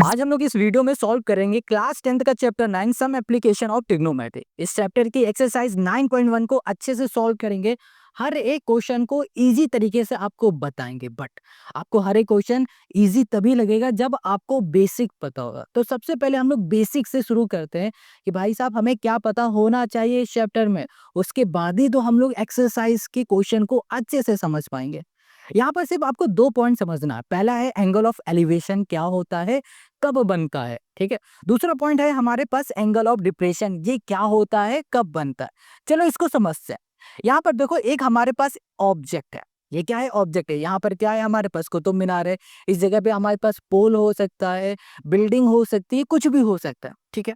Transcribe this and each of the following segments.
आज हम लोग इस वीडियो में सॉल्व करेंगे क्लास 10th का chapter 9 some application of trigonometry. इस चैप्टर की एक्सरसाइज 9.1 को अच्छे से सॉल्व करेंगे। हर एक क्वेश्चन को इजी तरीके से आपको बताएंगे, बट आपको हर एक क्वेश्चन इजी तभी लगेगा जब आपको बेसिक पता होगा। तो सबसे पहले हम लोग बेसिक से शुरू करते हैं कि भाई साहब हमें क्या पता होना चाहिए इस चैप्टर में। उसके बाद ही तो हम लोग एक्सरसाइज के क्वेश्चन को अच्छे से समझ पाएंगे। यहाँ पर सिर्फ आपको दो पॉइंट समझना है। पहला है एंगल ऑफ एलिवेशन क्या होता है, कब बनता है, ठीक है। दूसरा पॉइंट है हमारे पास एंगल ऑफ डिप्रेशन, ये क्या होता है, कब बनता है। चलो इसको समझते हैं। यहाँ पर देखो एक हमारे पास ऑब्जेक्ट है। ये क्या है, ऑब्जेक्ट है। यहाँ पर क्या है, हमारे पास कुतुब मीनार है। इस जगह पे हमारे पास पोल हो सकता है, बिल्डिंग हो सकती है, कुछ भी हो सकता है, ठीक है।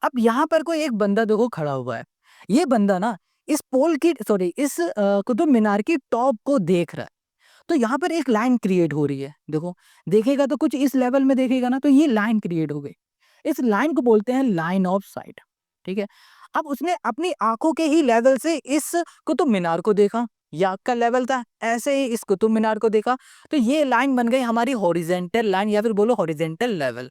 अब यहाँ पर कोई एक बंदा देखो खड़ा हुआ है। ये बंदा ना इस पोल की सॉरी इस कुतुब मीनार की टॉप को देख रहा है। तो यहाँ पर एक लाइन क्रिएट हो रही है। देखो, देखेगा तो कुछ इस लेवल में देखेगा ना, तो ये लाइन क्रिएट हो गई। इस लाइन को बोलते हैं लाइन ऑफ साइट, ठीक है। अब उसने अपनी आंखों के ही लेवल से इस कुतुब मीनार को देखा। ये आंख का लेवल था, ऐसे ही इस कुतुब मीनार को देखा। तो ये लाइन बन गई हमारी हॉरिजेंटल लाइन, या फिर बोलो हॉरिजेंटल लेवल।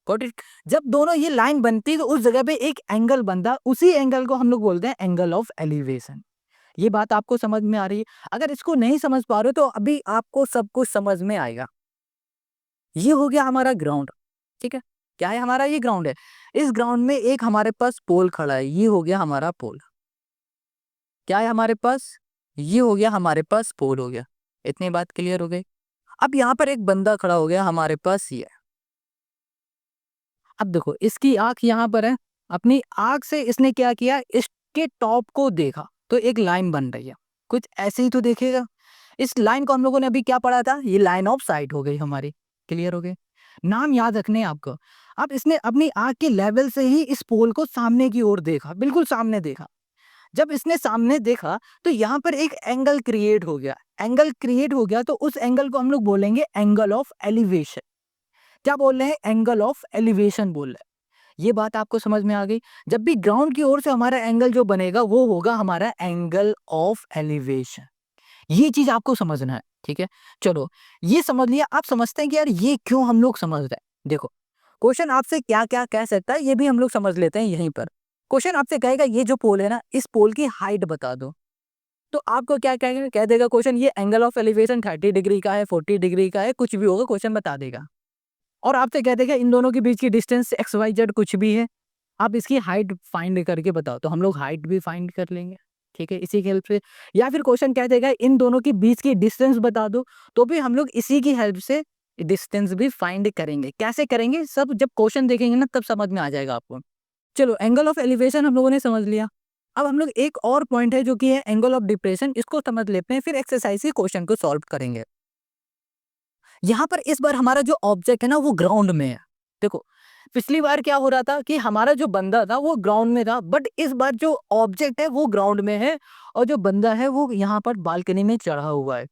Got it. जब दोनों ये लाइन बनती तो उस जगह पे एक एंगल बनता, उसी एंगल को हम लोग बोलते हैं एंगल ऑफ एलिवेशन। ये बात आपको समझ में आ रही है? अगर इसको नहीं समझ पा रहे हो तो अभी आपको सब कुछ समझ में आएगा। ये हो गया हमारा ग्राउंड, ठीक है। क्या है हमारा, ये ग्राउंड है। इस ग्राउंड में एक हमारे पास पोल खड़ा है, ये हो गया हमारा पोल। क्या है हमारे पास, ये हो गया हमारे पास पोल हो गया। इतनी बात क्लियर हो गई। अब यहाँ पर एक बंदा खड़ा हो गया हमारे पास, ये। अब देखो इसकी आंख यहाँ पर है। अपनी आंख से इसने क्या किया, इसके टॉप को देखा तो एक लाइन बन रही है। कुछ ऐसे ही तो देखेगा। इस लाइन को हम लोगों ने अभी क्या पढ़ा था, ये लाइन ऑफ साइट हो गई हमारी। क्लियर हो गई। नाम याद रखने हैं आपको। अब इसने अपनी आंख के लेवल से ही इस पोल को सामने की ओर देखा, बिल्कुल सामने देखा। जब इसने सामने देखा तो यहाँ पर एक एंगल क्रिएट हो गया। एंगल क्रिएट हो गया तो उस एंगल को हम लोग बोलेंगे एंगल ऑफ एलिवेशन। क्या बोल रहे हैं, एंगल ऑफ एलिवेशन बोल रहे हैं। ये बात आपको समझ में आ गई। जब भी ग्राउंड की ओर से हमारा एंगल जो बनेगा वो होगा हमारा एंगल ऑफ एलिवेशन। ये चीज आपको समझना है, ठीक है। चलो ये समझ लिया। आप समझते हैं कि यार ये क्यों हम लोग समझ रहे हैं। देखो क्वेश्चन आपसे क्या क्या कह सकता है ये भी हम लोग समझ लेते हैं यहीं पर। क्वेश्चन आपसे कहेगा ये जो पोल है ना, इस पोल की हाइट बता दो। तो आपको क्या कहेगा, कह देगा क्वेश्चन ये एंगल ऑफ एलिवेशन 30 डिग्री का है, 40 डिग्री का है, कुछ भी होगा क्वेश्चन बता देगा। और आपसे कह देगा इन दोनों के बीच की डिस्टेंस एक्स वाई जेड कुछ भी है, आप इसकी हाइट फाइंड करके बताओ। तो हम लोग हाइट भी फाइंड कर लेंगे, ठीक है, इसी की हेल्प से। या फिर क्वेश्चन कह देगा इन दोनों के बीच की डिस्टेंस बता दो, तो भी हम लोग इसी की हेल्प से डिस्टेंस भी फाइंड करेंगे। कैसे करेंगे, सब जब क्वेश्चन देखेंगे ना तब समझ में आ जाएगा आपको। चलो एंगल ऑफ एलिवेशन हम लोगों ने समझ लिया। अब हम लोग एक और पॉइंट है जो कि है एंगल ऑफ डिप्रेशन, इसको समझ लेते हैं, फिर एक्सरसाइज के क्वेश्चन को सॉल्व करेंगे। यहाँ पर इस बार हमारा जो ऑब्जेक्ट है ना वो ग्राउंड में है। देखो पिछली बार क्या हो रहा था कि हमारा जो बंदा था वो ग्राउंड में था, बट इस बार जो ऑब्जेक्ट है वो ग्राउंड में है और जो बंदा है वो यहाँ पर बालकनी में चढ़ा हुआ है।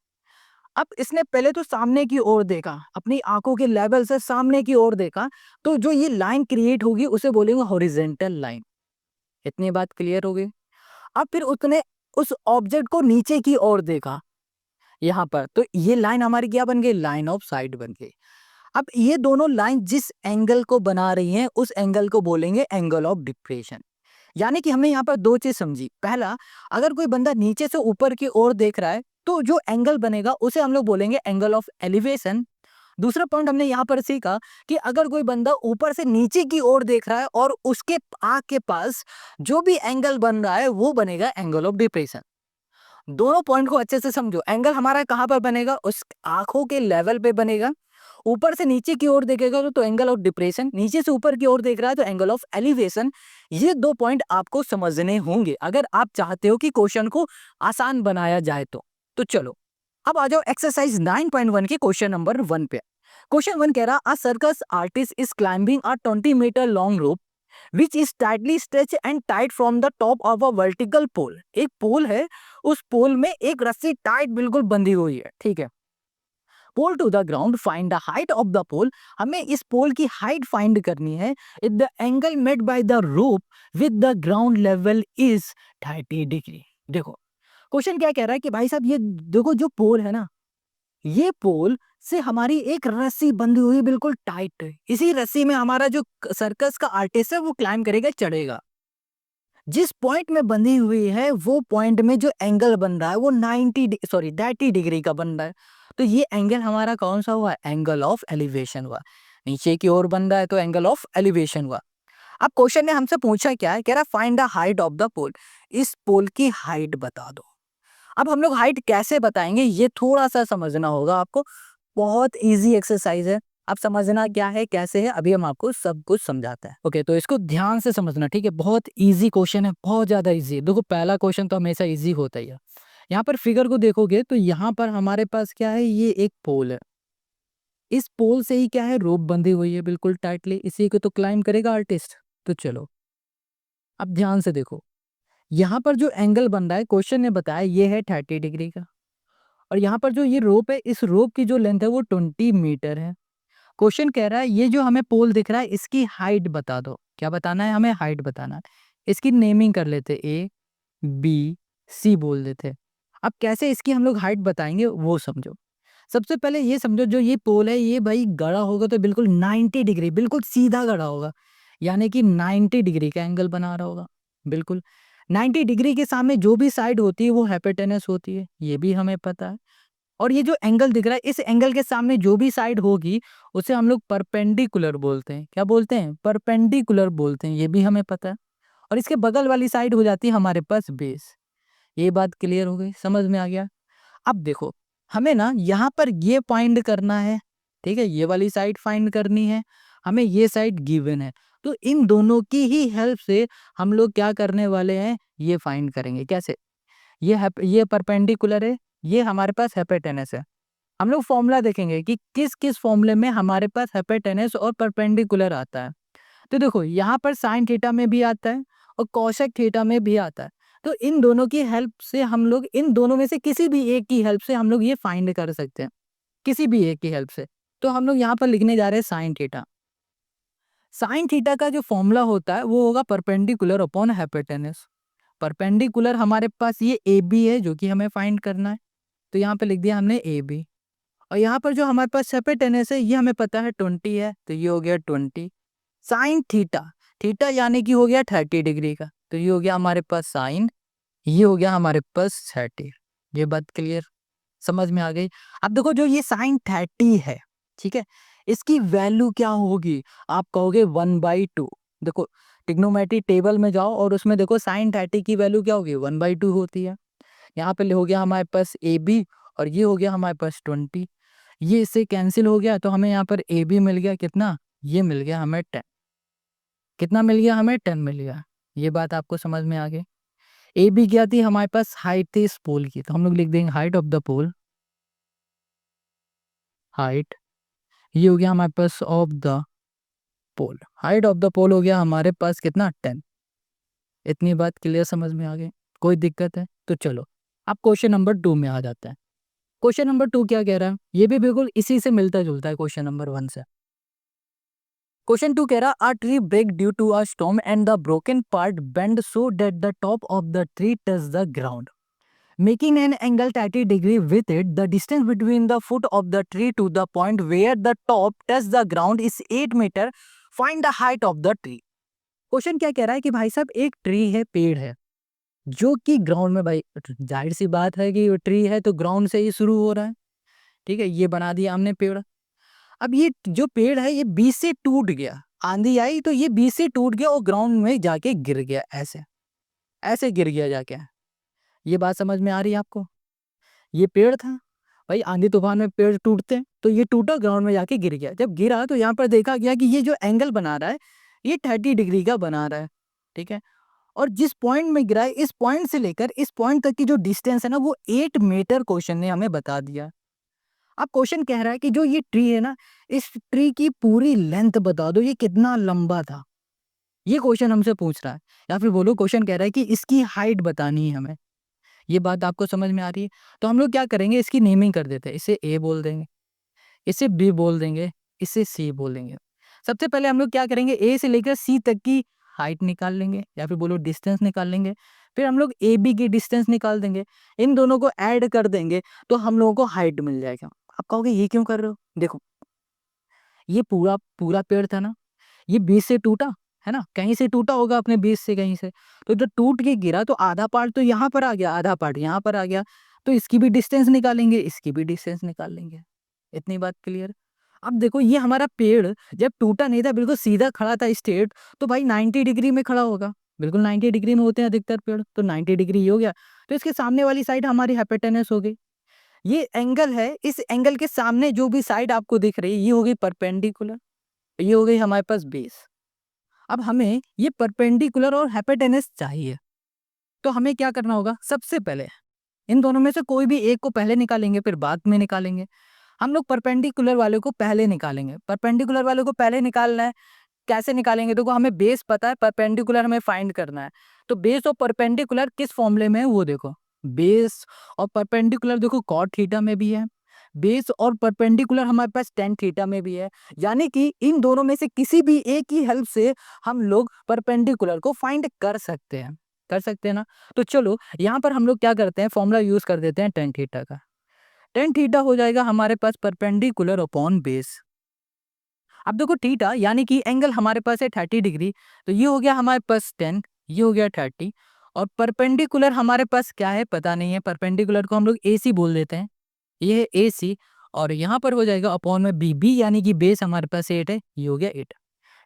अब इसने पहले तो सामने की ओर देखा, अपनी आंखों के लेवल से सामने की ओर देखा। तो जो ये लाइन क्रिएट होगी उसे बोलेंगे हॉरिजेंटल लाइन। इतनी बात क्लियर हो गई। अब फिर उसने उस ऑब्जेक्ट को नीचे की ओर देखा यहाँ पर, तो ये लाइन हमारी क्या बन गई, लाइन ऑफ साइट बन गई। अब ये दोनों लाइन जिस एंगल को बना रही हैं उस एंगल को बोलेंगे एंगल ऑफ डिप्रेशन। यानी कि हमने यहाँ पर दो चीज समझी। पहला, अगर कोई बंदा नीचे से ऊपर की ओर देख रहा है तो जो एंगल बनेगा उसे हम लोग बोलेंगे एंगल ऑफ एलिवेशन। दूसरा पॉइंट हमने यहाँ पर सीखा कि अगर कोई बंदा ऊपर से नीचे की ओर देख रहा है और उसके आंख के पास जो भी एंगल बन रहा है वो बनेगा एंगल ऑफ डिप्रेशन। दोनों पॉइंट को अच्छे से समझो। एंगल हमारा कहाँ पर बनेगा, उस आंखों के लेवल पे बनेगा। ऊपर से नीचे की ओर देखेगा तो एंगल ऑफ डिप्रेशन, नीचे से ऊपर की ओर देख रहा है तो एंगल ऑफ एलिवेशन। ये दो पॉइंट आपको समझने होंगे अगर आप चाहते हो कि क्वेश्चन को आसान बनाया जाए तो चलो अब आ जाओ एक्सरसाइज 9.1 के क्वेश्चन नंबर 1 पे। क्वेश्चन 1 कह रहा, a circus artist is climbing a 20 metre long rope which is tightly stretch and tight from the top of a vertical pole. एक पोल है, उस पोल में एक रस्सी टाइट बिल्कुल बंधी हुई है, ठीक है। Pole to the ground, find the height of the pole. हमें इस पोल की हाइट फाइंड करनी है। If the angle made by the rope with the ground level is 30 degree. देखो क्वेश्चन क्या कह रहा है कि भाई साहब ये देखो जो पोल है ना, ये पोल से हमारी एक रस्सी बंधी हुई बिल्कुल टाइट है। इसी रस्सी में हमारा जो सर्कस का आर्टिस्ट है वो क्लाइम करेगा, चढ़ेगा। जिस पॉइंट में बंधी हुई है वो पॉइंट में जो एंगल बन रहा है वो 30 डिग्री का बन रहा है। तो ये एंगल हमारा कौन सा हुआ? एंगल ऑफ एलिवेशन हुआ। नीचे की ओर बन रहा है तो एंगल ऑफ एलिवेशन हुआ। अब क्वेश्चन ने हमसे पूछा क्या है, कह रहा find the height of the pole. इस पोल की हाइट बता दो। अब हम लोग हाइट कैसे बताएंगे ये थोड़ा सा समझना होगा आपको। बहुत इजी एक्सरसाइज है। अब समझना क्या है कैसे है अभी हम आपको सब कुछ समझाते हैं। ओके, तो इसको ध्यान से समझना, ठीक है। बहुत इजी क्वेश्चन है, बहुत ज्यादा इजी। देखो पहला क्वेश्चन तो हमेशा इजी होता ही है। यहाँ पर फिगर को देखोगे तो यहाँ पर हमारे पास क्या है, ये एक पोल है। इस पोल से ही क्या है, रोप बंधी हुई है बिल्कुल टाइटली। इसी को तो क्लाइम करेगा आर्टिस्ट। तो चलो अब ध्यान से देखो, यहाँ पर जो एंगल बन रहा है क्वेश्चन ने बताया ये है 30 डिग्री का। और यहाँ पर जो ये रोप है, इस रोप की जो लेंथ है वो 20 मीटर है। क्वेश्चन कह रहा है ये जो हमें पोल दिख रहा है इसकी हाइट बता दो। क्या बताना है हमें? हाइट बताना है। इसकी नेमिंग कर लेते, ए बी सी बोल देते। अब कैसे इसकी हम लोग हाइट बताएंगे वो समझो। सबसे पहले ये समझो, जो ये पोल है ये भाई गड़ा होगा तो बिल्कुल 90 डिग्री, बिल्कुल सीधा गड़ा होगा। यानी कि 90 डिग्री का एंगल बना रहा होगा। बिल्कुल 90 डिग्री के सामने जो भी साइड होती है वो हाइपोटेनस होती है, ये भी हमें पता है। और ये जो एंगल दिख रहा है, इस एंगल के सामने जो भी साइड होगी उसे हम लोग परपेंडिकुलर बोलते हैं। क्या बोलते हैं? परपेंडिकुलर बोलते हैं, ये भी हमें पता है। और इसके बगल वाली साइड हो जाती है हमारे पास बेस। ये बात क्लियर हो गई, समझ में आ गया। अब देखो हमें ना यहाँ पर ये फाइंड करना है, ठीक है। ये वाली साइड फाइंड करनी है हमें, ये साइड गिवन है। तो इन दोनों की ही हेल्प से हम लोग क्या करने वाले हैं, ये फाइंड करेंगे। कैसे? ये परपेंडिकुलर है, ये हमारे पास हाइपोटेनस है। हम लोग फॉर्मूला देखेंगे कि किस किस फॉर्मूले में हमारे पास हाइपोटेनस और परपेंडिकुलर आता है। तो देखो यहाँ पर साइन थीटा में भी आता है और कोसेक थीटा में भी आता है। तो इन दोनों की हेल्प से हम लोग, इन दोनों में से किसी भी एक की हेल्प से हम लोग ये फाइंड कर सकते हैं, किसी भी एक की हेल्प से। तो हम लोग यहाँ पर लिखने जा रहे हैं साइन थीटा। साइन थीटा का जो फॉर्मूला होता है वो होगा परपेंडिकुलर अपॉन हाइपोटेनस। परपेंडिकुलर हमारे पास ये ए बी है जो कि हमें फाइंड करना है। तो यहाँ पे लिख दिया हमने ए बी। और यहाँ पर जो हमारे पास हाइपोटेनस है ये हमें पता है 20 है, तो ये हो गया 20 साइन थीटा। थीटा यानी कि हो गया 30 डिग्री का, तो ये हो गया हमारे पास साइन, ये हो गया हमारे पास 30। ये बात क्लियर, समझ में आ गई। अब देखो जो ये साइन 30 है, ठीक है, इसकी वैल्यू क्या होगी? आप कहोगे 1/2। देखो ट्रिग्नोमेट्री टेबल में जाओ और उसमें देखो साइन 30 की वैल्यू क्या होगी? 1/2 होती है। यहाँ पे हो गया हमारे पास ए बी और ये हो गया हमारे पास 20। ये इससे कैंसिल हो गया तो हमें यहाँ पर ए बी मिल गया कितना? ये मिल गया हमें 10। कितना मिल गया हमें? 10 मिल गया। ये बात आपको समझ में आ गई। ए बी क्या थी हमारे पास? हाइट थी इस पोल की, तो हम लोग लिख देंगे height of the pole. Height, ये हो गया हमारे पास of the pole. Height of the pole हो गया हमारे पास कितना? 10। इतनी बात क्लियर, समझ में आ गई? कोई दिक्कत है? तो चलो अब क्वेश्चन नंबर 2 में आ जाता है। क्वेश्चन नंबर 2 क्या कह रहा है? ये भी बिल्कुल इसी से मिलता जुलता है क्वेश्चन नंबर 1 से। क्वेश्चन 2 कह रहा a tree break due to a storm and the broken part bend so that the top of the tree touch the ground making an angle 30 degree with it. The distance between the foot of the tree to the point where the top touch the ground is 8 meter. Find the height of the tree. Question क्या कह रहा है कि भाई साहब एक tree है, पेड़ है, जो कि ग्राउंड में, भाई जाहिर सी बात है कि ट्री है तो ग्राउंड से ही शुरू हो रहा है, ठीक है। ये बना दिया हमने पेड़। अब ये जो पेड़ है ये बीच से टूट गया, आंधी आई तो ये बीच से टूट गया और ग्राउंड में जाके गिर गया। ऐसे ऐसे गिर गया जाके। ये बात समझ में आ रही है आपको? ये पेड़ था, भाई आंधी तूफान में पेड़ टूटते हैं, तो ये टूटा ग्राउंड में जाके गिर गया। जब गिरा तो यहाँ पर देखा गया कि ये जो एंगल बना रहा है ये 30 डिग्री का बना रहा है, ठीक है। और जिस पॉइंट में गिरा है इस पॉइंट से लेकर इस पॉइंट तक की जो डिस्टेंस है ना वो 8 मीटर क्वेश्चन ने हमें बता दिया। अब क्वेश्चन कह रहा है कि जो ये ट्री है ना, इस ट्री की पूरी लेंथ बता दो, ये कितना लंबा था। ये क्वेश्चन हमसे पूछ रहा है, या फिर बोलो क्वेश्चन कह रहा है कि इसकी हाइट बतानी है हमें। ये बात आपको समझ में आ रही है? तो हम लोग क्या करेंगे, इसकी नेमिंग कर देते हैं। इसे ए बोल देंगे, इसे बी बोल देंगे, इसे सी बोल देंगे। सबसे पहले हम लोग क्या करेंगे, ए से लेकर सी तक की हाइट निकाल लेंगे, या फिर बोलो डिस्टेंस निकाल लेंगे। फिर हम लोग ए बी की डिस्टेंस निकाल देंगे, इन दोनों को ऐड कर देंगे तो हम लोगों को हाइट मिल जाएगा। आप कहोगे ये क्यों कर रहे हो? देखो, ये पूरा पूरा पेड़ था ना, ये बीच से टूटा, है ना? कहीं से टूटा होगा अपने बीच से कहीं से। तो जब टूट के गिरा तो आधा पार्ट तो यहाँ पर आ गया, आधा पार्ट यहाँ पर आ गया। तो इसकी भी डिस्टेंस निकालेंगे, इसकी भी डिस्टेंस निकाल लेंगे। इतनी बात क्लियर? अब देखो ये हमारा पेड़ जब टूटा नहीं था, बिल्कुल सीधा खड़ा था स्ट्रेट, तो भाई 90 डिग्री में खड़ा होगा। बिल्कुल 90 डिग्री में होते हैं अधिकतर पेड़, तो 90 डिग्री ये हो गया। तो इसके सामने वाली साइड हमारी हाइपोटेनस हो गई। ये एंगल है, इस एंगल के सामने जो भी साइड आपको दिख रही है ये हो गई परपेंडिकुलर, ये हो गई हमारे पास बेस। अब हमें ये परपेंडिकुलर और हाइपोटेनस चाहिए, तो हमें क्या करना होगा? सबसे पहले इन दोनों में से कोई भी एक को पहले निकालेंगे, फिर बाद में निकालेंगे। हम लोग परपेंडिकुलर वाले को पहले निकालेंगे। परपेंडिकुलर वाले को पहले निकालना है, कैसे निकालेंगे? देखो हमें बेस पता है, परपेंडिकुलर हमें फाइंड करना है। तो बेस और परपेंडिकुलर किस फॉर्मूले में है वो देखो। बेस और परपेंडिकुलर देखो कॉट थीटा में भी है, बेस और परपेंडिकुलर हमारे पास टेन थीटा में भी है। यानी कि इन दोनों में से किसी भी एक की हेल्प से हम लोग परपेंडिकुलर को फाइंड कर सकते हैं, कर सकते हैं ना? तो चलो यहाँ पर हम लोग क्या करते हैं, फॉर्मूला यूज कर देते हैं टेन थीटा का। टेन थीटा हो जाएगा हमारे पास परपेंडिकुलर अपॉन बेस। अब देखो थीटा यानी कि एंगल हमारे पास है 30 डिग्री, तो ये हो गया हमारे पास 10, ये हो गया 30। और परपेंडिकुलर हमारे पास क्या है पता नहीं है, परपेंडिकुलर को हम लोग AC बोल देते हैं, ये है AC। और यहाँ पर हो जाएगा अपॉन में बी यानी कि बेस हमारे पास 8 है, ये हो गया 8।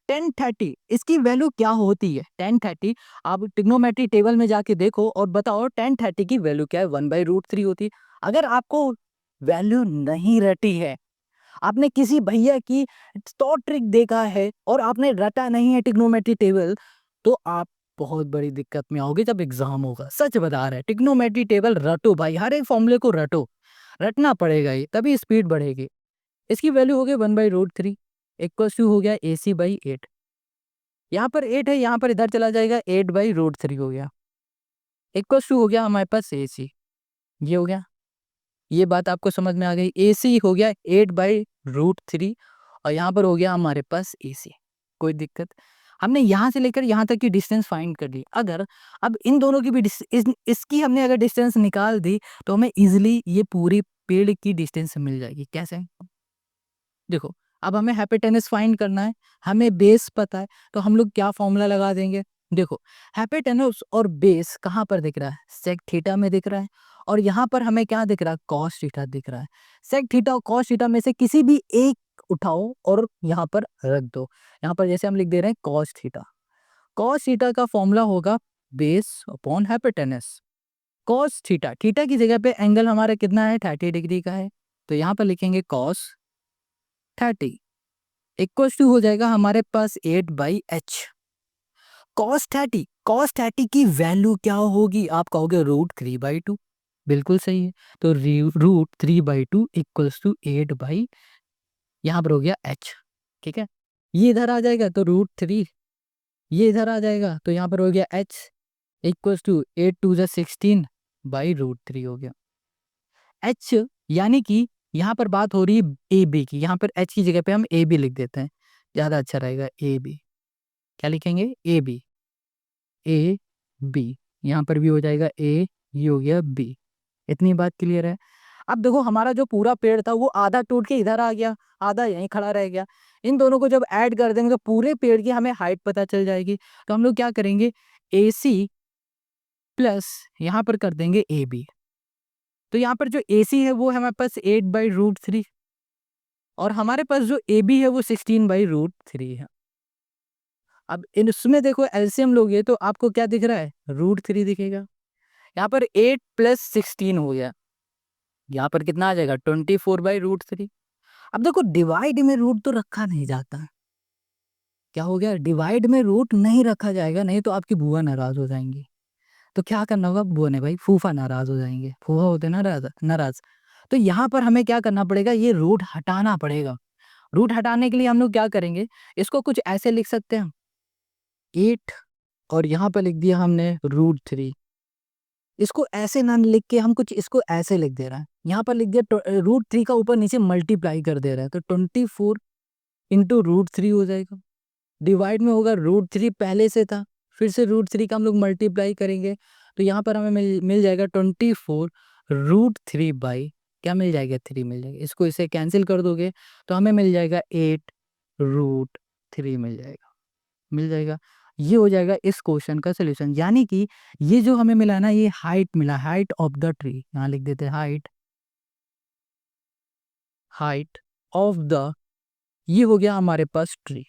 1030 इसकी वैल्यू क्या होती है? 1030 आप ट्रिग्नोमेट्री टेबल में जाके देखो और बताओ 1030 की वैल्यू क्या है? 1/√3 होती है। अगर आपको वैल्यू नहीं रटी है, आपने किसी भैया की 100 ट्रिक देखा है और आपने रटा नहीं है ट्रिग्नोमेट्री टेबल, तो आप बहुत बड़ी दिक्कत में आओगे जब एग्जाम होगा। सच बता रहे हैं, ट्रिग्नोमेट्री टेबल रटो भाई, हर एक फॉर्मूले को रटो, रटना पड़ेगा ही, तभी स्पीड बढ़ेगी। इसकी वैल्यू हो गई 1/√3 इक्वल टू हो गया AC/8। यहाँ पर 8 है, यहाँ पर इधर चला जाएगा, 8/√3 हो गया इक्वल टू हो गया हमारे पास AC। ये हो गया, ये बात आपको समझ में आ गई। AC हो गया 8/√3 और यहाँ पर हो गया हमारे पास AC। कोई दिक्कत? हमने यहाँ से लेकर यहाँ तक की डिस्टेंस फाइंड कर ली। अगर अब इन दोनों की भी इसकी हमने अगर डिस्टेंस निकाल दी तो हमें इजिली ये पूरी पेड़ की डिस्टेंस मिल जाएगी। कैसे? देखो अब हमें हाइपोटेनस फाइंड करना है, हमें बेस पता है, तो हम लोग क्या फॉर्मूला लगा देंगे? देखो हाइपोटेनस और बेस कहाँ पर दिख रहा है? सेक थीटा में दिख रहा है। और यहाँ पर हमें क्या दिख रहा है? कॉस थीटा दिख रहा है। सेक थीटा और कॉस थीटा में से किसी भी एक उठाओ और यहाँ पर रख दो। यहाँ पर जैसे हम लिख दे रहे हैं कॉस थीटा। कॉस थीटा का फॉर्मूला होगा base upon hypotenuse. Cos theta, theta की जगह पे एंगल हमारा कितना है? 30 डिग्री का है, तो यहाँ पर लिखेंगे कॉस 30 इक्वल टू हो जाएगा हमारे पास 8/h। कॉस 30 की वैल्यू क्या होगी? आप कहोगे √3/2। बिल्कुल सही है, तो √3/2 इक्वल्स टू 8 यहाँ पर हो गया h। ठीक है, ये इधर आ जाएगा तो √3, ये इधर आ जाएगा तो यहाँ पर हो गया h इक्वल्स टू 8 2 16/√3 हो गया h। यानी कि यहाँ पर बात हो रही है AB की, यहाँ पर h की जगह पे हम AB लिख देते हैं, ज़्यादा अच्छा रहेगा। AB क्या लिखेंगे? AB यहाँ पर भी हो जाएगा A, ये हो गया B। इतनी बात क्लियर है? अब देखो हमारा जो पूरा पेड़ था वो आधा टूट के इधर आ गया, आधा यहीं खड़ा रह गया। इन दोनों को जब ऐड कर देंगे तो पूरे पेड़ की हमें हाइट पता चल जाएगी। तो हम लोग क्या करेंगे? AC प्लस यहाँ पर कर देंगे AB। तो यहाँ पर जो AC है वो है हमारे पास 8/√3 और हमारे पास जो AB है वो 16/√3 है। अब इसमें देखो एलसीएम लोगे तो आपको क्या दिख रहा है? √3 दिखेगा। यहाँ पर 8 + 16 हो गया, यहाँ पर कितना आ जाएगा? 24/√3। अब देखो डिवाइड में रूट तो रखा नहीं जाता। क्या हो गया? डिवाइड में रूट नहीं रखा जाएगा, नहीं तो आपकी बुआ नाराज हो जाएंगी। तो क्या करना होगा? बुआ ने भाई, फूफा नाराज हो जाएंगे, फूफा होते ना नाराज नाराज। तो यहाँ पर हमें क्या करना पड़ेगा? ये रूट हटाना पड़ेगा। रूट हटाने के लिए हम लोग क्या करेंगे? इसको कुछ ऐसे लिख सकते हैं 8 और यहाँ पर लिख दिया हमने √3। इसको ऐसे ना लिख के हम कुछ इसको ऐसे लिख दे रहे हैं, यहाँ पर लिख दिया √3 का ऊपर नीचे मल्टीप्लाई कर दे रहे हैं, तो 24 इंटू √3 हो जाएगा। डिवाइड में होगा √3 पहले से था, फिर से √3 का हम लोग मल्टीप्लाई करेंगे, तो यहाँ पर हमें मिल जाएगा 24 √3/8। क्या मिल जाएगा, 3 मिल जाएगा। इसको इसे कैंसिल कर दोगे तो हमें मिल जाएगा 8√3 मिल जाएगा। ये हो जाएगा इस क्वेश्चन का सॉल्यूशन। यानी कि ये जो हमें मिला ना, ये हाइट मिला, हाइट ऑफ द ट्री। यहाँ लिख देते हैं हाइट ऑफ द, ये हो गया हमारे पास tree.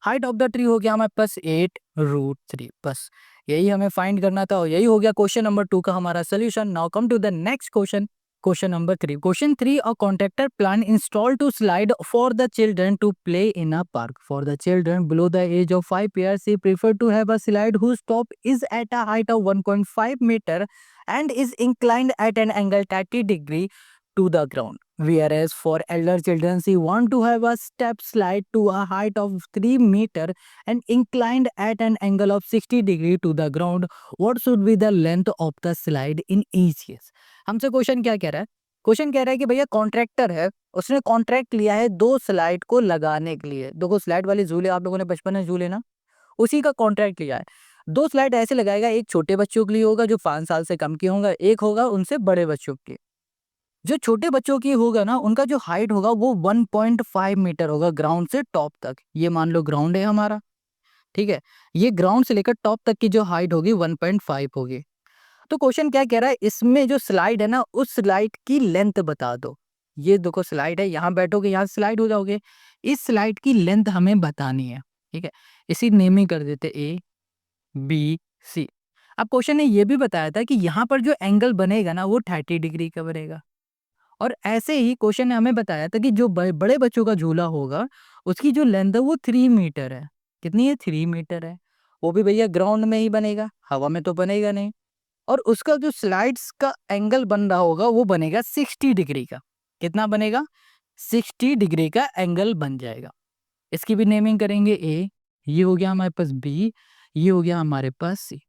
Height of the tree हो गया हमारे पास 8√3। बस यही हमें फाइंड करना था और यही हो गया क्वेश्चन नंबर 2 का हमारा सोल्यूशन। Now come to the next question, question number 3। Question 3, a contractor plan install to slide for the children to play in a park. For the children below the age of 5 years, he prefer to have a slide whose top is at a height of 1.5 meter and is inclined at an angle 30 degree to the ground. Whereas for elder children, he want to have a step slide to a height of 3 meter and inclined at an angle of 60 degree to the ground. What should be the length of the slide in each case? हमसे question क्या कह रहा है? Question कह रहा है कि भैया कॉन्ट्रैक्टर है, उसने कॉन्ट्रैक्ट लिया है 2 स्लाइड को लगाने के लिए। देखो स्लाइड वाले झूले आप लोगों ने बचपन में झूले ना, उसी का कॉन्ट्रैक्ट लिया है। 2 स्लाइड ऐसे लगाएगा, एक छोटे बच्चों के लिए होगा जो 5 साल से कम के होंगे, एक होगा उनसे बड़े बच्चों के। जो छोटे बच्चों की होगा ना, उनका जो हाइट होगा वो 1.5 मीटर होगा ग्राउंड से टॉप तक। ये मान लो ग्राउंड है हमारा, ठीक है। ये ग्राउंड से लेकर टॉप तक की जो हाइट होगी 1.5 होगी। तो क्वेश्चन क्या कह रहा है, इसमें जो स्लाइड है ना, उस स्लाइड की लेंथ बता दो। ये देखो स्लाइड है, यहाँ बैठोगे यहाँ स्लाइड हो जाओगे, इस स्लाइड की लेंथ हमें बतानी है, ठीक है। इसी नेमिंग कर देते ABC। अब क्वेश्चन ने ये भी बताया था कि यहाँ पर जो एंगल बनेगा ना वो 30 डिग्री का बनेगा। और ऐसे ही क्वेश्चन ने हमें बताया था कि जो बड़े बच्चों का झूला होगा उसकी जो लेंथ है वो 3 मीटर है। कितनी है, 3 मीटर है। वो भी भैया ग्राउंड में ही बनेगा, हवा में तो बनेगा नहीं। और उसका जो स्लाइड्स का एंगल बन रहा होगा वो बनेगा 60 डिग्री का। कितना बनेगा, 60 डिग्री का एंगल बन जाएगा। इसकी भी नेमिंग करेंगे ए, ये हो गया हमारे पास बी, ये हो गया हमारे पास सी।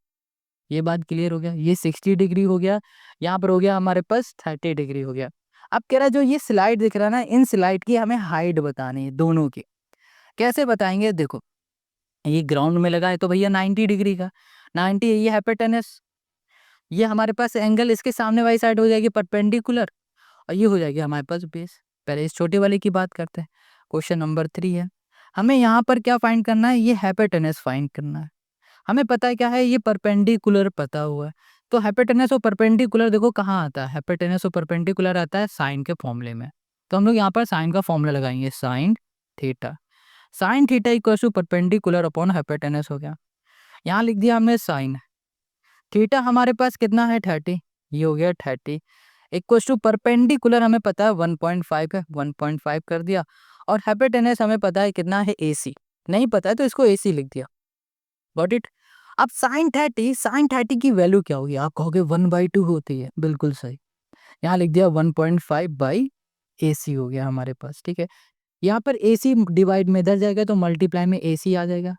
ये बात क्लियर हो गया, ये 60 डिग्री हो गया, यहाँ पर हो गया हमारे पास 30 डिग्री हो गया। अब कह रहा है जो ये स्लाइड दिख रहा है ना, इन स्लाइड की हमें हाइट बतानी है दोनों की। कैसे बताएंगे, देखो ये ग्राउंड में लगा है तो भैया 90 डिग्री का, 90 ये हाइपोटेनस, ये हमारे पास एंगल इसके सामने वाली साइड हो जाएगी परपेंडिकुलर, और ये हो जाएगी हमारे पास बेस। पहले इस छोटे वाले की बात करते हैं। क्वेश्चन नंबर 3 है, हमें यहाँ पर क्या फाइंड करना है, ये हाइपोटेनस फाइंड करना है। हमें पता है क्या है, ये परपेंडिकुलर पता हुआ है। तो हाइपोटेनस और परपेंडिकुलर देखो कहाँ आता है, हाइपोटेनस और परपेंडिकुलर आता है साइन के फॉर्मूले में। तो हम लोग यहाँ पर साइन का फॉर्मूला लगाएंगे, sine theta. Sine theta equal to perpendicular upon hypotenuse हो गया। यहाँ लिख दिया हमने साइन थीटा, हमारे पास कितना है 30, ये हो गया 30 इक्वल टू परपेंडिकुलर हमें पता है 1.5 है, 1.5 कर दिया। और हाइपोटेनस हमें पता है कितना है, AC नहीं पता है तो इसको AC लिख दिया। Got it. अब साइन 30 की वैल्यू क्या होगी, आप कहोगे 1/2 होती है, बिल्कुल सही। यहाँ लिख दिया 1.5/AC हो गया हमारे पास, ठीक है। यहाँ पर AC डिवाइड में इधर जाएगा तो मल्टीप्लाई में AC आ जाएगा,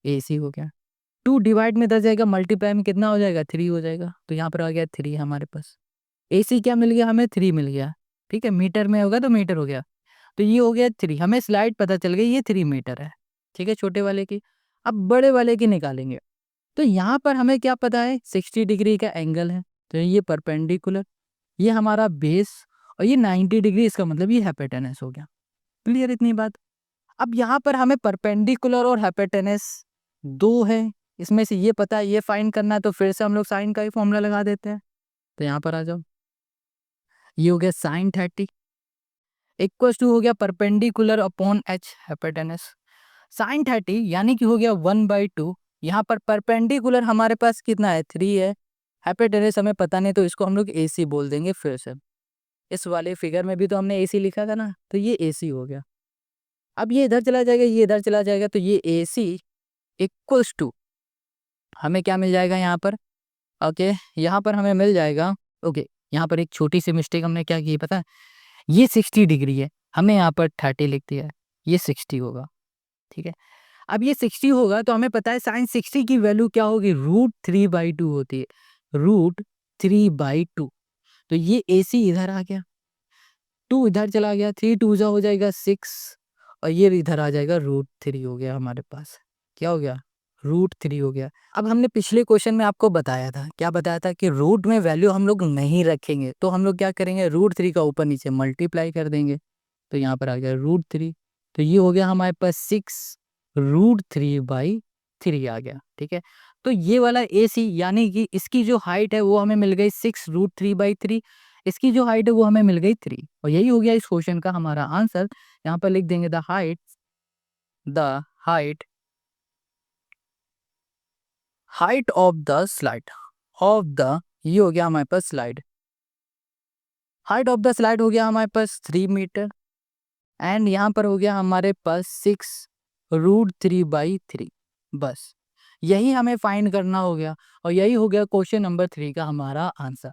AC हो गया। 2 डिवाइड में इधर जाएगा मल्टीप्लाई में कितना हो जाएगा, 3 हो जाएगा। तो यहाँ पर आ गया 3 हमारे पास। AC क्या मिल गया हमें, 3 मिल गया, ठीक है। मीटर में होगा तो मीटर हो गया, तो ये हो गया 3। हमें स्लाइड पता चल गई ये 3 मीटर है, ठीक है, छोटे वाले की। अब बड़े वाले की निकालेंगे। तो यहाँ पर हमें क्या पता है, 60 डिग्री का एंगल है, तो ये परपेंडिकुलर, ये हमारा बेस, और ये 90 डिग्री, इसका मतलब ये हाइपोटेनस हो गया। क्लियर इतनी बात। अब यहाँ पर हमें परपेंडिकुलर और हाइपोटेनस 2 है, इसमें से ये पता है, ये फाइंड करना है, तो फिर से हम लोग साइन का ही फॉर्मूला लगा देते हैं। तो यहाँ पर आ जाओ, ये हो गया साइन 30 इक्वल टू हो गया perpendicular upon H hypotenuse. Sine 30 यानी कि हो गया 1/2। यहाँ पर परपेंडिकुलर हमारे पास कितना है, 3 है। हाइपोटेनस हमें पता नहीं तो इसको हम लोग AC बोल देंगे फिर से। इस वाले फिगर में भी तो हमने AC लिखा था ना, तो ये AC हो गया। अब ये इधर चला जाएगा, ये इधर चला जाएगा, तो ये AC इक्वल्स टू हमें क्या मिल जाएगा यहाँ पर, ओके यहाँ पर हमें मिल जाएगा, ओके यहाँ पर एक छोटी सी मिस्टेक हमने क्या की पता है, ये 60 डिग्री है, हमें यहाँ पर 30 लिख दिया है, ये 60 होगा, ठीक है। अब ये 60 होगा तो हमें पता है साइन 60 की वैल्यू क्या होगी, √3/2 होती है, √3/2। तो ये AC इधर आ गया, 2 इधर चला गया, 3 2 जा हो जाएगा 6, और ये इधर आ जाएगा √3 हो गया हमारे पास। क्या हो गया, √3 हो गया। अब हमने पिछले क्वेश्चन में आपको बताया था, क्या बताया था कि रूट में वैल्यू हम लोग नहीं रखेंगे, तो हम लोग क्या करेंगे, √3 का ऊपर नीचे मल्टीप्लाई कर देंगे, तो यहाँ पर आ गया √3। तो ये हो गया हमारे पास 6√3/3 आ गया, ठीक है। तो ये वाला AC यानी कि इसकी जो हाइट है वो हमें मिल गई 6√3/3, इसकी जो हाइट है वो हमें मिल गई 3, और यही हो गया इस क्वेश्चन का हमारा आंसर। यहाँ पर लिख देंगे the height of the slide of the, ये हो गया हमारे पास slide, height of the slide हो गया हमारे पास 3 मीटर, एंड यहाँ पर हो गया हमारे पास 6√3/3। बस यही हमें फाइंड करना हो गया, और यही हो गया क्वेश्चन नंबर 3 का हमारा आंसर।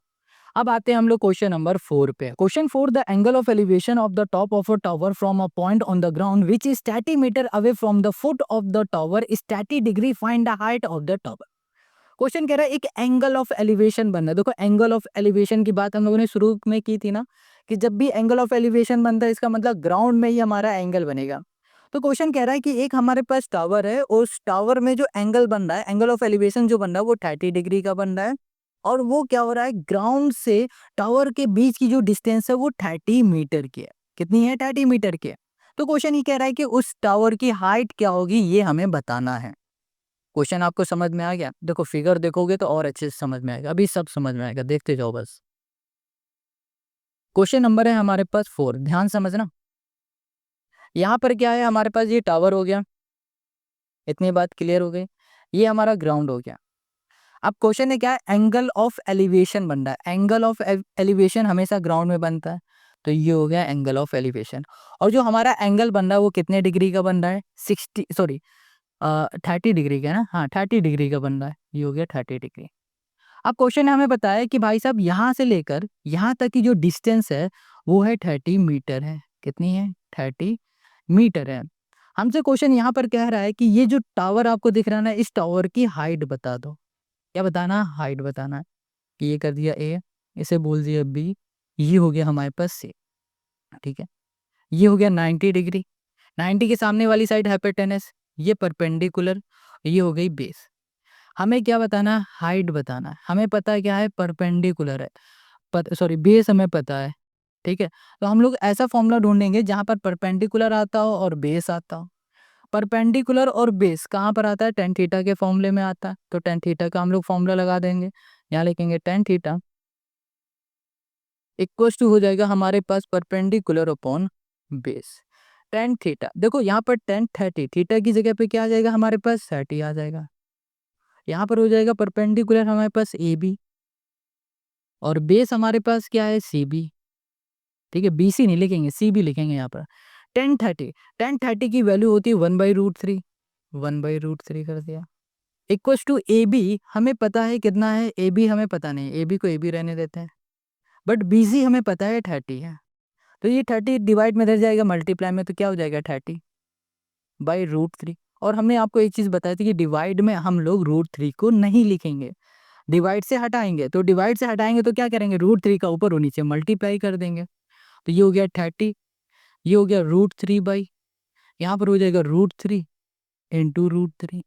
अब आते हैं हम लोग क्वेश्चन नंबर 4 पे। Question 4, the angle of elevation of the top of a tower from a point on the ground which is 30 metre away from the foot of the tower is 30 degree, find the height of the tower. Question कह रहा है एक angle of elevation बनना है। देखो angle of elevation की बात हम लोगों ने शुरू में की थी ना, कि जब भी एंगल ऑफ एलिवेशन बनता है इसका मतलब ग्राउंड में ही हमारा एंगल बनेगा। तो क्वेश्चन कह रहा है कि एक हमारे पास टावर है, उस टावर में जो एंगल बन रहा है, एंगल ऑफ एलिवेशन जो बन रहा है वो 30 डिग्री का बन रहा है, और वो क्या हो रहा है, ग्राउंड से टावर के बीच की जो डिस्टेंस है वो 30 मीटर की है। कितनी है, 30 मीटर की है। तो क्वेश्चन ये कह रहा है कि उस टावर की हाइट क्या होगी, ये हमें बताना है। क्वेश्चन आपको समझ में आ गया? देखो फिगर देखोगे तो और अच्छे से समझ में आएगा, अभी सब समझ में आएगा, देखते जाओ बस। क्वेश्चन नंबर है हमारे पास 4, ध्यान समझना। यहाँ पर क्या है, हमारे पास ये टावर हो गया, इतनी बात क्लियर हो गई, ये हमारा ग्राउंड हो गया। अब क्वेश्चन है क्या है, एंगल ऑफ एलिवेशन बन रहा है, एंगल ऑफ एलिवेशन हमेशा ग्राउंड में बनता है, तो ये हो गया एंगल ऑफ एलिवेशन। और जो हमारा एंगल बन रहा है वो कितने डिग्री का बन रहा है, 30 डिग्री का है ना, हाँ 30 डिग्री का बन रहा है, ये हो गया 30 डिग्री। अब क्वेश्चन ने हमें बताया कि भाई साहब यहाँ से लेकर यहाँ तक की जो डिस्टेंस है वो है 30 मीटर है। कितनी है, 30 मीटर है। हमसे क्वेश्चन यहाँ पर कह रहा है कि ये जो टावर आपको दिख रहा है ना, इस टावर की हाइट बता दो। क्या बताना, हाइट बताना है। कि ये कर दिया ए, इसे बोल दिया बी, ये हो गया हमारे पास सी, ठीक है। ये हो गया 90 डिग्री, 90 के सामने वाली साइड हाइपोटेनस, ये परपेंडिकुलर, ये हो गई बेस। हमें क्या बताना है, हाइट बताना है। हमें पता है क्या है, परपेंडिकुलर है, सॉरी बेस हमें पता है, ठीक है। तो हम लोग ऐसा फॉर्मूला ढूंढेंगे जहाँ पर परपेंडिकुलर आता हो और बेस आता हो। परपेंडिकुलर और बेस कहाँ पर आता है, टेन थीटा के फॉर्मूले में आता है, तो टेन थीटा का हम लोग फॉर्मूला लगा देंगे। यहाँ लिखेंगे टेन थीटा इक्वल्स टू हो जाएगा हमारे पास perpendicular upon base. Tan theta, देखो यहाँ पर टेन 30, थीटा की जगह पे क्या आ जाएगा हमारे पास, 30 आ जाएगा। यहाँ पर हो जाएगा परपेंडिकुलर हमारे पास ए बी, और बेस हमारे पास क्या है, सी बी, ठीक है। BC नहीं लिखेंगे, CB लिखेंगे यहाँ पर। टेन थर्टी की वैल्यू होती है 1/√3, 1/√3 कर दिया, इक्वल्स टू AB। हमें पता है कितना है, AB हमें पता नहीं, AB को AB रहने देते हैं, बट BC हमें पता है 30 है। तो ये 30 डिवाइड में रह जाएगा मल्टीप्लाई में, तो क्या हो जाएगा 30/√3। और हमने आपको एक चीज़ बताई थी कि डिवाइड में हम लोग √3 को नहीं लिखेंगे, डिवाइड से हटाएंगे। तो डिवाइड से हटाएंगे तो क्या करेंगे, √3 का ऊपर और नीचे मल्टीप्लाई कर देंगे। तो ये हो गया 30, ये हो गया √3 यहाँ पर हो जाएगा √3 इंटू √3,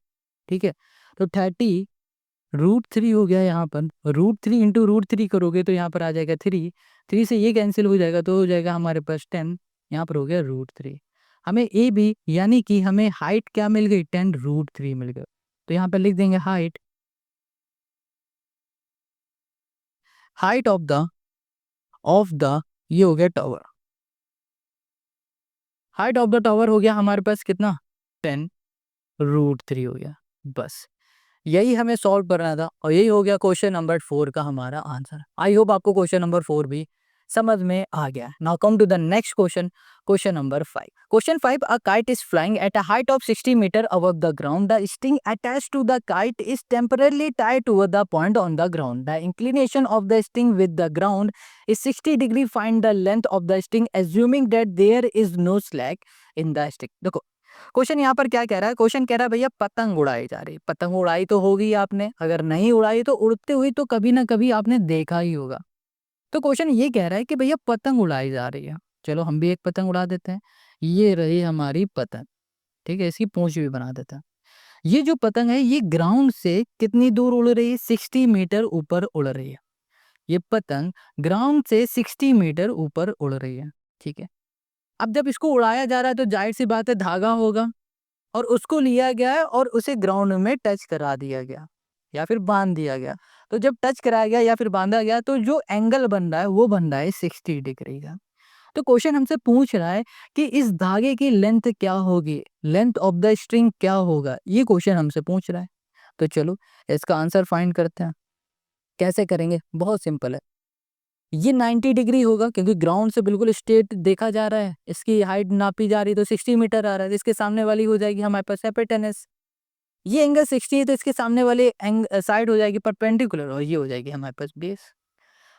ठीक है। तो 30√3 हो गया, यहाँ पर √3 इंटू √3 करोगे तो यहाँ पर आ जाएगा 3, 3 से ये कैंसिल हो जाएगा, तो हो जाएगा हमारे पास 10, यहाँ पर हो गया √3। हमें ए बी यानी कि हमें हाइट क्या मिल गई, 10√3 मिल गया। तो यहाँ पर लिख देंगे हाइट ऑफ द ये हो गया tower, height of the tower हो गया हमारे पास कितना, 10√3 हो गया। बस यही हमें सॉल्व करना था, और यही हो गया क्वेश्चन नंबर 4 का हमारा आंसर। आई होप आपको क्वेश्चन नंबर 4 भी समझ में आ गया। Now come to the next question, question number 5। Question 5, a kite is flying at a height of 60 metre above the ground, the string attached to the kite is temporarily tied toward the point on the ground, the inclination of the string with the ground is 60 degree, find the length of the string assuming that there is no slack in the string. देखो question यहाँ पर क्या कह रहा है, question कह रहा है भैया पतंग उड़ाई जा रही है। पतंग उड़ाई तो होगी आपने, अगर नहीं उड़ाई तो उड़ते हुए तो कभी ना कभी आपने देखा ही होगा। तो क्वेश्चन ये कह रहा है कि भैया पतंग उड़ाई जा रही है, चलो हम भी एक पतंग उड़ा देते हैं। ये रही हमारी पतंग, ठीक है, इसकी पूंछ भी बना देते हैं। ये जो पतंग है ये ग्राउंड से कितनी दूर उड़ रही है? 60 मीटर ऊपर उड़ रही है। ये पतंग ग्राउंड से 60 मीटर ऊपर उड़ रही है, ठीक है। अब जब इसको उड़ाया जा रहा है तो जाहिर सी बात है धागा होगा और उसको लिया गया है और उसे ग्राउंड में टच करा दिया गया या फिर बांध दिया गया। तो जब टच कराया गया या फिर बांधा गया तो जो एंगल बन रहा है वो बन रहा है 60 डिग्री का। तो क्वेश्चन हमसे पूछ रहा है कि इस धागे की लेंथ क्या होगी, लेंथ ऑफ द स्ट्रिंग क्या होगा, ये क्वेश्चन हमसे पूछ रहा है। तो चलो इसका आंसर फाइंड करते हैं। कैसे करेंगे? बहुत सिंपल है। ये 90 डिग्री होगा क्योंकि ग्राउंड से बिल्कुल स्ट्रेट देखा जा रहा है, इसकी हाइट नापी जा रही है तो 60 मीटर आ रहा है, तो इसके सामने वाली हो जाएगी हमारे पास हाइपोटेनस। ये एंगल 60 है तो इसके सामने वाले साइड हो जाएगी परपेंडिकुलर और ये हो जाएगी हमारे पास बेस।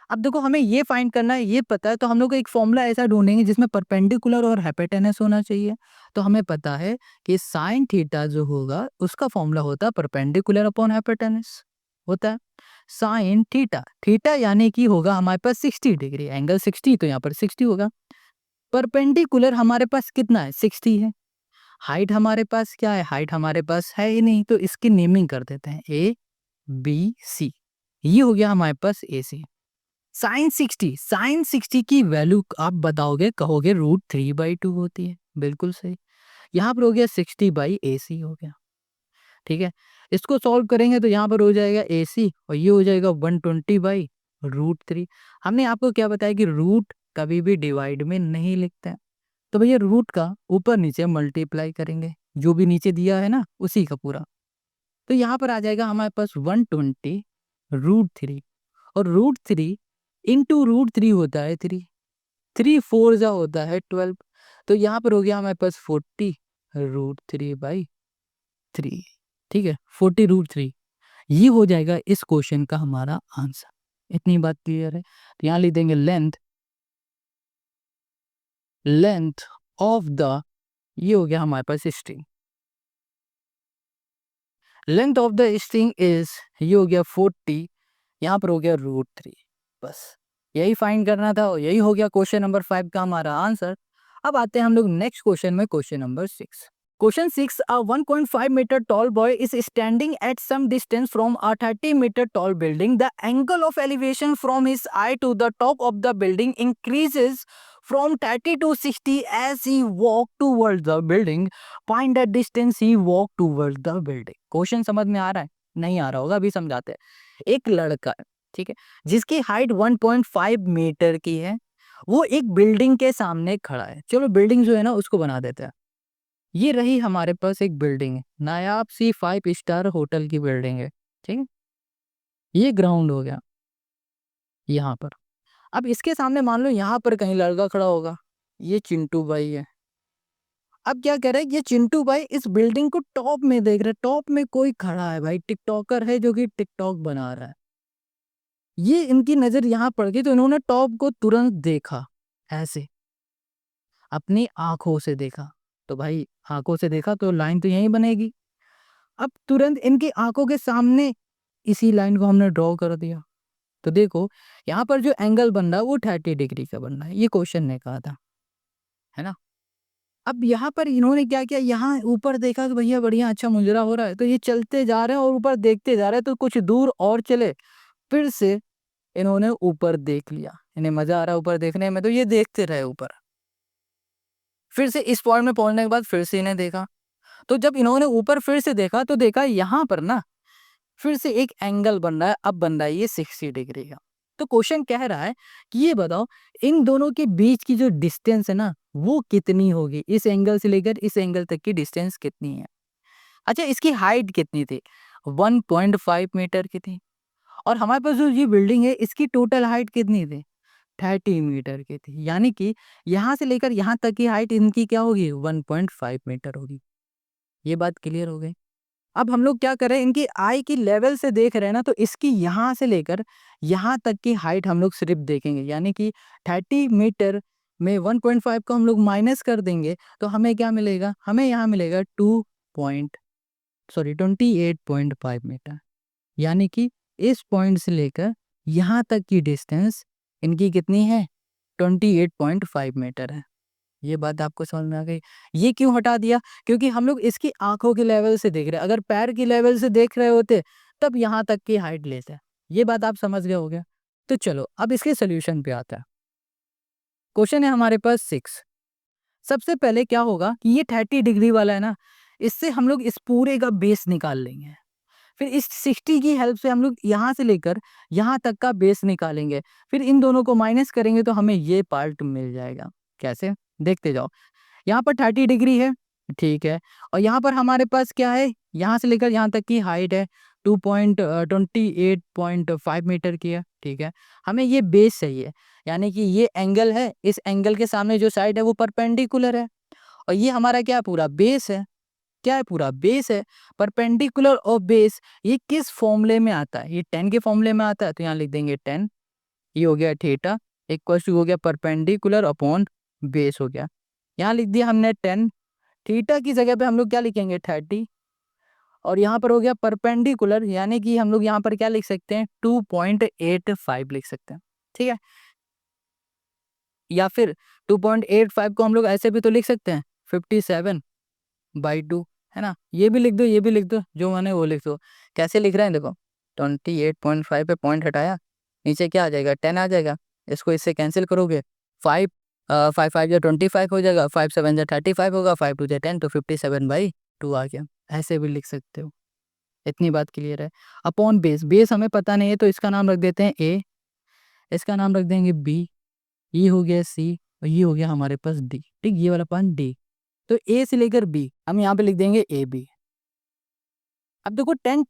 अब देखो हमें ये फाइंड करना है, ये पता है तो हम लोग एक फॉर्मूला ऐसा ढूंढेंगे जिसमें परपेंडिकुलर और हाइपोटेनस होना चाहिए। तो हमें पता है कि साइन थीटा जो होगा उसका फॉर्मूला होता है परपेंडिकुलर अपॉन हाइपोटेनस होता है साइन थीटा। थीटा यानी कि होगा हमारे पास 60 डिग्री, एंगल 60 तो यहाँ पर 60 होगा। परपेंडिकुलर हमारे पास कितना है? 60 है। हाइट हमारे पास क्या है? हाइट हमारे पास है ही नहीं तो इसकी नेमिंग कर देते हैं ए बी सी। ये हो गया हमारे पास ए सी। साइन 60 की वैल्यू आप बताओगे, कहोगे √3/2 होती है। बिल्कुल सही। यहाँ पर हो गया 60/AC हो गया, ठीक है। इसको सॉल्व करेंगे तो यहाँ पर हो जाएगा AC और ये हो जाएगा 120/√3। हमने आपको क्या बताया कि रूट कभी भी डिवाइड में नहीं लिखते हैं। तो भैया रूट का ऊपर नीचे मल्टीप्लाई करेंगे, जो भी नीचे दिया है ना उसी का पूरा। तो यहाँ पर आ जाएगा हमारे पास 120√3 और √3 इंटू √3 होता है 3, 3 4 जा होता है 12। तो यहाँ पर हो गया हमारे पास 40√3/3, ठीक है। 40√3 ये हो जाएगा इस क्वेश्चन का हमारा आंसर। इतनी बात क्लियर है। तो यहाँ लिख देंगे लेंथ ऑफ द, ये हो गया हमारे पास string. Length of the string is, ये हो गया 40, यहाँ पर हो गया √3। बस यही फाइंड करना था और यही हो गया क्वेश्चन नंबर 5 का हमारा आंसर। अब आते हैं हम लोग नेक्स्ट क्वेश्चन में, question number 6। Question 6. A 1.5 meter tall boy is standing at some distance from a 30 meter tall building. The angle of elevation from his eye to the top of the building increases from 30 to 60 as he walks towards the building. Find the distance he walked towards the building. Question समझ में आ रहा है? नहीं आ रहा होगा, अभी समझाते हैं। एक लड़का है, ठीक है, जिसकी हाइट 1.5 मीटर की है, वो एक बिल्डिंग के सामने खड़ा है। चलो बिल्डिंग जो है ना उसको बना देते हैं। ये रही हमारे पास एक बिल्डिंग है, नायाब सी 5 स्टार होटल की बिल्डिंग है, ठीक है। ये ग्राउंड हो गया यहाँ पर। अब इसके सामने मान लो यहाँ पर कहीं लड़का खड़ा होगा, ये चिंटू भाई है। अब क्या कह रहे हैं, ये चिंटू भाई इस बिल्डिंग को टॉप में देख रहे, टॉप में कोई खड़ा है भाई, टिकटॉकर है जो कि टिकटॉक बना रहा है। ये इनकी नजर यहाँ पड़ गई तो इन्होंने टॉप को तुरंत देखा, ऐसे अपनी आंखों से देखा। तो भाई आंखों से देखा तो लाइन तो यहीं बनेगी। अब तुरंत इनकी आंखों के सामने इसी लाइन को हमने ड्रॉ कर दिया। तो देखो यहाँ पर जो एंगल बन रहा है वो 30 डिग्री का बन रहा है, ये क्वेश्चन ने कहा था, है ना। अब यहाँ पर इन्होंने क्या किया, यहाँ ऊपर देखा तो भैया बढ़िया अच्छा मुजरा हो रहा है, तो ये चलते जा रहे हैं और ऊपर देखते जा रहे हैं। तो कुछ दूर और चले, फिर से इन्होंने ऊपर देख लिया, इन्हें मजा आ रहा है ऊपर देखने में, तो ये देखते रहे ऊपर। फिर से इस पॉइंट में पहुंचने के बाद फिर से इन्हें देखा। तो जब इन्होंने ऊपर फिर से देखा तो देखा यहाँ पर ना फिर से एक एंगल बन रहा है, अब बन रहा है ये 60 डिग्री का। तो क्वेश्चन कह रहा है कि ये बताओ इन दोनों के बीच की जो डिस्टेंस है ना वो कितनी होगी, इस एंगल से लेकर इस एंगल तक की डिस्टेंस कितनी है। अच्छा इसकी हाइट कितनी थी, 1.5 मीटर की थी। और हमारे पास जो ये बिल्डिंग है इसकी टोटल हाइट कितनी थी, 30 मीटर की थी। यानी कि यहाँ से लेकर यहाँ तक की हाइट इनकी क्या होगी, 1.5 मीटर होगी। ये बात क्लियर हो गई। अब हम लोग क्या कर रहे हैं, इनकी आई की लेवल से देख रहे हैं ना, तो इसकी यहाँ से लेकर यहाँ तक की हाइट हम लोग सिर्फ देखेंगे। यानी कि 30 मीटर में 1.5 को हम लोग माइनस कर देंगे तो हमें क्या मिलेगा, हमें यहाँ मिलेगा 28.5 मीटर। यानी कि इस पॉइंट से लेकर यहाँ तक की डिस्टेंस इनकी कितनी है, 28.5 मीटर है। ये बात आपको समझ में आ गई? ये क्यों हटा दिया? क्योंकि हम लोग इसकी आँखों के लेवल से देख रहे हैं। अगर पैर की लेवल से देख रहे होते, तब यहाँ तक की हाइट लेते। ये बात आप समझ गए होंगे। तो चलो, अब इसके सॉल्यूशन पे आता है। क्वेश्चन है हमारे पास 6। सबसे पहले क्या होगा कि ये 30 डिग्री वाला है ना, इससे हम लोग इस पूरे का बेस निकाल लेंगे। फिर इस 60 की हेल्प से हम लोग यहाँ से लेकर यहाँ तक का बेस निकालेंगे। फिर इन दोनों को माइनस करेंगे तो हमें ये पार्ट मिल जाएगा। कैसे? देखते जाओ। यहाँ पर 30 डिग्री है, ठीक है। और यहाँ पर हमारे पास क्या है? यहाँ से लेकर यहाँ तक की हाइट है 28.5 मीटर की है, ठीक है। हमें ये बेस चाहिए, यानी कि ये एंगल है, इस एंगल के सामने जो साइड है वो परपेंडिकुलर है। और ये हमारा क्या है? पूरा बेस है। क्या है? पूरा बेस है। परपेंडिकुलर और बेस ये किस फॉर्मूले में आता है? ये 10 के फॉर्मूले में आता है, तो यहाँ लिख देंगे 10। ये हो गया थीटा इक्वल टू हो गया परपेंडिकुलर अपॉन बेस हो गया। यहाँ लिख दिया हमने 10। थीटा की जगह पे हम लोग क्या लिखेंगे? 30। और यहाँ पर हो गया परपेंडिकुलर, यानी कि हम लोग यहाँ पर क्या लिख सकते हैं? 2.85 लिख सकते हैं, ठीक है। या फिर 2.85 को हम लोग ऐसे भी तो लिख सकते हैं, 57/2, है ना। ये भी लिख दो, ये भी लिख दो, जो मैंने वो लिख दो। कैसे लिख रहे हैं देखो, 28.5 पे पॉइंट हटाया, नीचे क्या आ जाएगा? 10 आ जाएगा। इसको इससे कैंसिल करोगे, 5 5 5 या 25 हो जाएगा, 5 7 या 35 होगा, 5 2 या 10, तो 57/2 आ गया। ऐसे भी लिख सकते हो। इतनी बात क्लियर है। अपॉन बेस, बेस हमें पता नहीं है तो इसका नाम रख देते हैं ए, इसका नाम रख देंगे बी, ये हो गया सी, और ये हो गया हमारे पास डी, ठीक। ये वाला पॉइंट डी। तो ए से लेकर बी हम यहाँ पे लिख देंगे ए बी। अब देखो 10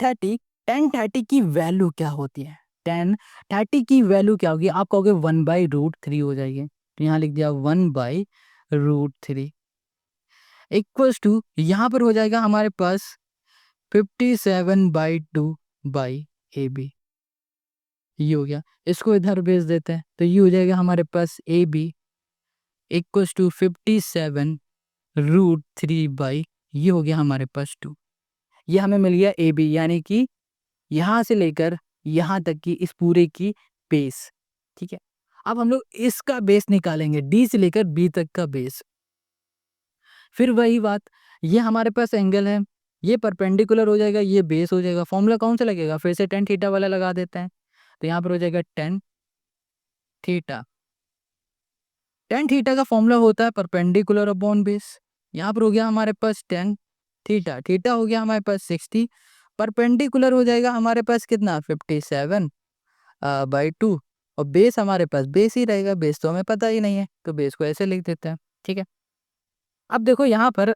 30 की वैल्यू क्या होती है? 10 30 की वैल्यू क्या होगी? आप कहोगे 1/√3 हो जाएगी, तो यहाँ लिख दिया 1/√3 इक्वल्स टू यहाँ पर हो जाएगा हमारे पास 57/2 बाई ए बी। ये हो गया, इसको इधर भेज देते हैं, तो ये हो जाएगा हमारे पास A B equals to 57√3 by, ये हो गया हमारे पास 2। ये हमें मिल गया ए बी, यानी कि यहाँ से लेकर यहाँ तक की इस पूरे की बेस, ठीक है। अब हम लोग इसका बेस निकालेंगे, डी से लेकर बी तक का बेस। फिर वही बात, ये हमारे पास एंगल है, ये परपेंडिकुलर हो जाएगा, ये बेस हो जाएगा। फॉर्मूला कौन सा लगेगा? फिर से 10 थीटा वाला लगा देते हैं, तो यहाँ पर हो जाएगा 10 थीटा। 10 थीटा का फॉर्मूला होता है परपेंडिकुलर अपॉन बेस। यहाँ पर हो गया हमारे पास 10 थीटा, थीटा हो गया हमारे पास 60, परपेंडिकुलर हो जाएगा हमारे पास कितना? 57/2, और बेस हमारे पास बेस ही रहेगा, बेस तो हमें पता ही नहीं है, तो बेस को ऐसे लिख देते हैं, ठीक है। अब देखो यहाँ पर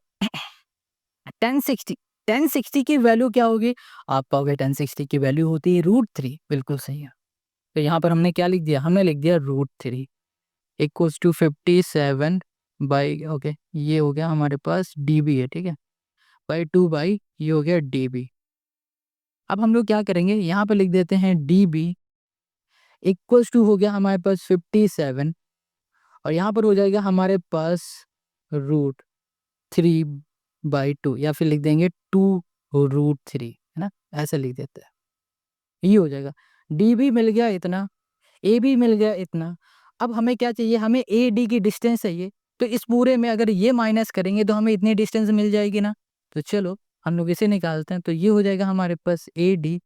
1060, 1060 की वैल्यू क्या होगी? आप कहोगे 1060 की वैल्यू होती है √3, बिल्कुल सही है। तो यहाँ पर हमने क्या लिख दिया? हमने लिख दिया √3 इक्वल्स टू 57 बाई, ओके, ये हो गया हमारे पास डीबी है, ठीक है, बाई 2 बाई ये हो गया डीबी। अब हम लोग क्या करेंगे? यहाँ पे लिख देते हैं डीबी इक्वल्स टू हो गया हमारे पास 57, और यहाँ पर हो जाएगा हमारे पास √3/2, या फिर लिख देंगे 2√3, है ना, ऐसे लिख देते हैं। ये हो जाएगा, डी भी मिल गया इतना, ए भी मिल गया इतना। अब हमें क्या चाहिए? हमें ए डी की डिस्टेंस चाहिए। तो इस पूरे में अगर ये माइनस करेंगे तो हमें इतनी डिस्टेंस मिल जाएगी ना। तो चलो हम लोग इसे निकालते हैं, तो ये हो जाएगा हमारे पास ए डी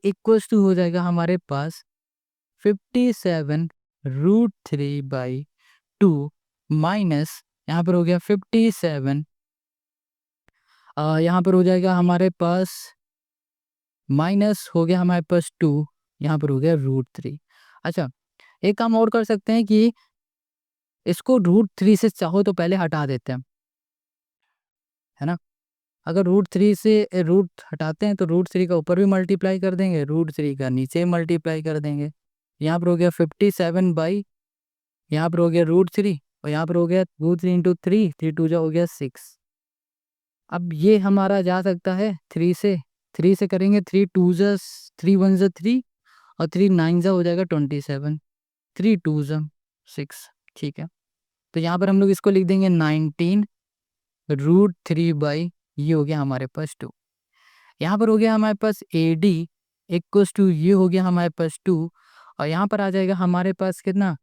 इक्वल्स टू हो जाएगा हमारे पास 57√3/2 माइनस यहाँ पर हो गया 57, यहाँ पर हो जाएगा हमारे पास माइनस हो गया हमारे पास 2, यहाँ पर हो गया √3। अच्छा, एक काम और कर सकते हैं कि इसको √3 से चाहो तो पहले हटा देते हैं, है ना। अगर √3 से रूट हटाते हैं तो √3 का ऊपर भी मल्टीप्लाई कर देंगे, √3 का नीचे मल्टीप्लाई कर देंगे। यहाँ पर हो गया 57 बाई, यहाँ पर हो गया √3, और यहाँ पर हो गया √3 इंटू 3, 3 2 जा हो गया 6। अब ये हमारा जा सकता है 3 से करेंगे, 3 2 जा 3 1 जा 3, और 3 9 जा हो जाएगा 27, 3 2 जा 6, ठीक है। तो यहाँ पर हम लोग इसको लिख देंगे 19√3 बाई, ये हो गया हमारे पास 2। यहाँ पर हो गया हमारे पास ए डी इक्वल्स टू, ये हो गया हमारे पास 2, और यहाँ पर आ जाएगा हमारे पास कितना?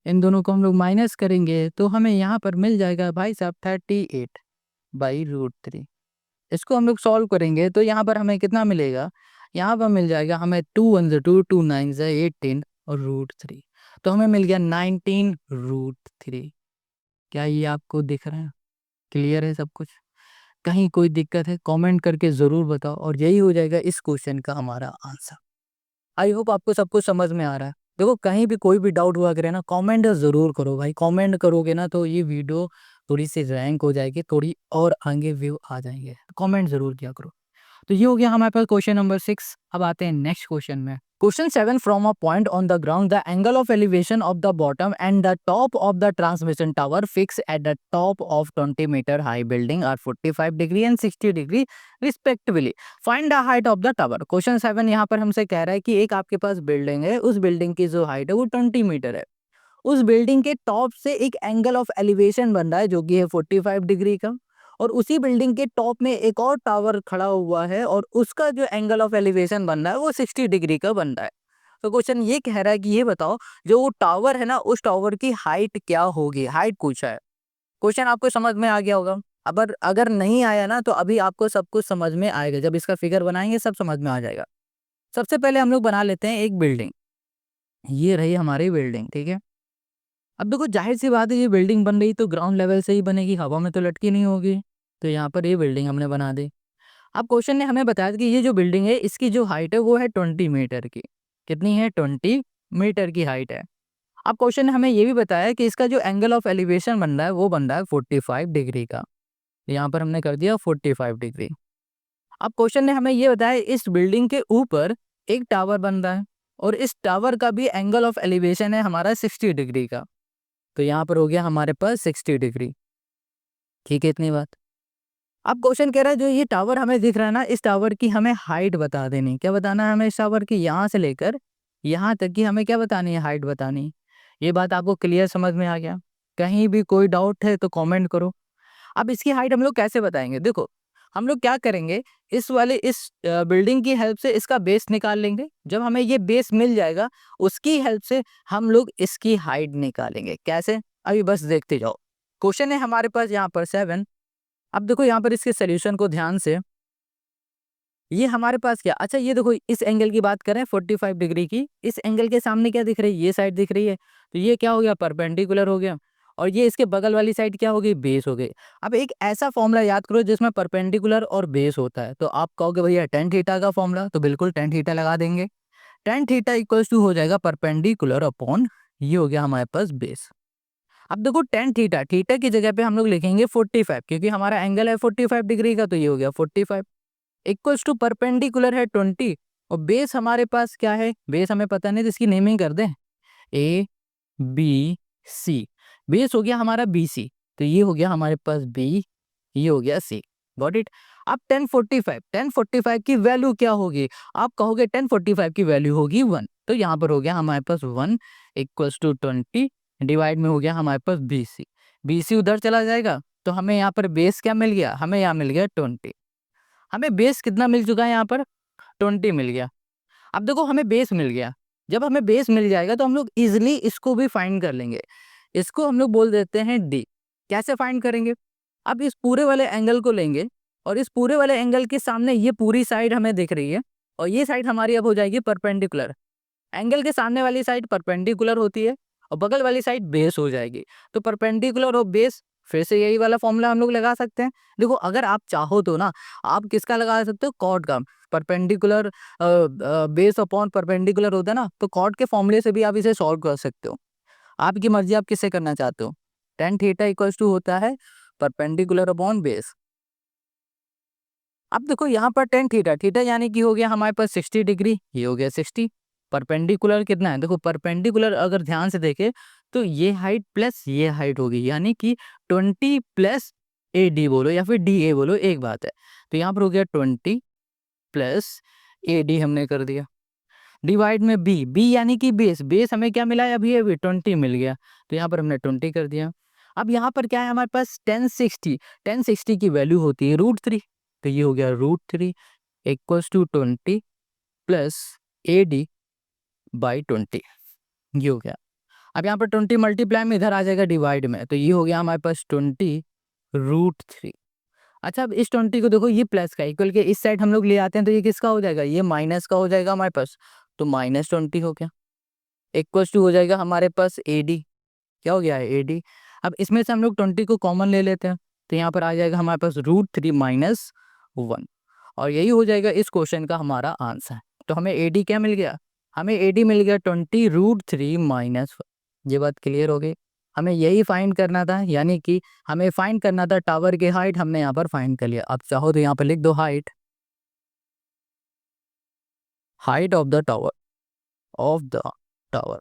इन दोनों को हम लोग माइनस करेंगे तो हमें यहाँ पर मिल जाएगा भाई साहब 38/√3। इसको हम लोग सॉल्व करेंगे तो यहाँ पर हमें कितना मिलेगा, यहाँ पर मिल जाएगा हमें 2 1 2 2 9 18 और √3, तो हमें मिल गया 19√3। क्या ये आपको दिख रहा है? क्लियर है सब कुछ? कहीं कोई दिक्कत है कमेंट करके ज़रूर बताओ, और यही हो जाएगा इस क्वेश्चन का हमारा आंसर। आई होप आपको सब कुछ समझ में आ रहा है। देखो कहीं भी कोई भी डाउट हुआ करे ना, कमेंट ज़रूर करो भाई, कमेंट करोगे ना तो ये वीडियो थोड़ी सी रैंक हो जाएगी, थोड़ी और आगे व्यू आ जाएंगे, कमेंट ज़रूर किया करो। तो ये हो गया हमारे पास क्वेश्चन नंबर 6। अब आते हैं नेक्स्ट क्वेश्चन में। Question 7, from a point on the ground the angle of elevation of the bottom and the top of the transmission tower fix at the top of 20 metre high building are 45 degree and 60 degree respectively, find the height of the tower. Question 7 यहाँ पर हमसे कह रहा है कि एक आपके पास building है, उस बिल्डिंग की जो हाइट है वो 20 मीटर है, उस बिल्डिंग के टॉप से एक एंगल ऑफ एलिवेशन बन रहा है जो कि है 45 डिग्री का, और उसी बिल्डिंग के टॉप में एक और टावर खड़ा हुआ है और उसका जो एंगल ऑफ एलिवेशन बन रहा है वो 60 डिग्री का बन रहा है। तो क्वेश्चन ये कह रहा है कि ये बताओ जो वो टावर है ना, उस टावर की हाइट क्या होगी, हाइट पूछा है। क्वेश्चन आपको समझ में आ गया होगा। अगर अगर नहीं आया ना तो अभी आपको सब कुछ समझ में आएगा, जब इसका फिगर बनाएंगे सब समझ में आ जाएगा। सबसे पहले हम लोग बना लेते हैं एक बिल्डिंग। ये रही हमारी बिल्डिंग, ठीक है। अब देखो जाहिर सी बात है, ये बिल्डिंग बन रही तो ग्राउंड लेवल से ही बनेगी, हवा में तो लटकी नहीं होगी। तो यहाँ पर ये बिल्डिंग हमने बना दी। अब क्वेश्चन ने हमें बताया कि ये जो बिल्डिंग है इसकी जो हाइट है वो है 20 मीटर की। कितनी है? 20 मीटर की हाइट है। अब क्वेश्चन ने हमें ये भी बताया कि इसका जो एंगल ऑफ एलिवेशन बन रहा है वो बन रहा है 45 डिग्री का। यहाँ पर हमने कर दिया 45 डिग्री। अब क्वेश्चन ने हमें ये बताया इस बिल्डिंग के ऊपर एक टावर बन रहा है और इस टावर का भी एंगल ऑफ एलिवेशन है हमारा 60 डिग्री का। तो यहाँ पर हो गया हमारे पास 60 डिग्री। ठीक है इतनी बात। अब क्वेश्चन कह रहा है जो ये टावर हमें दिख रहा है ना, इस टावर की हमें हाइट बता देनी। क्या बताना है हमें? इस टावर की यहाँ से लेकर यहाँ तक की हमें क्या बतानी है? हाइट बतानी। ये बात आपको क्लियर समझ में आ गया? कहीं भी कोई डाउट है तो कमेंट करो। अब इसकी हाइट हम लोग कैसे बताएंगे? देखो हम लोग क्या करेंगे, इस बिल्डिंग की हेल्प से इसका बेस निकाल लेंगे। जब हमें ये बेस मिल जाएगा उसकी हेल्प से हम लोग इसकी हाइट निकालेंगे। कैसे? अभी बस देखते जाओ। क्वेश्चन है हमारे पास यहाँ पर 7। अब देखो यहाँ पर इसके सोल्यूशन को ध्यान से, ये हमारे पास क्या, अच्छा ये देखो इस एंगल की बात करें 45 डिग्री की, इस एंगल के सामने क्या दिख रही है? ये साइड दिख रही है। तो ये क्या हो गया? परपेंडिकुलर हो गया। और ये इसके बगल वाली साइड क्या हो गई? बेस हो गई। अब एक ऐसा फॉर्मूला याद करो जिसमें परपेंडिकुलर और बेस होता है। तो आप कहोगे भैया tan थीटा का फॉर्मूला, तो बिल्कुल tan थीटा लगा देंगे। tan थीटा इक्वल्स टू हो जाएगा परपेंडिकुलर अपॉन ये हो गया हमारे पास बेस। अब देखो tan थीटा, थीटा की जगह पे हम लोग लिखेंगे 45 क्योंकि हमारा एंगल है 45 डिग्री का, तो ये हो गया 45 इक्वल्स टू परपेंडिकुलर है 20 और बेस हमारे पास क्या है? बेस हमें पता नहीं तो इसकी नेमिंग कर दें ABC। बेस हो गया हमारा BC, तो ये हो गया हमारे पास B, ये हो गया C। Got it. अब 1045 की वैल्यू क्या होगी? आप कहोगे 1045 की वैल्यू होगी 1, तो यहाँ पर हो गया हमारे पास 1 इक्वल्स टू 20 डिवाइड में हो गया हमारे पास BC। BC उधर चला जाएगा तो हमें यहाँ पर बेस क्या मिल गया? हमें यहाँ मिल गया 20। हमें बेस कितना मिल चुका है? यहाँ पर 20 मिल गया। अब देखो हमें बेस मिल गया, जब हमें बेस मिल जाएगा तो हम लोग इजिली इसको भी फाइंड कर लेंगे। इसको हम लोग बोल देते हैं D। कैसे फाइंड करेंगे? अब इस पूरे वाले एंगल को लेंगे और इस पूरे वाले एंगल के सामने ये पूरी साइड हमें दिख रही है और ये साइड हमारी अब हो जाएगी परपेंडिकुलर। एंगल के सामने वाली साइड परपेंडिकुलर होती है और बगल वाली साइड बेस हो जाएगी। तो परपेंडिकुलर और बेस, फिर से यही वाला फॉर्मूला हम लोग लगा सकते हैं। देखो अगर आप चाहो तो ना आप किसका लगा सकते हो? कॉट का। परपेंडिकुलर बेस अपॉन परपेंडिकुलर होता है ना, तो कॉट के फॉर्मूले से भी आप इसे सॉल्व कर सकते हो। आपकी मर्जी, आप किससे करना चाहते हो। tan थीटा इक्वल्स टू होता है परपेंडिकुलर अपॉन बेस। अब देखो यहाँ पर tan थीटा, थीटा यानी कि हो गया हमारे पास 60 डिग्री, ये हो गया 60। परपेंडिकुलर कितना है? देखो परपेंडिकुलर अगर ध्यान से देखे तो ये हाइट प्लस ये हाइट होगी, यानी कि 20 प्लस AD बोलो या फिर DA बोलो, एक बात है। तो यहाँ पर हो गया 20 प्लस AD हमने कर दिया डिवाइड में B यानी कि बेस। बेस हमें क्या मिला है? अभी 20 मिल गया, तो यहाँ पर हमने 20 कर दिया। अब यहाँ पर क्या है हमारे पास? 1060 की वैल्यू होती है √3, तो ये हो गया √3 equals to 20 plus AD by 20, ये हो गया। अब यहाँ पर 20 मल्टीप्लाई में इधर आ जाएगा डिवाइड में, तो ये हो गया हमारे पास 20√3। अच्छा, अब इस 20 को देखो, ये प्लस का इक्वल के इस साइड हम लोग ले आते हैं तो ये किसका हो जाएगा, ये माइनस का हो जाएगा हमारे पास, तो -20 हो गया। इक्वल्स टू हो जाएगा हमारे पास AD, क्या हो गया है AD। अब इसमें से हम लोग 20 को कॉमन ले लेते हैं, तो यहाँ पर आ जाएगा हमारे पास √3 - 1, और यही हो जाएगा इस क्वेश्चन का हमारा आंसर। तो हमें AD क्या मिल गया, हमें AD मिल गया 20√3 - 1। ये बात क्लियर हो गई। हमें यही फाइंड करना था, यानी कि हमें फाइंड करना था टावर की हाइट, हमने यहाँ पर फाइंड कर लिया। अब चाहो तो यहाँ पर लिख दो height of the tower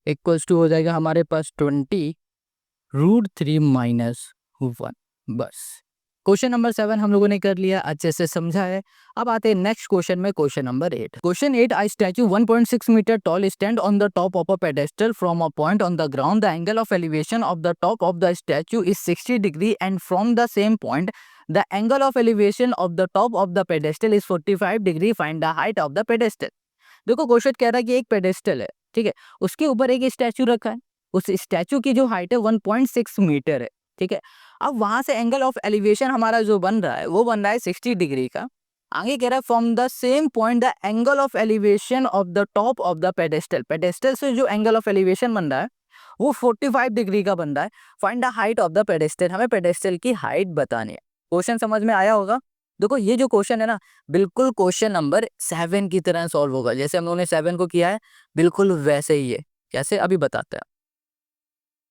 equals to हो जाएगा हमारे पास 20√3 - 1। बस, क्वेश्चन नंबर 7 हम लोगों ने कर लिया, अच्छे से समझा है। अब आते हैं नेक्स्ट क्वेश्चन में, question number 8। Question 8, I statue 1.6 metre tall stand on the top of a pedestal from a point on the ground, the angle of elevation of the top of the statue is 60 degree and from the same point the angle of elevation of the top of the pedestal is 45 degree, find the height of the pedestal. देखो, question कह रहा है कि एक pedestal है, ठीक है, उसके ऊपर एक स्टैचू रखा है, उस स्टैचू की जो हाइट है 1.6 मीटर है, ठीक है। अब वहां से एंगल ऑफ एलिवेशन हमारा जो बन रहा है वो बन रहा है 60 डिग्री का। आगे कह रहा है from the same point the angle of elevation of the top of the pedestal, pedestal से जो एंगल ऑफ एलिवेशन बन रहा है वो 45 डिग्री का बन रहा है। Find the height of the pedestal, हमें पेडेस्टल की हाइट बतानी है। क्वेश्चन समझ में आया होगा। देखो, ये जो क्वेश्चन है ना, बिल्कुल क्वेश्चन नंबर 7 की तरह सॉल्व होगा, जैसे हम लोगों ने 7 को किया है बिल्कुल वैसे ही है। कैसे, अभी बताते हैं।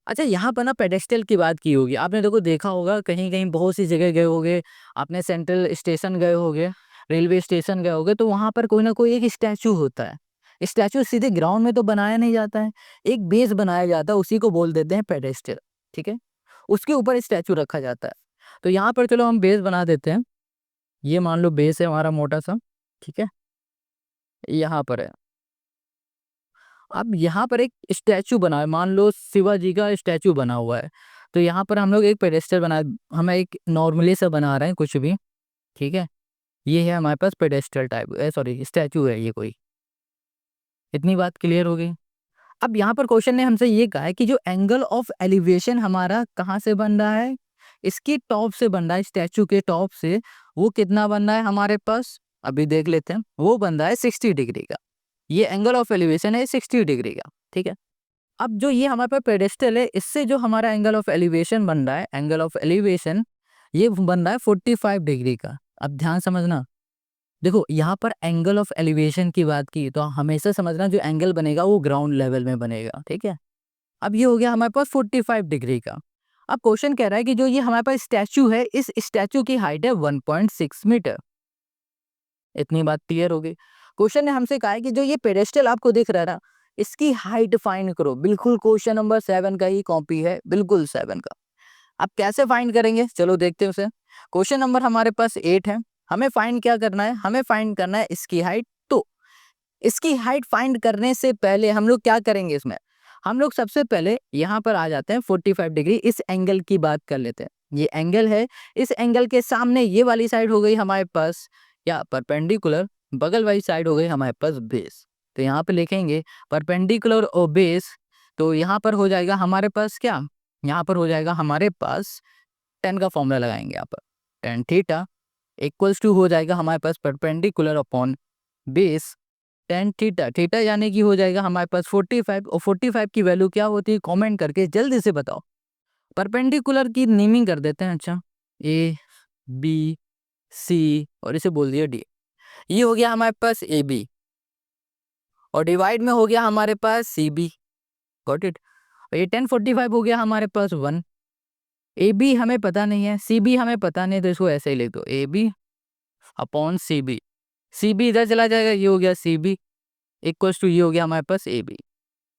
अच्छा, यहाँ पर ना पेडेस्टल की बात की होगी आपने, देखो देखा होगा कहीं कहीं बहुत सी जगह गए होगे आपने, सेंट्रल स्टेशन गए होगे, रेलवे स्टेशन गए होगे, तो वहाँ पर कोई ना कोई एक स्टैचू होता है। स्टैचू सीधे ग्राउंड में तो बनाया नहीं जाता है, एक बेस बनाया जाता है, उसी को बोल देते हैं पेडेस्टल, ठीक है। उसके ऊपर स्टैचू रखा जाता है। तो यहाँ पर चलो हम बेस बना देते हैं। ये मान लो बेस है हमारा मोटा सा, ठीक है, यहाँ पर है। अब यहाँ पर एक स्टैचू बना है, मान लो शिवाजी का स्टैचू बना हुआ है, तो यहाँ पर हम लोग एक पेडेस्टल बना, हम एक नॉर्मली सा बना रहे हैं कुछ भी, ठीक है। ये है हमारे पास पेडेस्टल टाइप, सॉरी स्टैचू है ये कोई। इतनी बात क्लियर हो गई। अब यहाँ पर क्वेश्चन ने हमसे ये कहा है कि जो एंगल ऑफ एलिवेशन हमारा कहाँ से बन रहा है, इसकी टॉप से बन रहा है, स्टैचू के टॉप से। वो कितना बन रहा है हमारे पास, अभी देख लेते हैं। वो बन रहा है 60 डिग्री का। ये एंगल ऑफ एलिवेशन है 60 डिग्री का, ठीक है। अब जो ये हमारे पास पेडेस्टल है, इससे जो हमारा एंगल ऑफ एलिवेशन बन रहा है, एंगल ऑफ एलिवेशन ये बन रहा है 45 डिग्री का। अब ध्यान समझना, देखो यहाँ पर एंगल ऑफ एलिवेशन की बात की तो हमेशा समझना जो एंगल बनेगा वो ग्राउंड लेवल में बनेगा, ठीक है। अब ये हो गया हमारे पास 45 डिग्री का। अब क्वेश्चन कह रहा है कि जो ये हमारे पास स्टैचू है, इस स्टैचू की हाइट है 1.6 मीटर। इतनी बात क्लियर हो गई। क्वेश्चन ने हमसे कहा है कि जो ये पेडेस्टल आपको दिख रहा है ना, इसकी हाइट फाइंड करो। बिल्कुल क्वेश्चन नंबर 7 का ही कॉपी है, बिल्कुल 7 का। अब कैसे फाइंड करेंगे, चलो देखते हैं उसे। क्वेश्चन नंबर हमारे पास 8 है। हमें फाइंड क्या करना है, हमें फाइंड करना है इसकी हाइट। तो इसकी हाइट फाइंड करने से पहले हम लोग क्या करेंगे, इसमें हम लोग सबसे पहले यहाँ पर आ जाते हैं 45 डिग्री, इस एंगल की बात कर लेते हैं। ये एंगल है, इस एंगल के सामने ये वाली साइड हो गई हमारे पास या परपेंडिकुलर, बगल वाली साइड हो गई हमारे पास बेस। तो यहाँ पे लिखेंगे परपेंडिकुलर और बेस, तो यहाँ पर हो जाएगा हमारे पास क्या, यहाँ पर हो जाएगा हमारे पास 10 का फॉर्मूला लगाएंगे यहाँ पर, टेन थीटा इक्वल्स टू हो जाएगा हमारे पास perpendicular upon base tan theta. Theta यानी कि हो जाएगा हमारे पास 45, और 45 की वैल्यू क्या होती है कमेंट करके जल्दी से बताओ। परपेंडिकुलर की नेमिंग कर देते हैं। अच्छा, ए बी सी और इसे बोल दिया डी। ये हो गया हमारे पास ए बी, और डिवाइड में हो गया हमारे पास सी बी। Got it. ये 1045 हो गया हमारे पास 1। ए बी हमें पता नहीं है, सी बी हमें पता नहीं, तो इसको ऐसे ही लिख दो, A B upon C B. C B इधर चला जाएगा, ये हो गया सी बी इक्वल्स टू ये हो गया हमारे पास ए बी।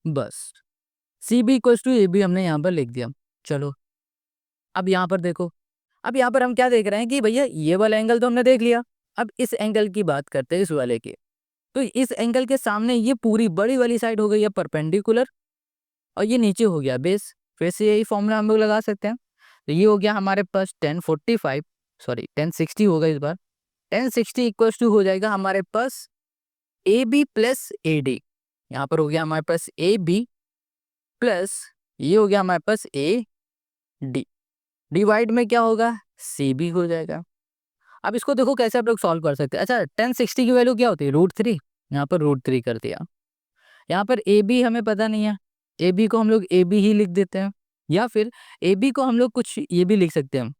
बस, C B equals to A B हमने यहाँ पर लिख दिया। चलो, अब यहाँ पर देखो, अब यहाँ पर हम क्या देख रहे हैं कि भैया ये वाला एंगल तो हमने देख लिया। अब इस एंगल की बात करते हैं, इस वाले की। तो इस एंगल के सामने ये पूरी बड़ी वाली साइड हो गई है परपेंडिकुलर, और ये नीचे हो गया बेस। फिर से यही फॉर्मूला हम लोग लगा सकते हैं। तो ये हो गया हमारे पास 1045, सॉरी 1060 होगा इस बार। 1060 इक्वल्स टू हो जाएगा हमारे पास A B plus A D. यहाँ पर हो गया हमारे पास ए बी प्लस ये हो गया हमारे पास ए डी, डिवाइड में क्या होगा सी बी हो जाएगा। अब इसको देखो कैसे आप लोग सॉल्व कर सकते हैं। अच्छा 1060 की वैल्यू क्या होती है √3, यहाँ पर √3 कर दिया। यहाँ पर ए बी हमें पता नहीं है, ए बी को हम लोग ए बी ही लिख देते हैं, या फिर ए बी को हम लोग कुछ ये भी लिख सकते हैं,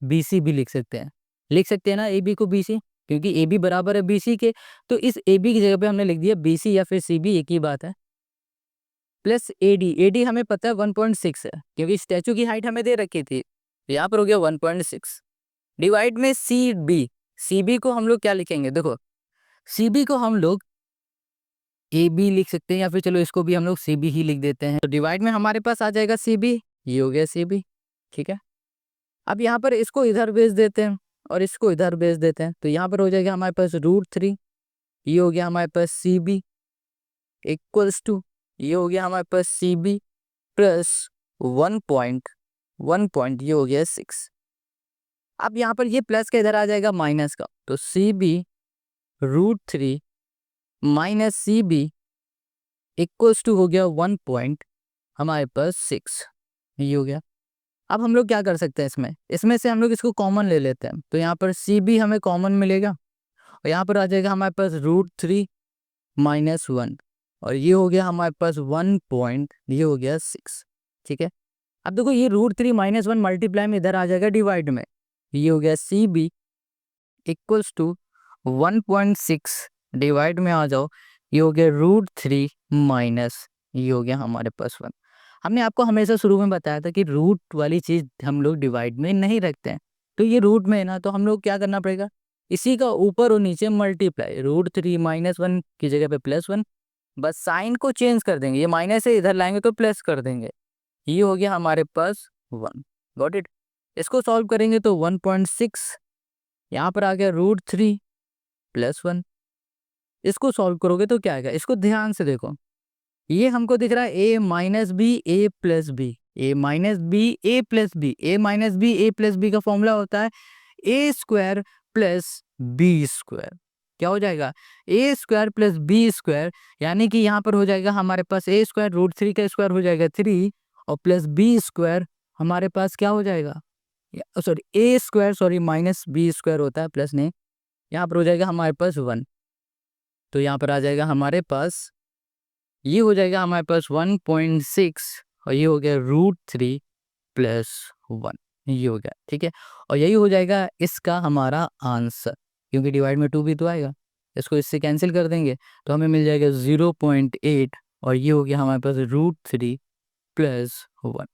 बी सी भी लिख सकते हैं ना ए बी को बी सी, क्योंकि ए बी बराबर है बी सी के, तो इस ए बी की जगह पे हमने लिख दिया बी सी या फिर सी बी, एक ही बात है। प्लस ए डी हमें पता है 1.6 है, क्योंकि स्टैचू की हाइट हमें दे रखी थी, तो यहाँ पर हो गया 1.6 डिवाइड में सी बी को हम लोग क्या लिखेंगे, देखो सी बी को हम लोग ए बी लिख सकते हैं, या फिर चलो इसको भी हम लोग सी बी ही लिख देते हैं। तो डिवाइड में हमारे पास आ जाएगा सी बी, ये हो गया सी बी, ठीक है। अब यहाँ पर इसको इधर भेज देते हैं और इसको इधर भेज देते हैं, तो यहाँ पर हो जाएगा हमारे पास √3, ये हो गया हमारे पास सी बी इक्वल्स टू, ये हो गया हमारे पास सी बी प्लस 1.1 ये हो गया 6। अब यहाँ पर ये प्लस का इधर आ जाएगा माइनस का, तो C B √3 minus C B equals to हो गया 1 पॉइंट हमारे पास 6, ये हो गया। अब हम लोग क्या कर सकते हैं, इसमें से हम लोग इसको कॉमन ले लेते हैं, तो यहाँ पर सी बी हमें कॉमन मिलेगा और यहाँ पर आ जाएगा हमारे पास √3 माइनस 1, और ये हो गया हमारे पास 1 पॉइंट, ये हो गया 6, ठीक है। अब देखो ये √3 माइनस 1 मल्टीप्लाई में इधर आ जाएगा डिवाइड में, ये हो गया C B equals to 1.6 divide में आ जाओ, ये हो गया √3 माइनस ये हो गया हमारे पास 1। हमने आपको हमेशा शुरू में बताया था कि रूट वाली चीज़ हम लोग डिवाइड में नहीं रखते हैं, तो ये रूट में है ना, तो हम लोग क्या करना पड़ेगा, इसी का ऊपर और नीचे मल्टीप्लाई, √3 माइनस 1 की जगह पे +1, बस साइन को चेंज कर देंगे, ये माइनस से इधर लाएंगे तो प्लस कर देंगे, ये हो गया हमारे पास 1। Got it. इसको सॉल्व करेंगे तो 1.6 यहाँ पर आ गया √3 प्लस 1, इसको सॉल्व करोगे तो क्या आएगा, इसको ध्यान से देखो, ये हमको दिख रहा है ए माइनस बी ए प्लस बी, ए माइनस बी ए प्लस बी, ए माइनस बी ए प्लस बी का फॉर्मूला होता है ए स्क्वायर प्लस बी स्क्वायर। क्या हो जाएगा, ए स्क्वायर प्लस बी स्क्वायर, यानी कि यहाँ पर हो जाएगा हमारे पास ए स्क्वायर √3 का स्क्वायर हो जाएगा 3 और प्लस बी स्क्वायर हमारे पास क्या हो जाएगा, sorry A square sorry minus B square होता है प्लस नहीं, यहाँ पर हो जाएगा हमारे पास 1, तो यहाँ पर आ जाएगा हमारे पास, ये हो जाएगा हमारे पास 1.6 और ये हो गया √3 प्लस 1, ये हो गया, ठीक है। और यही हो जाएगा इसका हमारा आंसर, क्योंकि डिवाइड में 2 भी तो आएगा, इसको इससे कैंसिल कर देंगे तो हमें मिल जाएगा 0.8 और ये हो गया हमारे पास √3 प्लस 1।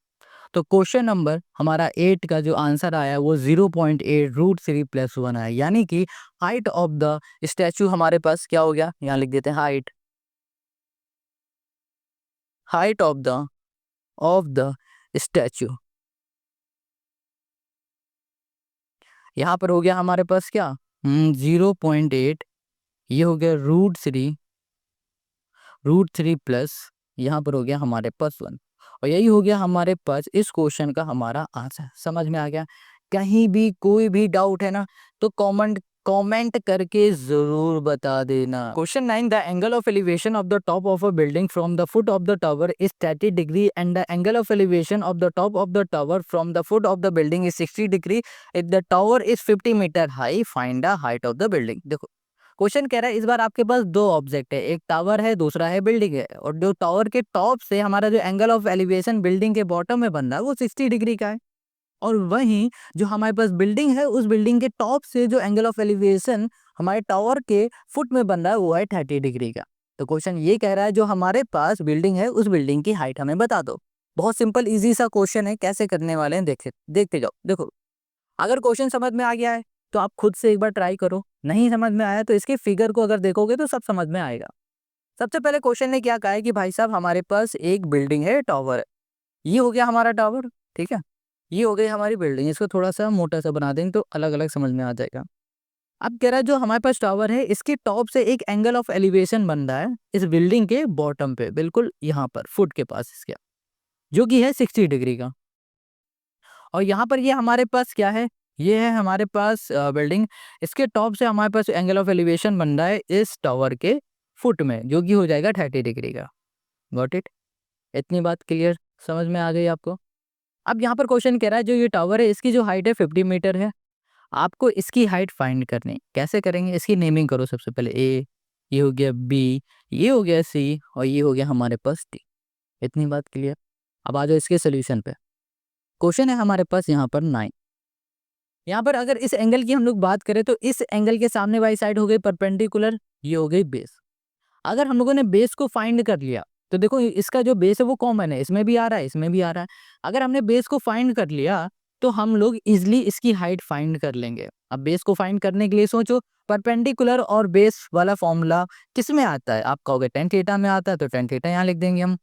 तो क्वेश्चन नंबर हमारा 8 का जो आंसर आया वो 0.8 √3 प्लस 1 आया, यानी कि हाइट ऑफ द स्टैचू हमारे पास क्या हो गया, यहाँ लिख देते हैं हाइट ऑफ द स्टैचू, यहाँ पर हो गया हमारे पास क्या 0.8, ये हो गया √3 प्लस यहाँ पर हो गया हमारे पास 1, और यही हो गया हमारे पास इस क्वेश्चन का हमारा आंसर। समझ में आ गया, कहीं भी कोई भी डाउट है ना तो कमेंट करके जरूर बता देना। Question 9, the angle of elevation of the top of a building from the foot of the tower is 30 degree and the angle of elevation of the top of the tower from the foot of the building is 60 degree if the tower is 50 metre high, find the height of the building. देखो question कह रहा है इस बार आपके पास दो object है, एक tower है दूसरा है बिल्डिंग है, और जो टावर के टॉप से हमारा जो एंगल ऑफ एलिवेशन बिल्डिंग के बॉटम में बन रहा है वो 60 डिग्री का है, और वहीं जो हमारे पास बिल्डिंग है उस बिल्डिंग के टॉप से जो एंगल ऑफ एलिवेशन हमारे टावर के फुट में बन रहा है वो है 30 डिग्री का। तो क्वेश्चन ये कह रहा है जो हमारे पास बिल्डिंग है उस बिल्डिंग की हाइट हमें बता दो। बहुत सिंपल इजी सा क्वेश्चन है, कैसे करने वाले हैं देखते जाओ। देखो अगर क्वेश्चन समझ में आ गया है तो आप खुद से एक बार ट्राई करो, नहीं समझ में आया तो इसके फिगर को अगर देखोगे तो सब समझ में आएगा। सबसे पहले क्वेश्चन ने क्या कहा है कि भाई साहब हमारे पास एक बिल्डिंग है, टावर है, ये हो गया हमारा टावर, ठीक है, ये हो गई हमारी बिल्डिंग। इसको थोड़ा सा मोटा सा बना देंगे तो अलग अलग समझ में आ जाएगा। अब कह रहा है जो हमारे पास टावर है इसके टॉप से एक एंगल ऑफ एलिवेशन बन रहा है इस बिल्डिंग के बॉटम पे, बिल्कुल यहाँ पर फुट के पास इसके, जो कि है 60 डिग्री का। और यहाँ पर ये हमारे पास क्या है, ये है हमारे पास बिल्डिंग, इसके टॉप से हमारे पास एंगल ऑफ एलिवेशन बन रहा है इस टावर के फुट में, जो कि हो जाएगा 30 डिग्री का। Got it? इतनी बात क्लियर समझ में आ गई आपको? अब यहाँ पर क्वेश्चन कह रहा है जो ये टावर है इसकी जो हाइट है 50 मीटर है, आपको इसकी हाइट फाइंड करनी। कैसे करेंगे? इसकी नेमिंग करो सबसे पहले। ए, ये हो गया बी, ये हो गया सी, और ये हो गया हमारे पास डी। इतनी बात क्लियर? अब आ जाओ इसके सोल्यूशन पे। क्वेश्चन है हमारे पास यहाँ पर 9। यहाँ पर अगर इस एंगल की हम लोग बात करें तो इस एंगल के सामने वाली साइड हो गई परपेंडिकुलर, ये हो गई बेस। अगर हम लोगों ने बेस को फाइंड कर लिया तो देखो इसका जो बेस है वो कॉमन है, इसमें भी आ रहा है, इसमें भी आ रहा है। अगर हमने बेस को फाइंड कर लिया तो हम लोग इजिली इसकी हाइट फाइंड कर लेंगे। अब बेस को फाइंड करने के लिए सोचो, परपेंडिकुलर और बेस वाला फॉर्मूला किस में आता है? आप कहोगे टेन थीटा में आता है, तो टेन थीटा यहाँ लिख देंगे हम।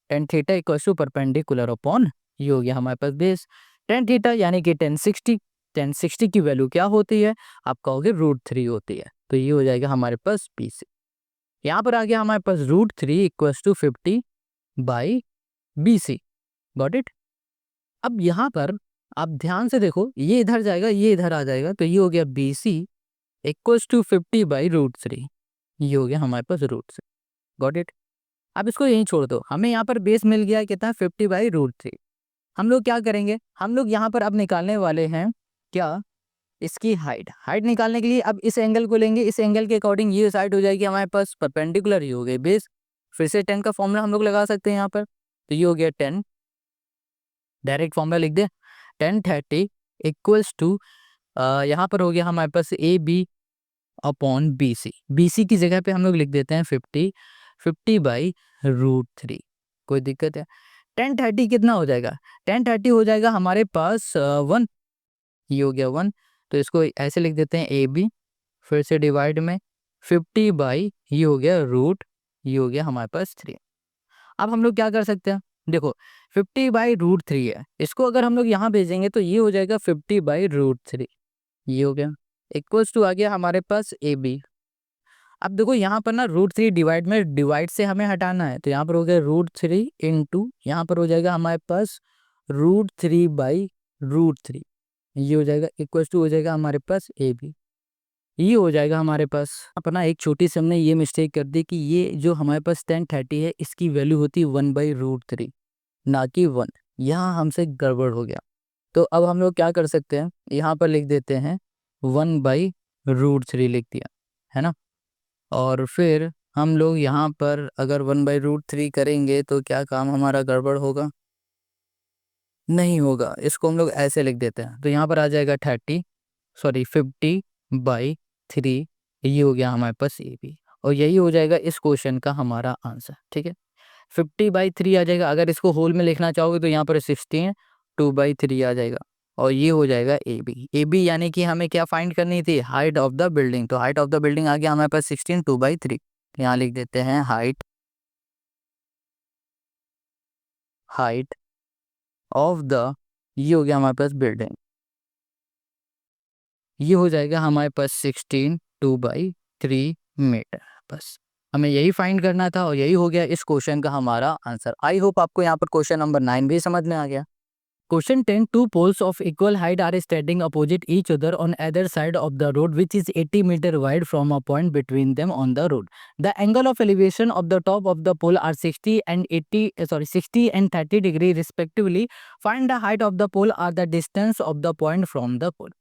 Tan theta equal to perpendicular upon, ये हो गया हमारे पास बेस। टेन थीटा यानी कि 1060। 1060 की वैल्यू क्या होती है? आप कहोगे √3 होती है। तो ये हो जाएगा हमारे पास बी सी। यहाँ पर आ गया हमारे पास √3 equals to 50 by B C. Got it? अब यहाँ पर आप ध्यान से देखो, ये इधर जाएगा, ये इधर आ जाएगा, तो ये हो गया B C equals to 50 by √3। ये हो गया हमारे पास √3। Got it? अब इसको यहीं छोड़ दो, हमें यहाँ पर बेस मिल गया कितना? 50 बाई √3। हम लोग क्या करेंगे? हम लोग यहाँ पर अब निकालने वाले हैं क्या? इसकी हाइट। हाइट निकालने के लिए अब इस एंगल को लेंगे, इस एंगल के अकॉर्डिंग ये साइड हो जाएगी हमारे पास परपेंडिकुलर, ही हो गई बेस। फिर से 10 का फॉर्मूला हम लोग लगा सकते हैं यहाँ पर, तो ये हो गया 10। डायरेक्ट फॉर्मूला लिख दे, 1030 इक्वल्स टू, यहाँ पर हो गया हमारे पास A B upon B C. B C की जगह पे हम लोग लिख देते हैं 50 बाई √3। कोई दिक्कत है? 1030 कितना हो जाएगा? 1030 हो जाएगा हमारे पास 1। ये हो गया 1, तो इसको ऐसे लिख देते हैं ए बी, फिर से डिवाइड में 50 बाई, ये हो गया ये हो गया हमारे पास 3। अब हम लोग क्या कर सकते हैं? देखो 50 बाई √3 है, इसको अगर हम लोग यहाँ भेजेंगे तो ये हो जाएगा 50 बाई √3। ये हो गया इक्वल्स टू आ गया हमारे पास ए बी। अब देखो यहाँ पर ना √3 डिवाइड में, डिवाइड से हमें हटाना है, तो यहाँ पर हो गया √3 इंटू, यहाँ पर हो जाएगा हमारे पास √3 बाई √3। ये हो जाएगा इक्वल्स टू हो जाएगा हमारे पास ए बी। ये हो जाएगा हमारे पास। अपना एक छोटी सी हमने ये मिस्टेक कर दी कि ये जो हमारे पास 1030 है इसकी वैल्यू होती है 1 बाई √3, ना कि 1। यहाँ हमसे गड़बड़ हो गया। तो अब हम लोग क्या कर सकते हैं? यहाँ पर लिख देते हैं 1 बाई √3 लिख दिया, है ना। और फिर हम लोग यहाँ पर अगर 1 बाई √3 करेंगे तो क्या काम हमारा गड़बड़ होगा? नहीं होगा। इसको हम लोग ऐसे लिख देते हैं, तो यहाँ पर आ जाएगा 50 बाई 3। ये हो गया हमारे पास ए बी, और यही हो जाएगा इस क्वेश्चन का हमारा आंसर। ठीक है, 50 बाई 3 आ जाएगा। अगर इसको होल में लिखना चाहोगे तो यहाँ पर 16 2 बाई 3 आ जाएगा, और ये हो जाएगा ए बी। ए बी यानी कि हमें क्या फाइंड करनी थी? Height of the building. तो हाइट ऑफ द बिल्डिंग आ गया हमारे पास 16 2 बाई 3। यहाँ लिख देते हैं हाइट ऑफ द, ये हो गया हमारे पास बिल्डिंग। ये हो जाएगा हमारे पास 16 2 बाई 3 मीटर। बस हमें यही फाइंड करना था, और यही हो गया इस क्वेश्चन का हमारा आंसर। आई होप आपको यहाँ पर क्वेश्चन नंबर 9 भी समझ में आ गया। Question 10. Two poles of equal height are standing opposite each other on either side of the road, which is 80 meter wide from a point between them on the road. The angle of elevation of the top of the pole are 60 and 30 degree respectively. Find the height of the pole or the distance of the point from the pole.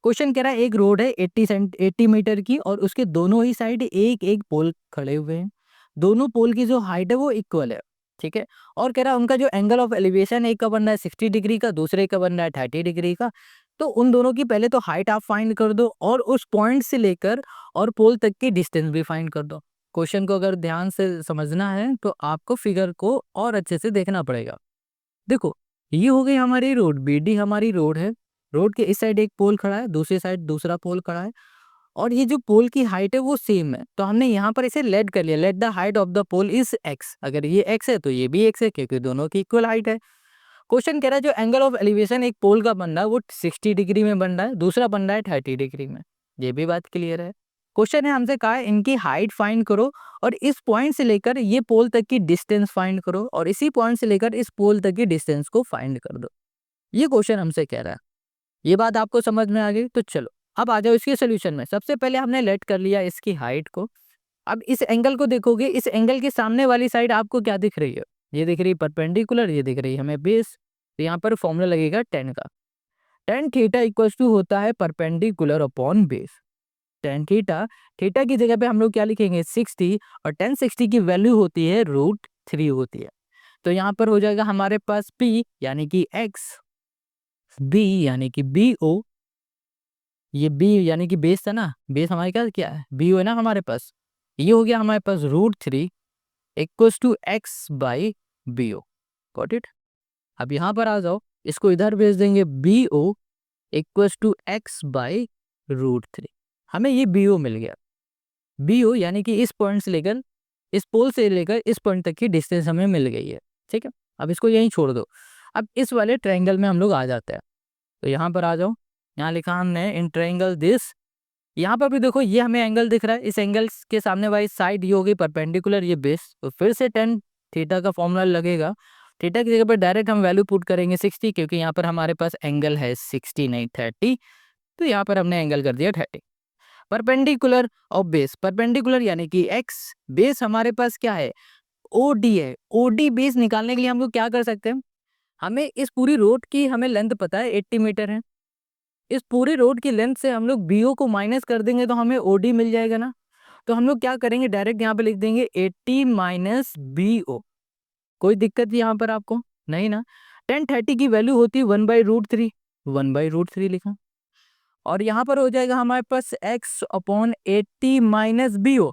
Question कह रहा है एक road है 80 metre की, और उसके दोनों ही side एक एक पोल खड़े हुए हैं। दोनों पोल की जो हाइट है वो इक्वल है। ठीक है, और कह रहा है उनका जो एंगल ऑफ एलिवेशन है, एक का बन रहा है 60 डिग्री का, दूसरे का बन रहा है 30 डिग्री का। तो उन दोनों की पहले तो हाइट आप फाइंड कर दो, और उस पॉइंट से लेकर और पोल तक की डिस्टेंस भी फाइंड कर दो। क्वेश्चन को अगर ध्यान से समझना है तो आपको फिगर को और अच्छे से देखना पड़ेगा। देखो ये हो गई हमारी रोड, बी डी हमारी रोड है। रोड के इस साइड एक पोल खड़ा है, दूसरी साइड दूसरा पोल खड़ा है, और ये जो पोल की हाइट है वो सेम है। तो हमने यहाँ पर इसे लेट कर लिया, let the height of the pole is x. अगर ये एक्स है तो ये भी एक्स है, क्योंकि दोनों की इक्वल हाइट है। क्वेश्चन कह रहा है जो एंगल ऑफ एलिवेशन एक पोल का बन रहा है वो 60 डिग्री में बन रहा है, दूसरा बन रहा है 30 डिग्री में। ये भी बात क्लियर है। क्वेश्चन है हमसे कहा है इनकी हाइट फाइंड करो, और इस पॉइंट से लेकर ये पोल तक की डिस्टेंस फाइंड करो, और इसी पॉइंट से लेकर इस पोल तक की डिस्टेंस को फाइंड कर दो। ये क्वेश्चन हमसे कह रहा है। ये बात आपको समझ में आ गई? तो चलो अब आ जाओ इसके सोल्यूशन में। सबसे पहले हमने लेट कर लिया इसकी हाइट को, अब इस एंगल को देखोगे, इस एंगल के सामने वाली साइड आपको क्या दिख रही है? ये दिख रही है परपेंडिकुलर, ये दिख रही है हमें बेस। तो यहाँ पर फॉर्मूला लगेगा टेन का। टेन थीटा इक्वल्स टू होता है perpendicular upon base. Tan theta, theta की जगह पे हम लोग क्या लिखेंगे 60, और टेन 60 की वैल्यू होती है √3 होती है। तो यहाँ पर हो जाएगा हमारे पास P यानी कि x, B यानी कि BO, ये B यानी कि बेस था ना, बेस हमारे क्या क्या है BO है ना हमारे पास। ये हो गया हमारे पास √3 equals to x by BO। Got it. अब यहाँ पर आ जाओ, इसको इधर भेज देंगे BO equals to x by √3। हमें ये BO मिल गया। BO यानी कि इस पॉइंट से लेकर, इस पोल से लेकर इस पॉइंट तक की डिस्टेंस हमें मिल गई है। ठीक है, अब इसको यहीं छोड़ दो। अब इस वाले ट्रायंगल में हम लोग आ जाते हैं। तो यहाँ पर आ जाओ, यहाँ लिखा हमने इन ट्रायंगल दिस। यहाँ पर भी देखो ये हमें एंगल दिख रहा है, इस एंगल के सामने वाली साइड ये हो गई परपेंडिकुलर, ये बेस। तो फिर से टेन थीटा का फॉर्मूला लगेगा। थीटा की जगह पर डायरेक्ट हम वैल्यू पुट करेंगे 60, क्योंकि यहाँ पर हमारे पास एंगल है 60 नहीं 30। तो यहाँ पर हमने एंगल कर दिया 30। परपेंडिकुलर और बेस, परपेंडिकुलर यानी कि एक्स, बेस हमारे पास क्या है ओडी है। ओडी बेस निकालने के लिए हम लोग क्या कर सकते हैं, हमें इस पूरी रोड की हमें लेंथ पता है 80 मीटर है। इस पूरी रोड की लेंथ से हम लोग बीओ को माइनस कर देंगे तो हमें ओडी मिल जाएगा ना। तो हम लोग क्या करेंगे, डायरेक्ट यहाँ पे लिख देंगे 80 माइनस BO। कोई दिक्कत यहाँ पर आपको नहीं ना। 1030 की वैल्यू होती है 1/√3, 1/√3 लिखा। और यहाँ पर हो जाएगा हमारे पास x upon 80 minus BO।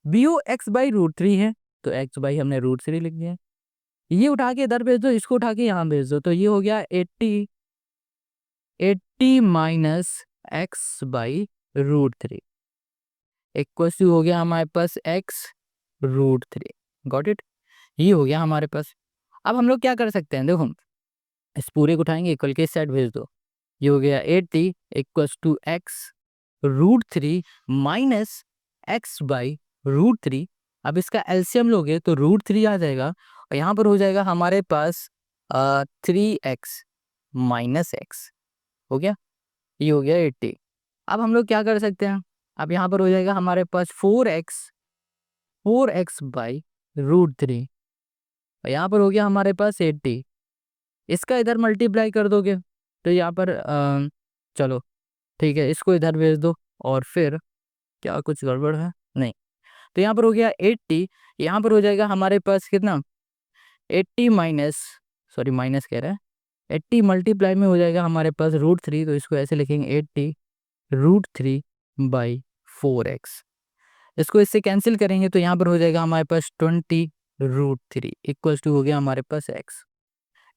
BO x/√3 है, तो x बाई हमने √3 लिख दिया। ये उठा के इधर भेज दो, इसको उठा के यहाँ भेज दो, तो ये हो गया 80 माइनस x/√3 इक्वल टू हो गया हमारे पास x√3। गॉट इट, ये हो गया हमारे पास। अब हम लोग क्या कर सकते हैं, देखो इस पूरे को उठाएंगे, इक्वल के साइड भेज दो। ये हो गया 80 equals to x√3 minus x/√3। अब इसका एलसीएम लोगे तो √3 आ जाएगा, और यहाँ पर हो जाएगा हमारे पास 3x माइनस x। हो गया, ये हो गया 80। अब हम लोग क्या कर सकते हैं, अब यहाँ पर हो जाएगा हमारे पास 4x/√3, और यहाँ पर हो गया हमारे पास 80। इसका इधर मल्टीप्लाई कर दोगे तो यहाँ पर चलो ठीक है, इसको इधर भेज दो। और फिर क्या कुछ गड़बड़ है नहीं, तो यहाँ पर हो गया 80। यहाँ पर हो जाएगा हमारे पास कितना 80 माइनस, सॉरी माइनस कह रहा है, 80 मल्टीप्लाई में हो जाएगा हमारे पास √3। तो इसको ऐसे लिखेंगे 80√3/4x। इसको इससे कैंसिल करेंगे तो यहाँ पर हो जाएगा हमारे पास 20√3 इक्वल्स टू हो गया हमारे पास x।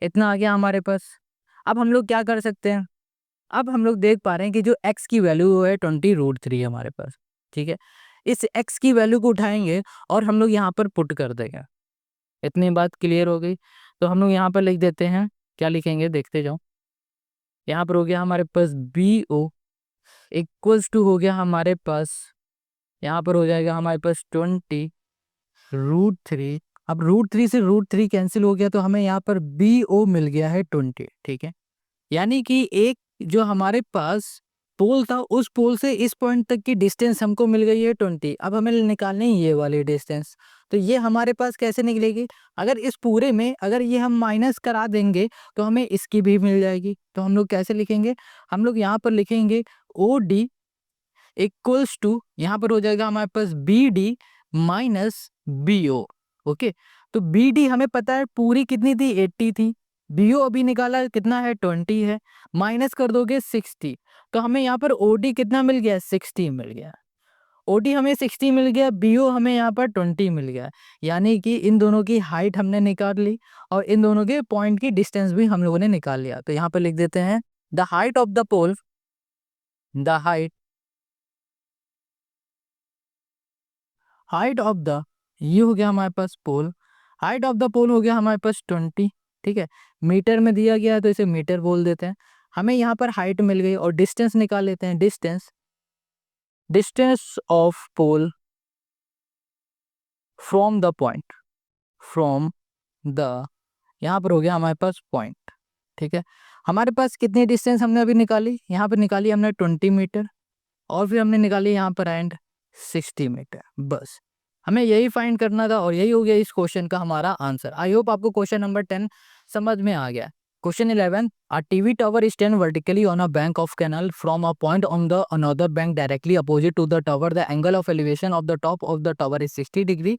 इतना आ गया हमारे पास। अब हम लोग क्या कर सकते हैं, अब हम लोग देख पा रहे हैं कि जो x की वैल्यू है 20√3 हमारे पास। ठीक है, इस x की वैल्यू को उठाएंगे और हम लोग यहाँ पर पुट कर देंगे। इतनी बात क्लियर हो गई। तो हम लोग यहाँ पर लिख देते हैं, क्या लिखेंगे देखते जाओ। यहाँ पर हो गया हमारे पास BO इक्वल्स टू हो गया हमारे पास, यहाँ पर हो जाएगा हमारे पास 20√3। अब √3 से √3 कैंसिल हो गया, तो हमें यहाँ पर BO मिल गया है 20। ठीक है, यानी कि एक जो हमारे पास पोल था, उस पोल से इस पॉइंट तक की डिस्टेंस हमको मिल गई है 20। अब हमें निकालनी है ये वाली डिस्टेंस। तो ये हमारे पास कैसे निकलेगी, अगर इस पूरे में अगर ये हम माइनस करा देंगे तो हमें इसकी भी मिल जाएगी। तो हम लोग कैसे लिखेंगे, हम लोग यहाँ पर लिखेंगे OD इक्वल्स टू, यहाँ पर हो जाएगा हमारे पास BD माइनस BO। ओके, तो BD हमें पता है पूरी कितनी थी 80 थी, BO अभी निकाला कितना है 20 है, माइनस कर दोगे 60। तो हमें यहाँ पर OD कितना मिल गया 60 मिल गया। OD हमें 60 मिल गया, BO हमें यहाँ पर 20 मिल गया। यानी कि इन दोनों की हाइट हमने निकाल ली और इन दोनों के पॉइंट की डिस्टेंस भी हम लोगों ने निकाल लिया। तो यहाँ पर लिख देते हैं the height of the pole, the height of the, ये हो गया हमारे पास pole, height of the pole हो गया हमारे पास 20। ठीक है, मीटर में दिया गया है तो इसे मीटर बोल देते हैं। हमें यहाँ पर हाइट मिल गई और डिस्टेंस निकाल लेते हैं। Distance of pole from the point, from the, यहाँ पर हो गया हमारे पास पॉइंट। ठीक है, हमारे पास कितनी डिस्टेंस हमने अभी निकाली, यहाँ पर निकाली हमने 20 मीटर, और फिर हमने निकाली यहाँ पर एंड 60 मीटर। बस हमें यही फाइंड करना था और यही हो गया इस क्वेश्चन का हमारा आंसर। आई होप आपको क्वेश्चन नंबर 10 समझ में आ गया। Question 11, a TV tower is stand vertically on a bank of canal from a point on the another bank directly opposite to the tower. The angle of elevation of the top of the tower is 60 degree.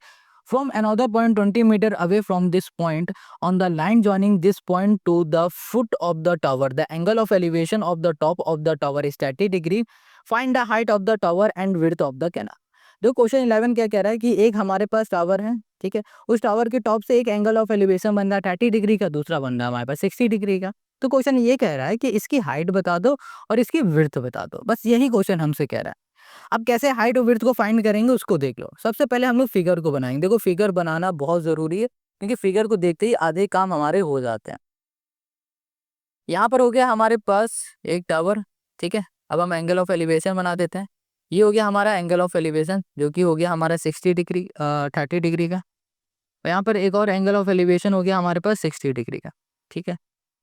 From another point 20 meter away from this point on the line joining this point to the foot of the tower, the angle of elevation of the top of the tower is 30 degree. Find the height of the tower and width of the canal. देखो question 11 क्या कह रहा है कि एक हमारे पास tower है, ठीक है, उस टावर के टॉप से एक एंगल ऑफ एलिवेशन बन रहा है 30 डिग्री का, दूसरा बन रहा है हमारे पास 60 डिग्री का। तो क्वेश्चन ये कह रहा है कि इसकी हाइट बता दो और इसकी विड्थ बता दो, बस यही क्वेश्चन हमसे कह रहा है। अब कैसे हाइट और विड्थ को फाइंड करेंगे उसको देख लो। सबसे पहले हम लोग फिगर को बनाएंगे। देखो फिगर बनाना बहुत जरूरी है क्योंकि फिगर को देखते ही आधे काम हमारे हो जाते हैं। यहाँ पर हो गया हमारे पास एक टावर, ठीक है। अब हम एंगल ऑफ एलिवेशन बना देते हैं। ये हो गया हमारा एंगल ऑफ एलिवेशन जो कि हो गया हमारा 60 डिग्री 30 डिग्री का। और यहाँ पर एक और एंगल ऑफ एलिवेशन हो गया हमारे पास 60 डिग्री का, ठीक है।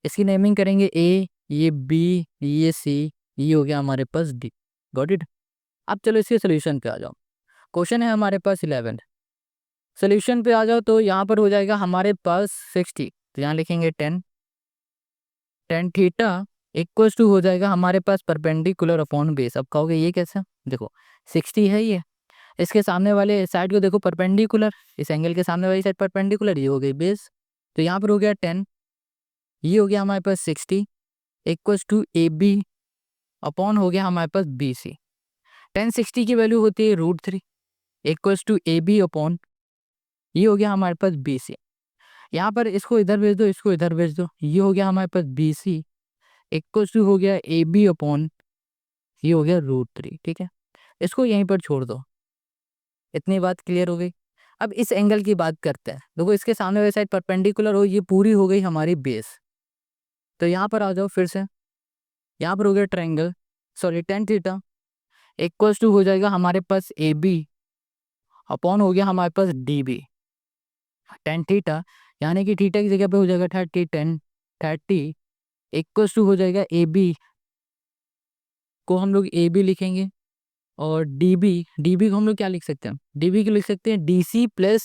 इसकी नेमिंग करेंगे ए, ये बी, ये सी, ये हो गया हमारे पास डी। Got it. अब चलो इसके सोल्यूशन पे आ जाओ। क्वेश्चन है हमारे पास 11, सोल्यूशन पे आ जाओ तो यहाँ पर हो जाएगा हमारे पास 60, तो यहाँ लिखेंगे 10 टेन थीटा इक्वल्स टू हो जाएगा हमारे पास परपेंडिकुलर अपॉन बेस। अब कहोगे ये कैसे, देखो 60 है ये, इसके सामने वाले साइड को देखो परपेंडिकुलर, इस एंगल के सामने वाली साइड परपेंडिकुलर, ये हो गई बेस। तो यहाँ पर हो गया 10, ये हो गया हमारे पास 60 equals to A B upon हो गया हमारे पास बी सी। 1060 की वैल्यू होती है √3 equals to A B upon, ये हो गया हमारे पास बी सी। यहाँ पर इसको इधर भेज दो, इसको इधर भेज दो, ये हो गया हमारे पास बी सी इक्वल्स टू हो गया ए बी अपॉन, ये हो गया √3, ठीक है। इसको यहीं पर छोड़ दो। इतनी बात क्लियर हो गई। अब इस एंगल की बात करते हैं। देखो इसके सामने वाली साइड परपेंडिकुलर हो, ये पूरी हो गई हमारी बेस। तो यहाँ पर आ जाओ फिर से, यहाँ पर हो गया triangle, sorry tan theta equals to हो जाएगा हमारे पास ए बी अपॉन हो गया हमारे पास डी बी। टेन थीटा यानी कि थीटा की जगह पे हो जाएगा 30, 10 30 इक्वल्स टू हो जाएगा ए बी को हम लोग ए बी लिखेंगे और डी बी को हम लोग क्या लिख सकते हैं, डी बी को लिख सकते हैं D C plus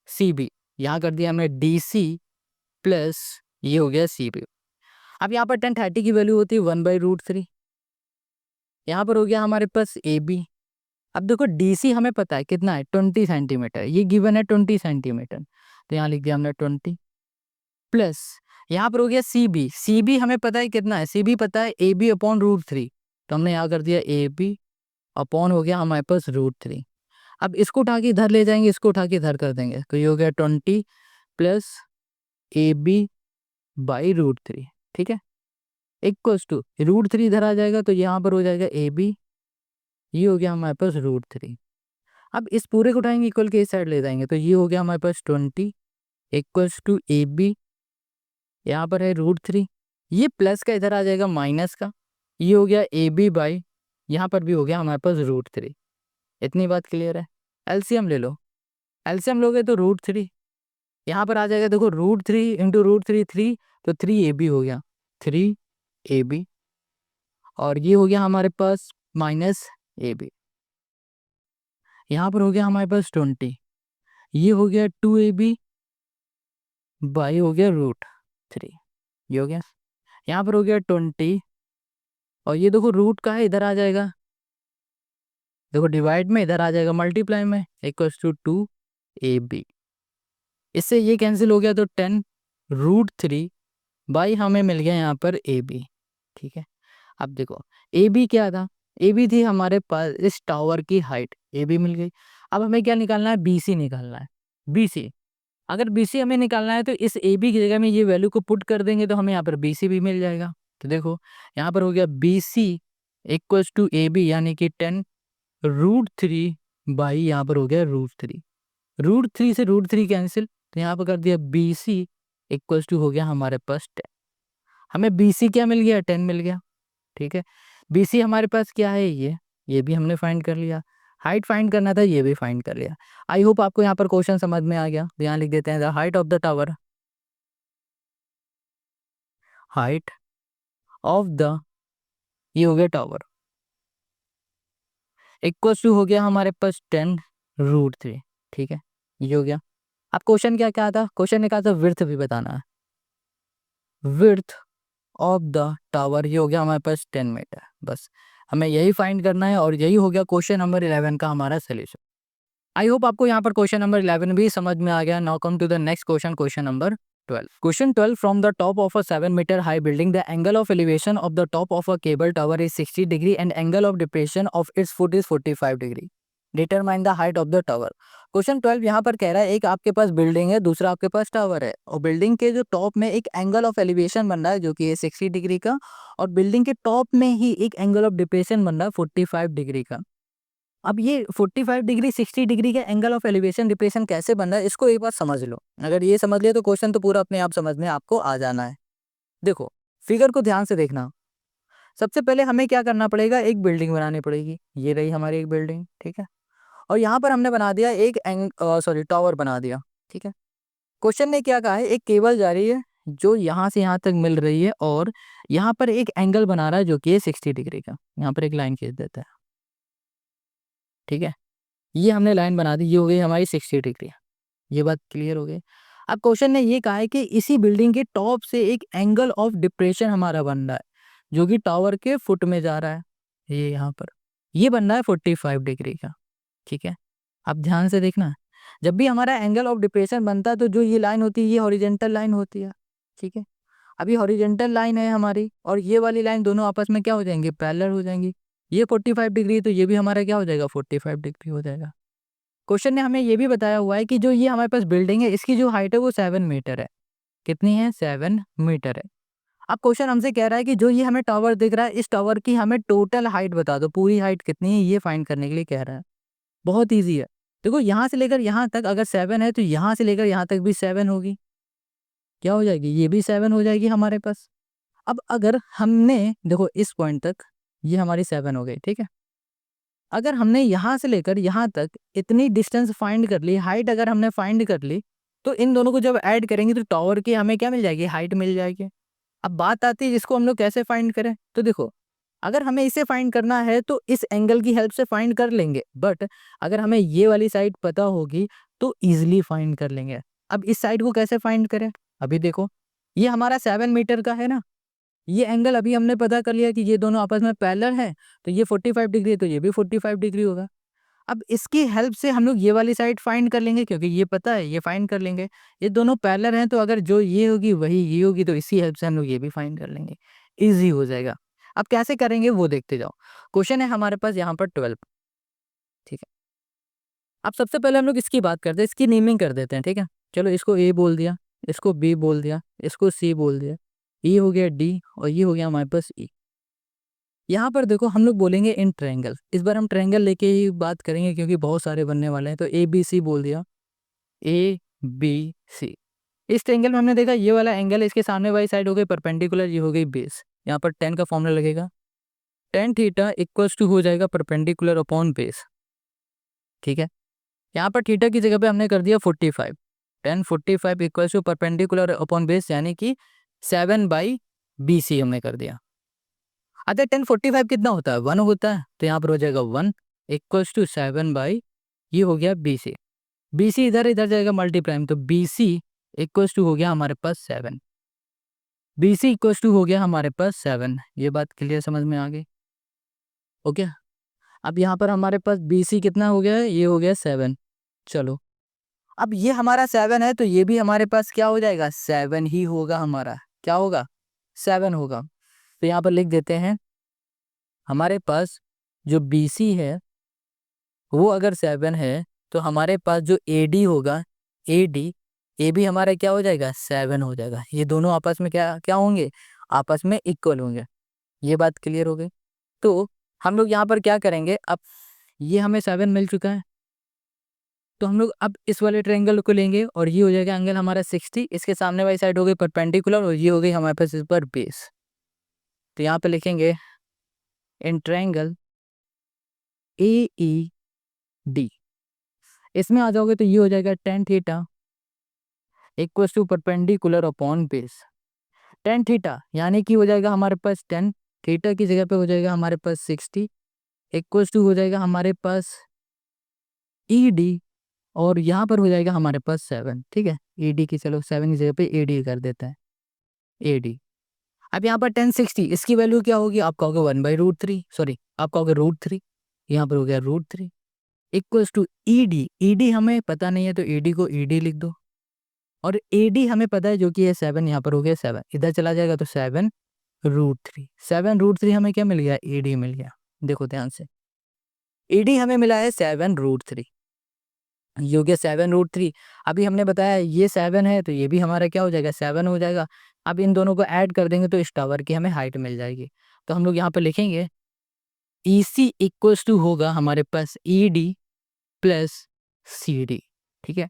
C B. यहाँ कर दिया हमने डी सी प्लस, ये हो गया सी बी। अब यहाँ पर 1030 की वैल्यू होती है 1/√3। यहाँ पर हो गया हमारे पास ए बी। अब देखो डी सी हमें पता है कितना है 20 सेंटीमीटर, ये गिवन है 20 सेंटीमीटर, तो यहाँ लिख दिया हमने 20 प्लस, यहाँ पर हो गया सी बी हमें पता है कितना है, सी बी पता है ए बी अपॉन √3, तो हमने यहाँ कर दिया ए बी अपॉन हो गया हमारे पास √3। अब इसको उठा के इधर ले जाएंगे, इसको उठा के इधर कर देंगे, तो ये हो गया 20 प्लस ए बी बाई √3, ठीक है, इक्वल्स टू √3 इधर आ जाएगा तो यहाँ पर हो जाएगा ए बी, ये हो गया हमारे पास √3। अब इस पूरे को उठाएंगे इक्वल के इस साइड ले जाएंगे, तो ये हो गया हमारे पास 20 इक्वल्स टू ए बी, यहाँ पर है √3, ये प्लस का इधर आ जाएगा माइनस का, ये हो गया ए बी बाई, यहाँ पर भी हो गया हमारे पास √3। इतनी बात क्लियर है। एलसीएम ले लो, एलसीएम लोगे तो √3 यहाँ पर आ जाएगा, देखो √3 इंटू √3 3, तो 3AB हो गया 3AB, और ये हो गया हमारे पास माइनस AB, यहाँ पर हो गया हमारे पास 20, ये हो गया 2AB बाई हो गया √3, ये हो गया, यहाँ पर हो गया 20, और ये देखो रूट का है इधर आ जाएगा, देखो डिवाइड में इधर आ जाएगा मल्टीप्लाई में, इक्वल्स टू 2AB। इससे ये कैंसिल हो गया तो 10√3 बाई हमें मिल गया यहाँ पर ए बी, ठीक है। अब देखो ए बी क्या था, ए बी थी हमारे पास इस टावर की हाइट, ए बी मिल गई। अब हमें क्या निकालना है, बी सी निकालना है, बी सी। अगर बी सी हमें निकालना है तो इस ए बी की जगह में ये वैल्यू को पुट कर देंगे तो हमें यहाँ पर बी सी भी मिल जाएगा। तो देखो यहाँ पर हो गया B C equals to A B यानी कि 10√3 बाई यहाँ पर हो गया √3, √3 से √3 कैंसिल, तो यहाँ पर कर दिया बी सी इक्वल्स टू हो गया हमारे पास 10। हमें बी सी क्या मिल गया, 10 मिल गया, ठीक है। बी सी हमारे पास क्या है, ये भी हमने फाइंड कर लिया। हाइट फाइंड करना था, ये भी फाइंड कर लिया। आई होप आपको यहाँ पर क्वेश्चन समझ में आ गया। तो यहाँ लिख देते हैं the height of the tower, height of the, ये हो गया टावर, इक्वल्स टू हो गया हमारे पास 10√3। ठीक है, ये हो गया। अब क्वेश्चन क्या क्या था, क्वेश्चन ने कहा था विड्थ भी बताना है, विड्थ ऑफ द टावर, ये हो गया हमारे पास 10 मीटर। बस हमें यही फाइंड करना है और यही हो गया क्वेश्चन नंबर 11 का हमारा सोल्यूशन। आई होप आपको यहाँ पर क्वेश्चन नंबर 11 भी समझ में आ गया। Now come to the next question, question number 12। Question 12, from the top of a 7 metre high building the angle of elevation of the top of a cable tower is 60 degree and angle of depression of its foot is 45 degree, determine the height of the tower. Question 12 यहाँ पर कह रहा है एक आपके पास building है, दूसरा आपके पास टावर है, और बिल्डिंग के जो टॉप में एक एंगल ऑफ एलिवेशन बन रहा है जो कि है 60 डिग्री का, और बिल्डिंग के टॉप में ही एक एंगल ऑफ डिप्रेशन बन रहा है 45 डिग्री का। अब ये 45 डिग्री 60 डिग्री के एंगल ऑफ एलिवेशन डिप्रेशन कैसे बन रहा है, इसको एक बार समझ लो। अगर ये समझ लिया तो क्वेश्चन तो पूरा अपने आप समझ में आपको आ जाना है। देखो फिगर को ध्यान से देखना। सबसे पहले हमें क्या करना पड़ेगा, एक बिल्डिंग बनानी पड़ेगी। ये रही हमारी एक बिल्डिंग, ठीक है, और यहाँ पर हमने बना दिया एक टावर बना दिया, ठीक है। क्वेश्चन ने क्या कहा है, एक केबल जा रही है जो यहाँ से यहाँ तक मिल रही है, और यहाँ पर एक एंगल बना रहा है जो कि है 60 डिग्री का। यहाँ पर एक लाइन खींच देता है, ठीक है, ये हमने लाइन बना दी, ये हो गई हमारी 60 डिग्री। ये बात क्लियर हो गई। अब क्वेश्चन ने ये कहा है कि इसी बिल्डिंग के टॉप से एक एंगल ऑफ डिप्रेशन हमारा बन रहा है जो कि टावर के फुट में जा रहा है, ये यहाँ पर ये बन रहा है 45 डिग्री का, ठीक है। अब ध्यान से देखना, जब भी हमारा एंगल ऑफ डिप्रेशन बनता है तो जो ये लाइन होती है ये हॉरिजेंटल लाइन होती है, ठीक है। अभी हॉरिजेंटल लाइन है हमारी और ये वाली लाइन दोनों आपस में क्या हो जाएंगी, पैरेलल हो जाएंगी। ये 45 डिग्री तो ये भी हमारा क्या हो जाएगा, 45 डिग्री हो जाएगा। क्वेश्चन ने हमें ये भी बताया हुआ है कि जो ये हमारे पास बिल्डिंग है इसकी जो हाइट है वो 7 मीटर है। कितनी है, 7 मीटर है। अब क्वेश्चन हमसे कह रहा है कि जो ये हमें टावर दिख रहा है इस टावर की हमें टोटल हाइट बता दो, पूरी हाइट कितनी है ये फाइंड करने के लिए कह रहा है। बहुत ईजी है। देखो यहाँ से लेकर यहाँ तक अगर 7 है तो यहाँ से लेकर यहाँ तक भी 7 होगी। क्या हो जाएगी, ये भी 7 हो जाएगी हमारे पास। अब अगर हमने देखो इस पॉइंट तक ये हमारी 7 हो गई, ठीक है। अगर हमने यहाँ से लेकर यहाँ तक इतनी डिस्टेंस फाइंड कर ली, हाइट अगर हमने फाइंड कर ली, तो इन दोनों को जब ऐड करेंगे तो टावर की हमें क्या मिल जाएगी, हाइट मिल जाएगी। अब बात आती है जिसको हम लोग कैसे फाइंड करें, तो देखो अगर हमें इसे फाइंड करना है तो इस एंगल की हेल्प से फाइंड कर लेंगे, बट अगर हमें ये वाली साइड पता होगी तो इजिली फाइंड कर लेंगे। अब इस साइड को कैसे फाइंड करें, अभी देखो ये हमारा 7 मीटर का है ना, ये एंगल अभी हमने पता कर लिया कि ये दोनों आपस में पैरेलल है, तो ये 45 डिग्री है तो ये भी 45 डिग्री होगा। अब इसकी हेल्प से हम लोग ये वाली साइड फाइंड कर लेंगे क्योंकि ये पता है, ये फाइंड कर लेंगे। ये दोनों पैरेलल हैं तो अगर जो ये होगी वही ये होगी, तो इसी हेल्प से हम लोग ये भी फाइंड कर लेंगे, इजी हो जाएगा। अब कैसे करेंगे वो देखते जाओ। क्वेश्चन है हमारे पास यहाँ पर 12, ठीक है। अब सबसे पहले हम लोग इसकी बात करते हैं, इसकी नेमिंग कर देते हैं, ठीक है। चलो इसको ए बोल दिया, इसको बी बोल दिया, इसको सी बोल दिया, ई हो गया डी, और ये हो गया हमारे पास ई। यहाँ पर देखो हम लोग बोलेंगे इन ट्रायंगल, इस बार हम ट्रायंगल लेके ही बात करेंगे क्योंकि बहुत सारे बनने वाले हैं। तो ए बी सी बोल दिया, ए बी सी। इस ट्रायंगल में हमने देखा ये वाला एंगल इसके सामने वाली साइड हो गई परपेंडिकुलर, ये हो गई बेस। यहाँ पर 10 का फॉर्मूला लगेगा, टेन थीटा इक्वल्स टू हो जाएगा परपेंडिकुलर अपॉन बेस, ठीक है। यहाँ पर थीटा की जगह पे हमने कर दिया 45, 10 45 equals to perpendicular upon base यानी कि 7/BC हमने कर दिया। अच्छा 10 45 कितना होता है, 1 होता है, तो यहाँ पर हो जाएगा 1 इक्वल्स टू 7 ये हो गया BC। BC इधर इधर जाएगा मल्टीप्लाई, तो BC इक्वल्स टू हो गया हमारे पास 7। BC इक्वल्स टू हो गया हमारे पास 7। ये बात क्लियर समझ में आ गई, ओके। अब यहाँ पर हमारे पास BC कितना हो गया है, ये हो गया 7। चलो अब ये हमारा 7 है तो ये भी हमारे पास क्या हो जाएगा, 7 ही होगा हमारा, क्या होगा, 7 होगा। तो यहाँ पर लिख देते हैं हमारे पास जो BC है वो अगर 7 है तो हमारे पास जो AD होगा, AD ये भी हमारा क्या हो जाएगा, 7 हो जाएगा। ये दोनों आपस में क्या क्या होंगे, आपस में इक्वल होंगे। ये बात क्लियर हो गई। तो हम लोग यहाँ पर क्या करेंगे, अब ये हमें 7 मिल चुका है तो हम लोग अब इस वाले ट्रायंगल को लेंगे और ये हो जाएगा एंगल हमारा 60, इसके सामने वाली साइड हो गई परपेंडिकुलर और ये हो गई हमारे पास इस पर बेस। तो यहाँ पे लिखेंगे इन ट्रायंगल AED, इसमें आ जाओगे तो ये हो जाएगा tan theta equals to perpendicular upon base. Tan theta यानी कि हो जाएगा हमारे पास 10, थीटा की जगह पे हो जाएगा हमारे पास 60 इक्वल्स टू हो जाएगा हमारे पास ED, और यहाँ पर हो जाएगा हमारे पास 7, ठीक है। AD की, चलो 7 की जगह पे AD कर देते हैं, AD। अब यहाँ पर 1060, इसकी वैल्यू क्या होगी? आप कहोगे 1/√3, सॉरी आप कहोगे √3, यहाँ पर हो गया √3 इक्वल्स टू ED। ED हमें पता नहीं है तो ED को ED लिख दो, और AD हमें पता है जो कि है 7, यहाँ पर हो गया 7, इधर चला जाएगा तो 7√3। 7√3 हमें क्या मिल गया? AD मिल गया। देखो ध्यान से, AD हमें मिला है 7√3, ये हो गया 7√3। अभी हमने बताया ये 7 है तो ये भी हमारा क्या हो जाएगा? 7 हो जाएगा। अब इन दोनों को ऐड कर देंगे तो इस टावर की हमें हाइट मिल जाएगी। तो हम लोग यहाँ पे लिखेंगे EC इक्वल्स टू होगा हमारे पास ED प्लस CD, ठीक है।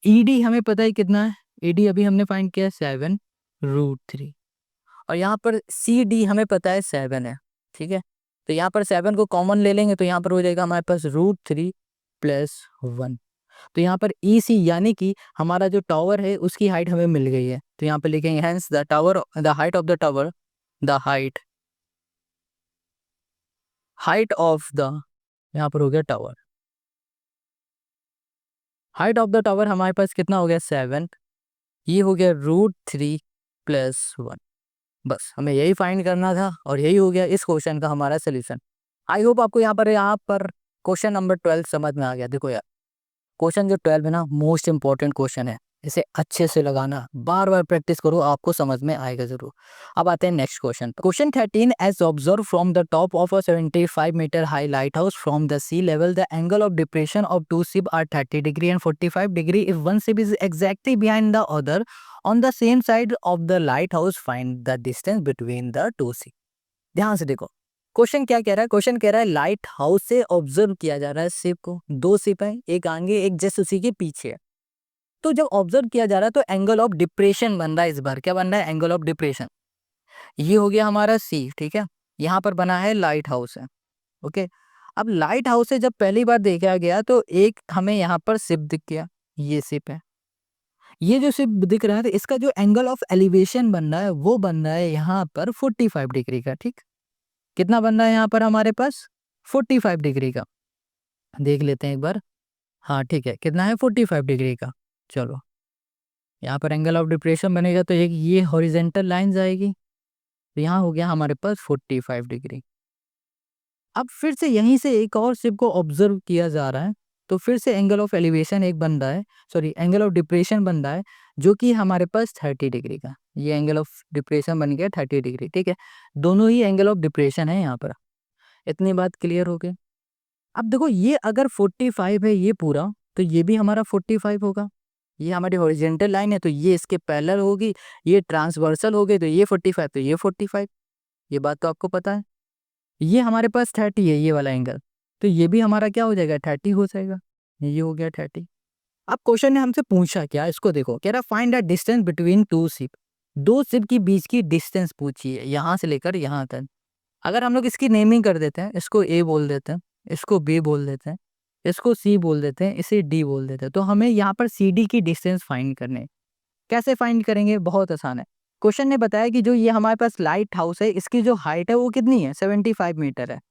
ED हमें पता है कितना है? ED अभी हमने फाइंड किया 7√3, और यहाँ पर CD हमें पता है 7 है, ठीक है। तो यहाँ पर 7 को कॉमन ले लेंगे तो यहाँ पर हो जाएगा हमारे पास √3 प्लस 1। तो यहाँ पर EC यानी कि हमारा जो टावर है उसकी हाइट हमें मिल गई है। तो यहाँ पर लिखेंगे hence the tower, the height of the tower, the height of the, यहाँ पर हो गया tower, height of the tower हमारे पास कितना हो गया? 7। ये हो गया √3 प्लस 1। बस हमें यही फाइंड करना था और यही हो गया इस क्वेश्चन का हमारा सोल्यूशन। आई होप आपको यहाँ पर क्वेश्चन नंबर 12 समझ में आ गया। देखो यार, क्वेश्चन जो 12 है ना, मोस्ट इंपॉर्टेंट क्वेश्चन है, इसे अच्छे से लगाना, बार बार प्रैक्टिस करो, आपको समझ में आएगा जरूर। अब आते हैं next question. Question 13, as observe from the top of a 75 metre high lighthouse from the sea level the angle of depression of two ship are 30 degree and 45 degree if one ship is exactly behind the other on the same side of the lighthouse, find the distance between the two ship. ध्यान से देखो, question क्या कह रहा है? Question कह रहा है लाइट हाउस से ऑब्जर्व किया जा रहा है शिप को, दो शिप है, एक आगे एक जस्ट उसी के पीछे है। तो जब ऑब्जर्व किया जा रहा है तो एंगल ऑफ डिप्रेशन बन रहा है, इस बार क्या बन रहा है? Angle of depression. ये हो गया हमारा सी, ठीक है। यहाँ पर बना है लाइट हाउस है, ओके। अब लाइट हाउस से जब पहली बार देखा गया तो एक हमें यहाँ पर शिप दिख गया, ये शिप है। ये जो शिप दिख रहा है तो इसका जो एंगल ऑफ एलिवेशन बन रहा है वो बन रहा है यहाँ पर 45 डिग्री का, ठीक। कितना बन रहा है यहाँ पर हमारे पास? 45 डिग्री का। देख लेते हैं एक बार। हाँ ठीक है, कितना है? 45 डिग्री का। चलो, यहाँ पर एंगल ऑफ डिप्रेशन बनेगा तो एक ये हॉरिजेंटल लाइन आएगी, तो यहाँ हो गया हमारे पास 45 डिग्री। अब फिर से यहीं से एक और शिप को ऑब्जर्व किया जा रहा है, तो फिर से एंगल ऑफ एलिवेशन एक बन रहा है, सॉरी एंगल ऑफ डिप्रेशन बन रहा है जो कि हमारे पास 30 डिग्री का। ये एंगल ऑफ डिप्रेशन बन गया 30 डिग्री, ठीक है। दोनों ही एंगल ऑफ डिप्रेशन है यहाँ पर। इतनी बात क्लियर हो गई। अब देखो, ये अगर 45 है ये पूरा, तो ये भी हमारा 45 होगा। ये हमारी हॉरिजेंटल लाइन है तो ये इसके पैरेलल होगी, ये ट्रांसवर्सल हो गई तो ये 45 तो ये 45। ये बात तो आपको पता है। ये हमारे पास 30 है ये वाला एंगल, तो ये भी हमारा क्या हो जाएगा? 30 हो जाएगा। ये हो गया 30। अब क्वेश्चन ने हमसे पूछा क्या, इसको देखो, कह रहा find the distance between two ship. दो शिप के बीच की डिस्टेंस पूछी है, यहाँ से लेकर यहाँ तक। अगर हम लोग इसकी नेमिंग कर देते हैं, इसको ए बोल देते हैं, इसको बी बोल देते हैं, इसको सी बोल देते हैं, इसे डी बोल देते हैं, तो हमें यहाँ पर सी डी की डिस्टेंस फाइंड करने हैं। कैसे फाइंड करेंगे? बहुत आसान है। क्वेश्चन ने बताया कि जो ये हमारे पास लाइट हाउस है इसकी जो हाइट है वो कितनी है? 75 मीटर है,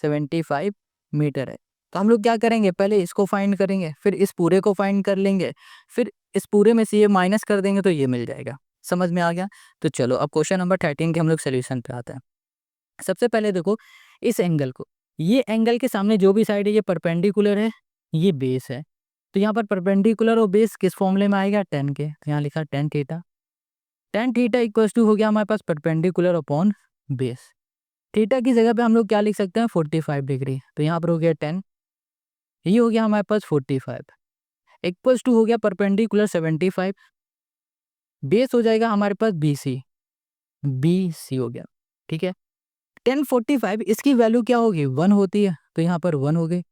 75 मीटर है। तो हम लोग क्या करेंगे? पहले इसको फाइंड करेंगे, फिर इस पूरे को फाइंड कर लेंगे, फिर इस पूरे में से ये माइनस कर देंगे तो ये मिल जाएगा। समझ में आ गया? तो चलो अब क्वेश्चन नंबर 13 के हम लोग सोल्यूशन पे आते हैं। सबसे पहले देखो इस एंगल को, ये एंगल के सामने जो भी साइड है ये परपेंडिकुलर है, ये बेस है। तो यहाँ पर परपेंडिकुलर और बेस किस फॉर्मूले में आएगा? 10 के। तो यहाँ लिखा 10 थीटा। 10 थीटा इक्वल्स टू हो गया हमारे पास परपेंडिकुलर अपॉन बेस। थीटा की जगह पे हम लोग क्या लिख सकते हैं? 45 डिग्री। तो यहाँ पर हो गया 10, ये हो गया हमारे पास 45 इक्वल्स टू हो गया परपेंडिकुलर 75, बेस हो जाएगा हमारे पास BC, BC हो गया, ठीक है। 1045 इसकी वैल्यू क्या होगी? 1 होती है, तो यहाँ पर 1 हो गई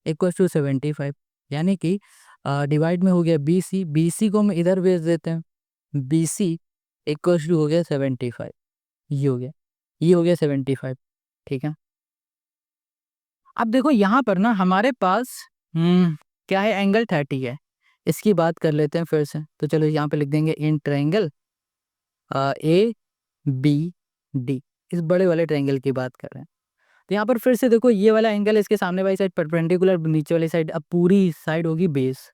इक्वल्स टू 75, यानी कि डिवाइड में हो गया BC, BC को हम इधर भेज देते हैं, BC इक्वल्स टू हो गया 75। ये हो गया, ये हो गया 75, ठीक है। अब देखो यहाँ पर ना हमारे पास क्या है? एंगल 30 है। इसकी बात कर लेते हैं फिर से, तो चलो यहाँ पे लिख देंगे इन ट्रायंगल ABD, इस बड़े वाले ट्रायंगल की बात कर रहे हैं। तो यहाँ पर फिर से देखो ये वाला एंगल इसके सामने वाली साइड परपेंडिकुलर, पूरी साइड होगी बेस।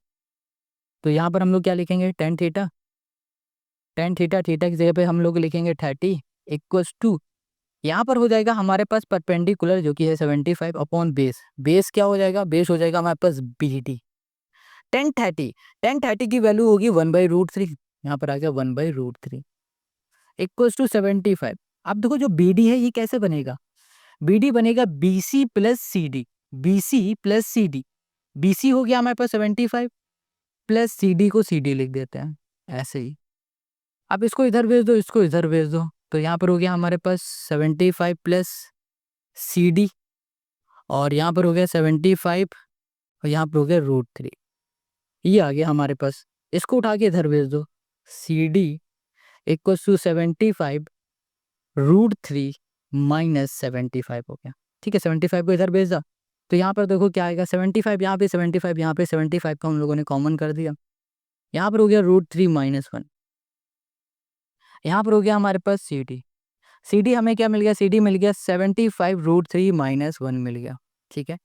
तो यहाँ पर हम लोग क्या लिखेंगे, टेन थीटा। थीटा की जगह पे हम लोग लिखेंगे 30 इक्वल्स टू, यहाँ पर हो जाएगा हमारे पास परपेंडिकुलर जो कि है 75 अपॉन बेस। बेस क्या हो जाएगा, बेस हो जाएगा हमारे पास बी डी। टेन थर्टी की वैल्यू होगी 1/√3, यहाँ पर आ गया 1/√3 इक्वल्स टू 75। अब देखो जो बी डी है ये कैसे बनेगा, बी डी बनेगा B C plus C D. B C plus C D, B C हो गया हमारे पास 75 प्लस सी डी को सी डी लिख देते हैं ऐसे ही। अब इसको इधर भेज दो, इसको इधर भेज दो, तो यहाँ पर हो गया हमारे पास 75 प्लस सी डी, और यहाँ पर हो गया 75 और यहाँ पर हो गया √3, ये आ गया हमारे पास। इसको उठा के इधर भेज दो, C D equal to 75√3 minus 75 हो गया। ठीक है, 75 को इधर भेज दो, तो यहाँ पर देखो क्या आएगा, 75 यहाँ पे 75 यहाँ पे 75 को हम लोगों ने कॉमन कर दिया, यहाँ पर हो गया √3 - 1, यहाँ पर हो गया हमारे पास सी डी। सी डी हमें क्या मिल गया, सी डी मिल गया 75√3 - 1 मिल गया। ठीक है,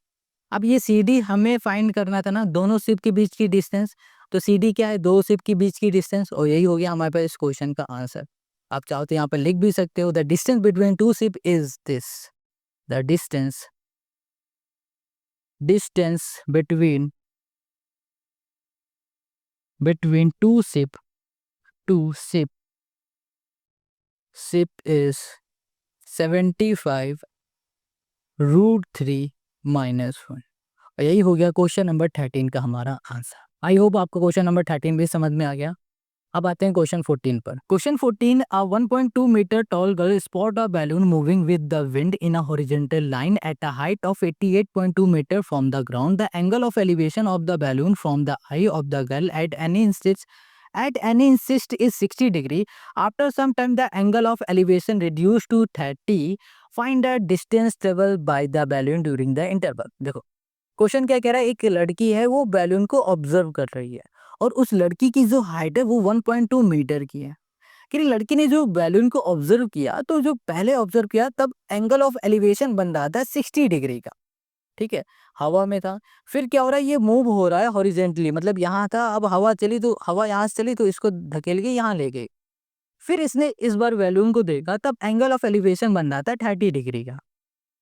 अब ये सी डी हमें फाइंड करना था ना दोनों शिप के बीच की डिस्टेंस, तो सी डी क्या है, दो शिप के बीच की डिस्टेंस, और यही हो गया हमारे पास इस क्वेश्चन का आंसर। आप चाहो तो यहाँ पर लिख भी सकते हो, the distance between two ship is this, the distance between two ship is 75√3 - 1, और यही हो गया क्वेश्चन नंबर 13 का हमारा आंसर। आई होप आपको क्वेश्चन नंबर 13 भी समझ में आ गया। अब आते हैं क्वेश्चन 14 पर। Question 14, a 1.2 metre tall girl spot a balloon moving with the wind in a horizontal line at a height of 88.2 meter from the ground. The angle of elevation of the balloon from the eye of the girl at any instant is 60 degree. After some time the angle of elevation reduced to 30. Find the distance traveled by the balloon during the interval. देखो question क्या कह रहा है, एक लड़की है वो balloon को ऑब्जर्व कर रही है, और उस लड़की की जो हाइट है वो 1.2 मीटर की है। कि लड़की ने जो बैलून को ऑब्जर्व किया, तो जो पहले ऑब्जर्व किया तब एंगल ऑफ एलिवेशन बन रहा था 60 डिग्री का। ठीक है, हवा में था, फिर क्या हो रहा है, ये मूव हो रहा है हॉरिजेंटली, मतलब यहाँ था, अब हवा चली तो हवा यहाँ से चली तो इसको धकेल के यहाँ ले गई। फिर इसने इस बार बैलून को देखा, तब एंगल ऑफ एलिवेशन बन रहा था 30 डिग्री का।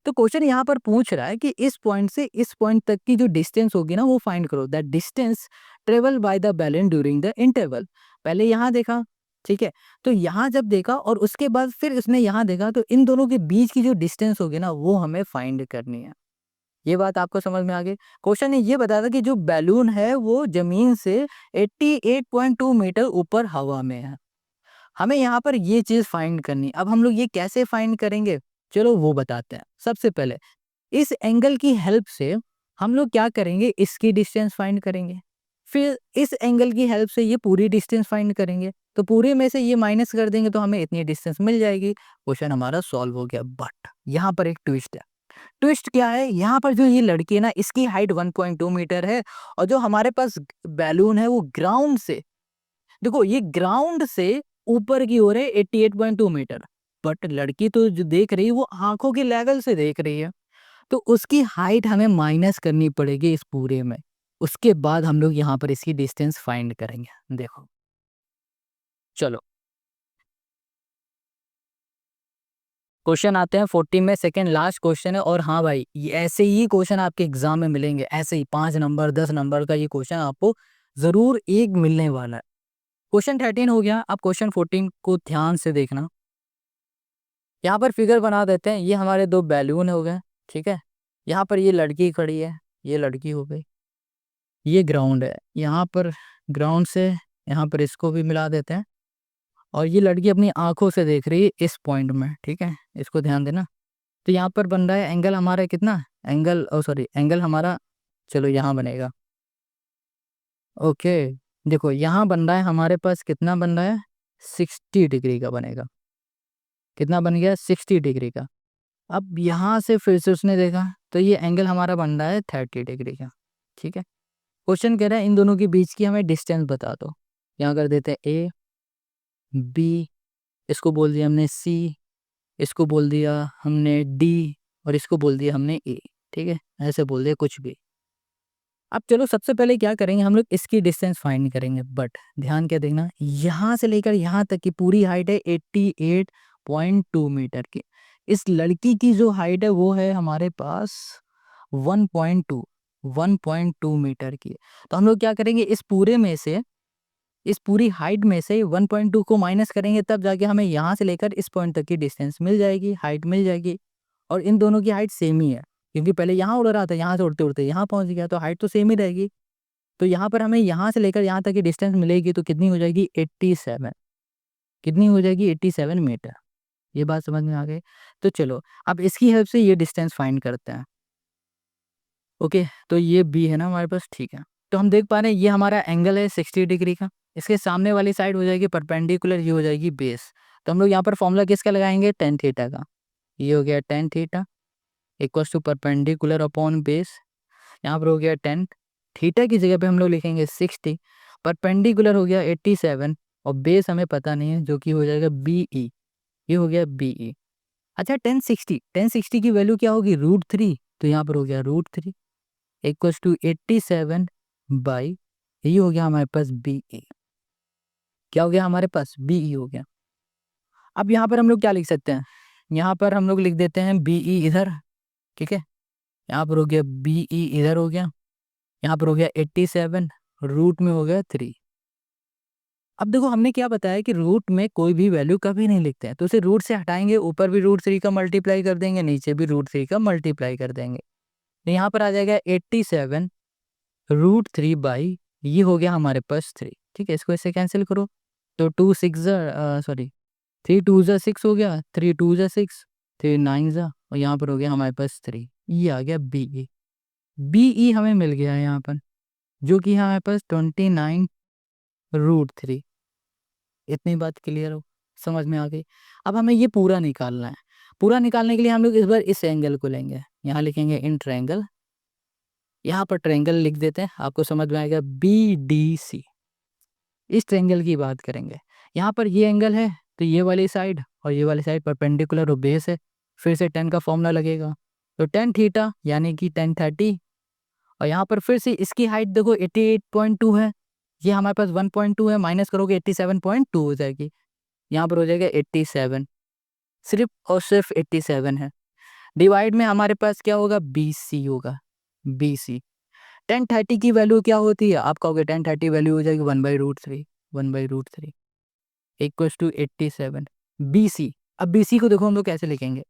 तो क्वेश्चन यहाँ पर पूछ रहा है कि इस पॉइंट से इस पॉइंट तक की जो डिस्टेंस होगी ना वो फाइंड करो, that distance travel by the balloon during the interval. पहले यहाँ देखा, ठीक है, तो यहाँ जब देखा और उसके बाद फिर उसने यहाँ देखा, तो इन दोनों के बीच की जो डिस्टेंस होगी ना वो हमें फाइंड करनी है। ये बात आपको समझ में आ गई। क्वेश्चन ने ये बताया था कि जो बैलून है वो जमीन से 88.2 मीटर ऊपर हवा में है, हमें यहाँ पर ये चीज फाइंड करनी। अब हम लोग ये कैसे फाइंड करेंगे, चलो वो बताते हैं। सबसे पहले इस एंगल की हेल्प से हम लोग क्या करेंगे, इसकी डिस्टेंस फाइंड करेंगे, फिर इस एंगल की हेल्प से ये पूरी डिस्टेंस फाइंड करेंगे, तो पूरे में से ये माइनस कर देंगे तो हमें इतनी डिस्टेंस मिल जाएगी। क्वेश्चन हमारा सॉल्व हो गया। बट यहाँ पर एक ट्विस्ट है। ट्विस्ट क्या है, यहाँ पर जो ये लड़की है ना इसकी हाइट 1.2 मीटर है, और जो हमारे पास बैलून है वो ग्राउंड से, देखो ये ग्राउंड से ऊपर की ओर है 88.2 मीटर, बट लड़की तो जो देख रही है वो आंखों के लेवल से देख रही है, तो उसकी हाइट हमें माइनस करनी पड़ेगी इस पूरे में। उसके बाद हम लोग यहाँ पर इसकी डिस्टेंस फाइंड करेंगे। देखो चलो क्वेश्चन आते हैं 14 में, सेकंड लास्ट क्वेश्चन है। और हाँ भाई, ये ऐसे ही क्वेश्चन आपके एग्जाम में मिलेंगे, ऐसे ही 5 नंबर 10 नंबर का ये क्वेश्चन आपको जरूर एक मिलने वाला है। क्वेश्चन 13 हो गया, अब क्वेश्चन 14 को ध्यान से देखना। यहाँ पर फिगर बना देते हैं, ये हमारे दो बैलून हो गए, ठीक है, यहाँ पर ये लड़की खड़ी है, ये लड़की हो गई, ये ग्राउंड है, यहाँ पर ग्राउंड से यहाँ पर इसको भी मिला देते हैं, और ये लड़की अपनी आंखों से देख रही है इस पॉइंट में, ठीक है, इसको ध्यान देना। तो यहाँ पर बन रहा है एंगल हमारा कितना, एंगल सॉरी एंगल हमारा, चलो यहाँ बनेगा, ओके। देखो यहाँ बन रहा है हमारे पास, कितना बन रहा है, 60 डिग्री का बनेगा। कितना बन गया, 60 डिग्री का। अब यहाँ से फिर से उसने देखा, तो ये एंगल हमारा बन रहा है 30 डिग्री का, ठीक है। क्वेश्चन कह रहा है इन दोनों के बीच की हमें डिस्टेंस बता दो। यहाँ कर देते हैं ए बी, इसको बोल दिया हमने सी, इसको बोल दिया हमने डी, और इसको बोल दिया हमने ए। ठीक है, ऐसे बोल दिया कुछ भी। अब चलो सबसे पहले क्या करेंगे, हम लोग इसकी डिस्टेंस फाइंड करेंगे। बट ध्यान क्या देना, यहाँ से लेकर यहाँ तक की पूरी हाइट है 88.2 मीटर की। इस लड़की की जो हाइट है वो है हमारे पास 1.2 मीटर की। तो हम लोग क्या करेंगे, इस पूरे में से, इस पूरी हाइट में से 1.2 को माइनस करेंगे, तब जाके हमें यहाँ से लेकर इस पॉइंट तक की डिस्टेंस मिल जाएगी, हाइट मिल जाएगी। और इन दोनों की हाइट सेम ही है, क्योंकि पहले यहाँ उड़ रहा था, यहाँ से उड़ते उड़ते यहाँ पहुँच गया, तो हाइट तो सेम ही रहेगी। तो यहाँ पर हमें यहाँ से लेकर यहाँ तक की डिस्टेंस मिलेगी, तो कितनी हो जाएगी 87। कितनी हो जाएगी 87 मीटर। ये बात समझ में आ गई। तो चलो अब इसकी हेल्प से ये डिस्टेंस फाइंड करते हैं। ओके, तो ये बी है ना हमारे पास, ठीक है। तो हम देख पा रहे हैं ये हमारा एंगल है 60 डिग्री का। इसके सामने वाली साइड हो जाएगी परपेंडिकुलर, ये हो जाएगी बेस। तो हम लोग यहाँ पर फॉर्मूला किसका लगाएंगे, टेन थीटा का। ये हो गया tan theta equals to perpendicular upon base. यहाँ पर हो गया 10, थीटा की जगह पे हम लोग लिखेंगे 60, परपेंडिकुलर हो गया 87 और बेस हमें पता नहीं है, जो कि हो जाएगा BE। ये हो गया BE। अच्छा, 1060 की वैल्यू क्या होगी, √3। तो यहाँ पर हो गया √3 इक्वल्स टू 87 बाई, ये हो गया हमारे पास BE। क्या हो गया हमारे पास, BE हो गया। अब यहाँ पर हम लोग क्या लिख सकते हैं, यहाँ पर हम लोग लिख देते हैं BE इधर। ठीक है, यहाँ पर हो गया BE इधर हो गया, यहाँ पर हो गया 87, रूट में हो गया 3। अब देखो हमने क्या बताया कि रूट में कोई भी वैल्यू कभी नहीं लिखते हैं, तो उसे रूट से हटाएंगे, ऊपर भी √3 का मल्टीप्लाई कर देंगे, नीचे भी √3 का मल्टीप्लाई कर देंगे। तो यहाँ पर आ जाएगा 87 √3 बाई, ये हो गया हमारे पास 3। ठीक है, इसको ऐसे कैंसिल करो, तो 2 6 सॉरी 3 2 6 हो गया, 3 2 6, 3 9 और यहाँ पर हो गया हमारे पास 3। ये आ गया BE। BE हमें मिल गया है यहाँ पर, जो कि हमारे पास 29 √3। इतनी बात क्लियर हो, समझ में आ गई। अब हमें ये पूरा निकालना है। पूरा निकालने के लिए हम लोग इस बार इस एंगल को लेंगे, यहाँ लिखेंगे इन ट्रायंगल, यहाँ पर ट्रायंगल लिख देते हैं, आपको समझ में आएगा BDC। इस ट्रायंगल की बात करेंगे। यहाँ पर ये एंगल है, तो ये वाली साइड और ये वाली साइड परपेंडिकुलर और बेस है, फिर से 10 का फॉर्मूला लगेगा, तो 10 थीटा यानी कि 1030। और यहाँ पर फिर से इसकी हाइट देखो 88.2 है, ये हमारे पास 1.2 है, माइनस करोगे 87.2 हो जाएगी, यहाँ पर हो जाएगा 87, सिर्फ और सिर्फ 87 है। डिवाइड में हमारे पास क्या होगा, BC होगा, BC। 1030 की वैल्यू क्या होती है, आप कहोगे 1030 वैल्यू हो जाएगी 1/√3, 1/√3 इक्वल्स टू 87 BC। अब BC को देखो हम लोग कैसे लिखेंगे,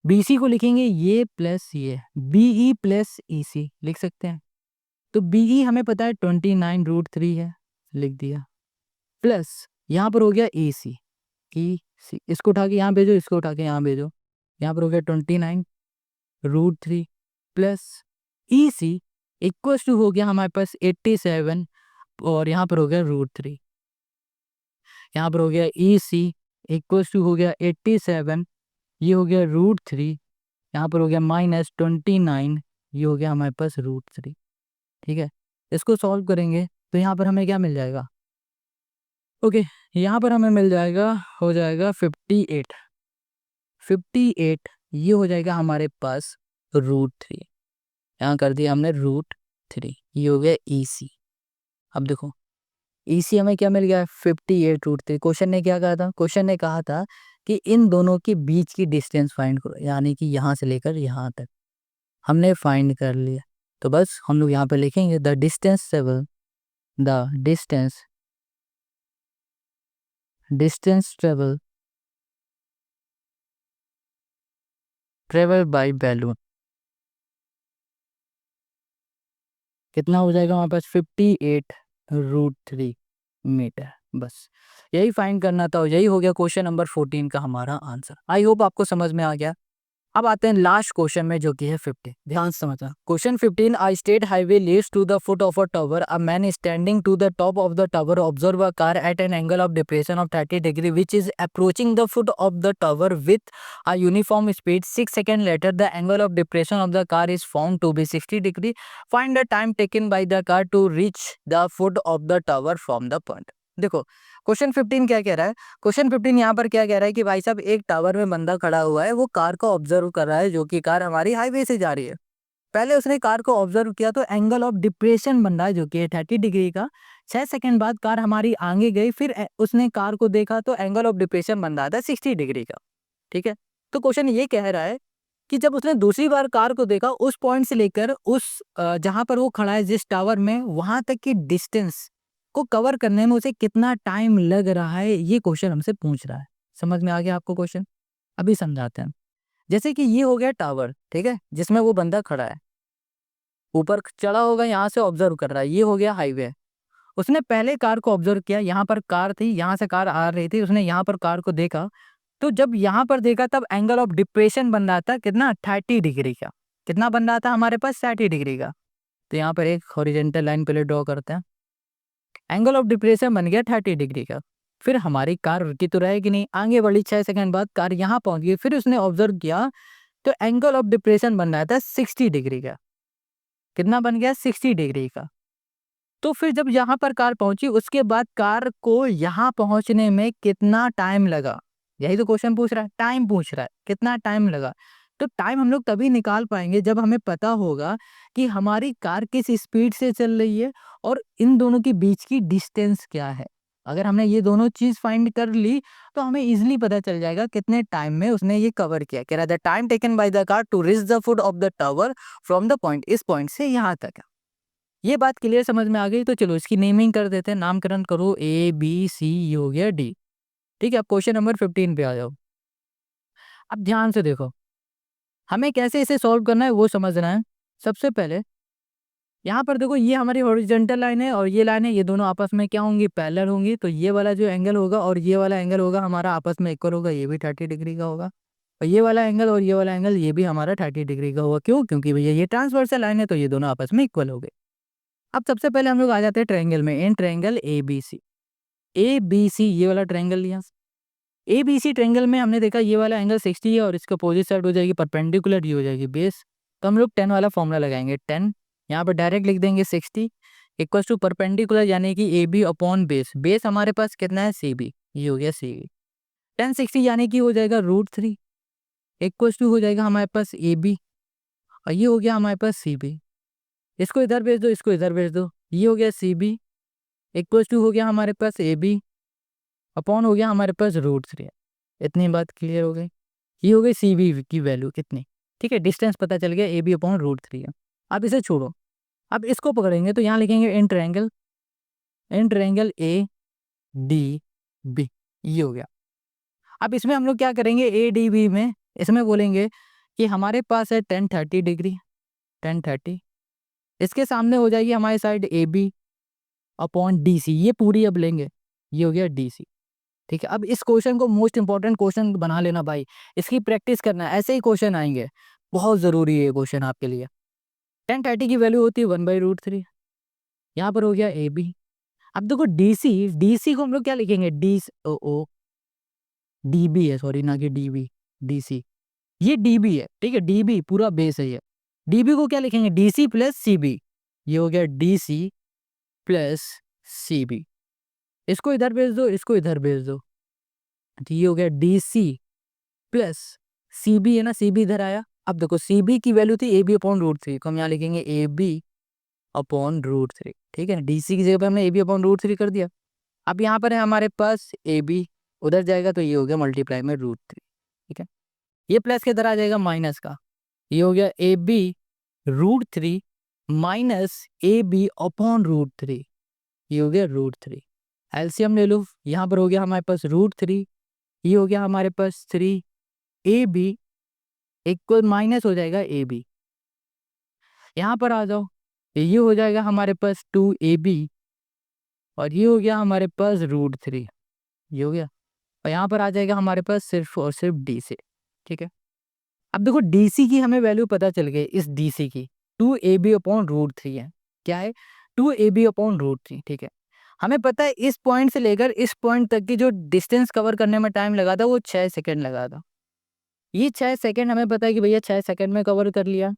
BC को लिखेंगे ये प्लस ये, BE प्लस EC लिख सकते हैं। तो BE हमें पता है 29 √3 है, लिख दिया, प्लस यहाँ पर हो गया EC। इसको उठा के यहाँ भेजो, इसको उठा के यहाँ भेजो, यहाँ पर हो गया 29 √3 प्लस EC इक्वल्स टू हो गया हमारे पास 87 और यहाँ पर हो गया √3। यहाँ पर हो गया EC इक्वल्स टू हो गया 87, ये हो गया √3, यहाँ पर हो गया -29, ये हो गया हमारे पास √3। ठीक है, इसको सॉल्व करेंगे तो यहाँ पर हमें क्या मिल जाएगा, ओके यहाँ पर हमें मिल जाएगा, हो जाएगा 58, 58 ये हो जाएगा हमारे पास √3। यहाँ कर दिया हमने √3, ये हो गया EC। अब देखो EC हमें क्या मिल गया, 58 √3। क्वेश्चन ने क्या कहा था, क्वेश्चन ने कहा था कि इन दोनों के बीच की डिस्टेंस फाइंड करो, यानी कि यहाँ से लेकर यहाँ तक। हमने फाइंड कर लिया, तो बस हम लोग यहाँ पे लिखेंगे the distance travel by balloon कितना हो जाएगा हमारे पास 58 √3 मीटर। बस यही फाइंड करना था और यही हो गया क्वेश्चन नंबर 14 का हमारा आंसर। आई होप आपको समझ में आ गया। अब आते हैं लास्ट क्वेश्चन में, जो कि है 15। ध्यान से समझना। Question 15, a state highway leads to the foot of a tower, a man standing to the top of the tower observe a car at an angle of depression of 30 degree which is approaching the foot of the tower with a uniform speed. 6 second later the angle of depression of the car is found to be 60 degree. Find the time taken by the car to reach the foot of the tower from the point. देखो question 15 क्या कह रहा है, question 15 यहाँ पर क्या कह रहा है कि भाई साहब एक टावर में बंदा खड़ा हुआ है, वो कार को ऑब्जर्व कर रहा है, जो कि कार हमारी हाईवे से जा रही है। पहले उसने कार को ऑब्जर्व किया तो एंगल ऑफ डिप्रेशन बन रहा है जो कि 30 डिग्री का। 6 सेकंड बाद कार हमारी आगे गई, फिर उसने कार को देखा तो एंगल ऑफ डिप्रेशन बन रहा था 60 डिग्री का। ठीक है, तो क्वेश्चन ये कह रहा है कि जब उसने दूसरी बार कार को देखा, उस पॉइंट से लेकर उस जहां पर वो खड़ा है जिस टावर में, वहां तक की डिस्टेंस को कवर करने में उसे कितना टाइम लग रहा है, ये क्वेश्चन हमसे पूछ रहा है। समझ में आ गया आपको क्वेश्चन? अभी समझाते हैं। जैसे कि ये हो गया टावर, ठीक है, जिसमें वो बंदा खड़ा है, ऊपर चढ़ा होगा, यहाँ से ऑब्जर्व कर रहा है। ये हो गया हाईवे। उसने पहले कार को ऑब्जर्व किया, यहाँ पर कार थी, यहाँ से कार आ रही थी, उसने यहाँ पर कार को देखा। तो जब यहाँ पर देखा तब एंगल ऑफ डिप्रेशन बन रहा था कितना, 30 डिग्री का। कितना बन रहा था हमारे पास, 30 डिग्री का। तो यहाँ पर एक हॉरिजेंटल लाइन पहले ड्रॉ करते हैं। एंगल ऑफ डिप्रेशन बन गया 30 डिग्री का। फिर हमारी कार रुकी तो रहेगी नहीं, आगे बढ़ी। 6 सेकंड बाद कार यहाँ पहुंच गई, फिर उसने ऑब्जर्व किया तो एंगल ऑफ डिप्रेशन बन रहा था 60 डिग्री का। कितना बन गया, 60 डिग्री का। तो फिर जब यहाँ पर कार पहुंची, उसके बाद कार को यहाँ पहुंचने में कितना टाइम लगा, यही तो क्वेश्चन पूछ रहा है। टाइम पूछ रहा है, कितना टाइम लगा। तो टाइम हम लोग तभी निकाल पाएंगे जब हमें पता होगा कि हमारी कार किस स्पीड से चल रही है और इन दोनों के बीच की डिस्टेंस क्या है। अगर हमने ये दोनों चीज फाइंड कर ली तो हमें इजिली पता चल जाएगा कितने टाइम में उसने ये कवर किया। कह रहा है the time taken by the car to reach the foot of the tower from the point, इस पॉइंट से यहाँ तक। ये बात क्लियर समझ में आ गई? तो चलो इसकी नेमिंग कर देते हैं, नामकरण करो। ए बी सी, ये हो गया डी। ठीक है, अब क्वेश्चन नंबर 15 पे आ जाओ। अब ध्यान से देखो, हमें कैसे इसे सॉल्व करना है वो समझना है। सबसे पहले यहाँ पर देखो, ये हमारी हॉरिजॉन्टल लाइन है और ये लाइन है, ये दोनों आपस में क्या होंगी, पैरेलल होंगी। तो ये वाला जो एंगल होगा और ये वाला एंगल होगा हमारा आपस में इक्वल होगा, ये भी 30 डिग्री का होगा। और ये वाला एंगल और ये वाला एंगल ये भी हमारा 30 डिग्री का होगा। क्यों? क्योंकि भैया ये ट्रांसवर्सल लाइन है, तो ये दोनों आपस में इक्वल हो गए। अब सबसे पहले हम लोग आ जाते हैं ट्रायंगल में, in triangle A B C. A B C, ये वाला ट्रायंगल लिया। ए बी सी ट्रायंगल में हमने देखा ये वाला एंगल 60 है और इसके अपोजिट साइड हो जाएगी परपेंडिकुलर, ये हो जाएगी बेस। तो हम लोग 10 वाला फॉर्मूला लगाएंगे। 10 यहाँ पर डायरेक्ट लिख देंगे, 60 इक्वल टू परपेंडिकुलर यानी कि A B upon base. Base हमारे पास कितना है, सी बी, ये हो गया सी बी। 1060 यानी कि हो जाएगा √3 इक्वल टू हो जाएगा हमारे पास ए बी, और ये हो गया हमारे पास सी बी। इसको इधर भेज दो, इसको इधर भेज दो, ये हो गया सी बी इक्वल टू हो गया हमारे पास ए बी अपॉन हो गया हमारे पास √3। इतनी बात क्लियर हो गई। ये हो गई सी बी की वैल्यू कितनी। ठीक है, डिस्टेंस पता चल गया, ए बी अपॉन √3 है। अब इसे छोड़ो, अब इसको पकड़ेंगे तो यहाँ लिखेंगे in triangle, in triangle A D B, ये हो गया। अब इसमें हम लोग क्या करेंगे, ए डी बी में इसमें बोलेंगे कि हमारे पास है 1030 डिग्री, 1030। इसके सामने हो जाएगी हमारी side A B upon D C, ये पूरी अब लेंगे, ये हो गया डी सी। ठीक है, अब इस क्वेश्चन को मोस्ट इंपॉर्टेंट क्वेश्चन बना लेना भाई, इसकी प्रैक्टिस करना, ऐसे ही क्वेश्चन आएंगे, बहुत जरूरी है ये क्वेश्चन आपके लिए। 1030 की वैल्यू होती है 1/√3, यहाँ पर हो गया ए बी। अब देखो डीसी, डीसी को हम लोग क्या लिखेंगे, D O O D B है, सॉरी ना कि डी बी, डी सी, ये डी बी है। ठीक है, डी बी पूरा बेस है ये। डी बी को क्या लिखेंगे, D C plus C B, ये हो गया D C plus C B. इसको इधर भेज दो, इसको इधर भेज दो, तो ये हो गया D C plus C B है ना, सी बी इधर आया। अब देखो सी बी की वैल्यू थी ए बी अपॉन √3, तो हम यहाँ लिखेंगे ए बी अपॉन √3। ठीक है, डी सी की जगह पे हमने ए बी अपॉन √3 कर दिया। अब यहाँ पर है हमारे पास ए बी, उधर जाएगा तो ये हो गया मल्टीप्लाई में √3। ठीक है, ये प्लस के इधर आ जाएगा माइनस का, ये हो गया A B √3 minus A B upon √3, ये हो गया √3। एलसीएम ले लो, यहाँ पर हो गया हमारे पास √3, ये हो गया हमारे पास 3 ए बी इक्वल माइनस हो जाएगा ए बी। यहाँ पर आ जाओ, ये हो जाएगा हमारे पास 2 ए बी और ये हो गया हमारे पास √3, ये हो गया। और यहाँ पर आ जाएगा हमारे पास सिर्फ और सिर्फ डी से। ठीक है, अब देखो डीसी की हमें वैल्यू पता चल गई, इस डीसी की 2 ए बी अपॉन √3 है। क्या है, 2 ए बी अपॉन √3। ठीक है, हमें पता है इस पॉइंट से लेकर इस पॉइंट तक की जो डिस्टेंस कवर करने में टाइम लगा था वो 6 सेकंड लगा था। ये 6 सेकंड हमें पता है कि भैया 6 सेकंड में कवर कर लिया।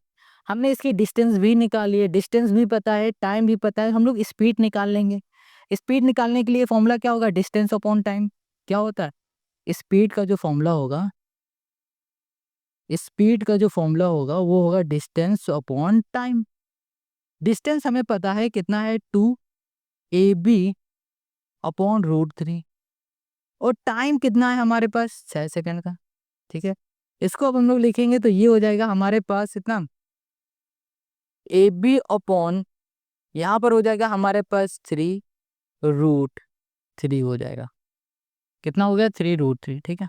हमने इसकी डिस्टेंस भी निकाल ली है, डिस्टेंस भी पता है, टाइम भी पता है, हम लोग स्पीड निकाल लेंगे। स्पीड निकालने के लिए फॉर्मूला क्या होगा, डिस्टेंस अपॉन टाइम। क्या होता है, स्पीड का जो फॉर्मूला होगा, स्पीड का जो फॉर्मूला होगा वो होगा डिस्टेंस अपॉन टाइम। डिस्टेंस हमें पता है कितना है, 2ab अपॉन √3, और टाइम कितना है हमारे पास, 6 सेकंड का। ठीक है, इसको अब हम लोग लिखेंगे तो ये हो जाएगा हमारे पास इतना, ab अपॉन, यहाँ पर हो जाएगा हमारे पास 3√3 हो जाएगा। कितना हो गया, 3√3। ठीक है,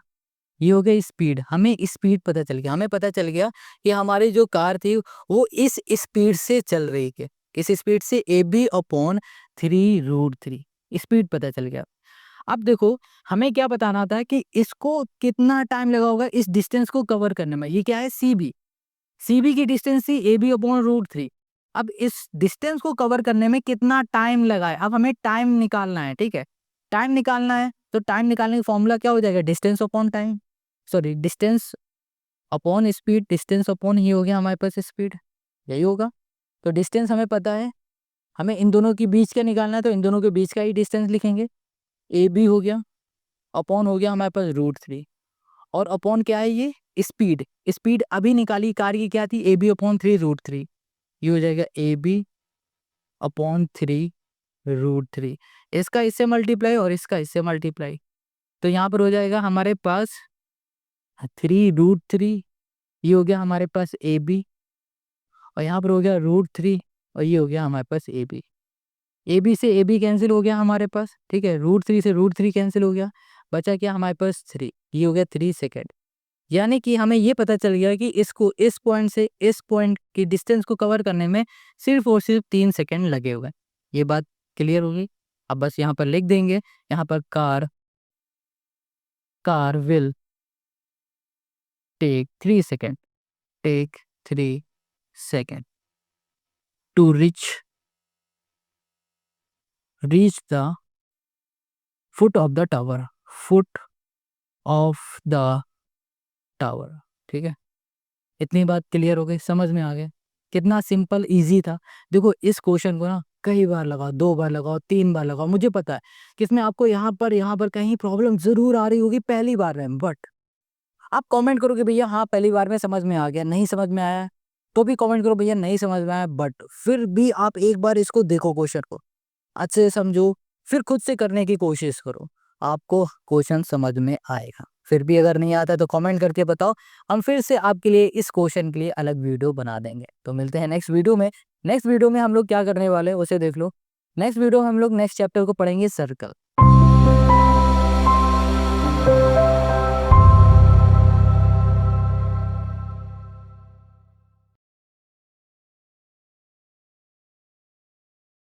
ये हो गया स्पीड। हमें स्पीड पता चल गया, हमें पता चल गया कि हमारी जो कार थी वो इस स्पीड से चल रही है, किस स्पीड से, ab अपॉन 3√3, स्पीड पता चल गया। अब देखो हमें क्या बताना था कि इसको कितना टाइम लगा होगा इस डिस्टेंस को कवर करने में। ये क्या है, सीबी की डिस्टेंस थी ab अपॉन √3। अब इस डिस्टेंस को कवर करने में कितना टाइम लगा है, अब हमें टाइम निकालना है। ठीक है, टाइम निकालना है तो टाइम निकालने का फॉर्मूला क्या हो जाएगा, distance upon time, sorry distance upon speed, distance upon ही हो गया हमारे पास स्पीड, यही होगा। तो डिस्टेंस हमें पता है, हमें इन दोनों के बीच का निकालना है, तो इन दोनों के बीच का ही डिस्टेंस लिखेंगे। ए बी हो गया, अपॉन हो गया हमारे पास √3, और अपॉन क्या है, ये स्पीड। स्पीड अभी निकाली कार की क्या थी, ए बी अपॉन 3√3, ये हो जाएगा ए बी अपॉन 3√3। इसका इससे मल्टीप्लाई और इसका इससे मल्टीप्लाई, तो यहाँ पर हो जाएगा हमारे पास 3√3, ये हो गया हमारे पास ए बी, और यहाँ पर हो गया √3, और ये हो गया हमारे पास ए बी। ए बी से ए बी कैंसिल हो गया हमारे पास। ठीक है, √3 से √3 कैंसिल हो गया, बचा क्या हमारे पास 3, ये हो गया 3 सेकेंड। यानी कि हमें ये पता चल गया कि इसको इस पॉइंट से इस पॉइंट की डिस्टेंस को कवर करने में सिर्फ और सिर्फ 3 सेकेंड लगे हुए हैं। ये बात क्लियर होगी। अब बस यहाँ पर लिख देंगे, यहाँ पर car will take 3 second, take 3 second to reach the foot of the tower, foot of the tower. ठीक है, इतनी बात क्लियर हो गई, समझ में आ गया कितना सिंपल इजी था। देखो इस क्वेश्चन को ना कई बार लगाओ, 2 बार लगाओ, 3 बार लगाओ, मुझे पता है कि इसमें आपको यहाँ पर कहीं प्रॉब्लम जरूर आ रही होगी पहली बार में, बट आप कमेंट करो कि भैया हाँ पहली बार में समझ में आ गया, नहीं समझ में आया तो भी कमेंट करो भैया नहीं समझ में आया, बट फिर भी आप एक बार इसको देखो, क्वेश्चन को अच्छे से समझो, फिर खुद से करने की कोशिश करो, आपको क्वेश्चन समझ में आएगा। फिर भी अगर नहीं आता तो कमेंट करके बताओ, हम फिर से आपके लिए इस क्वेश्चन के लिए अलग वीडियो बना देंगे। तो मिलते हैं नेक्स्ट वीडियो में। नेक्स्ट वीडियो में हम लोग क्या करने वाले हैं उसे देख लो। नेक्स्ट वीडियो में हम लोग नेक्स्ट चैप्टर को पढ़ेंगे, सर्कल।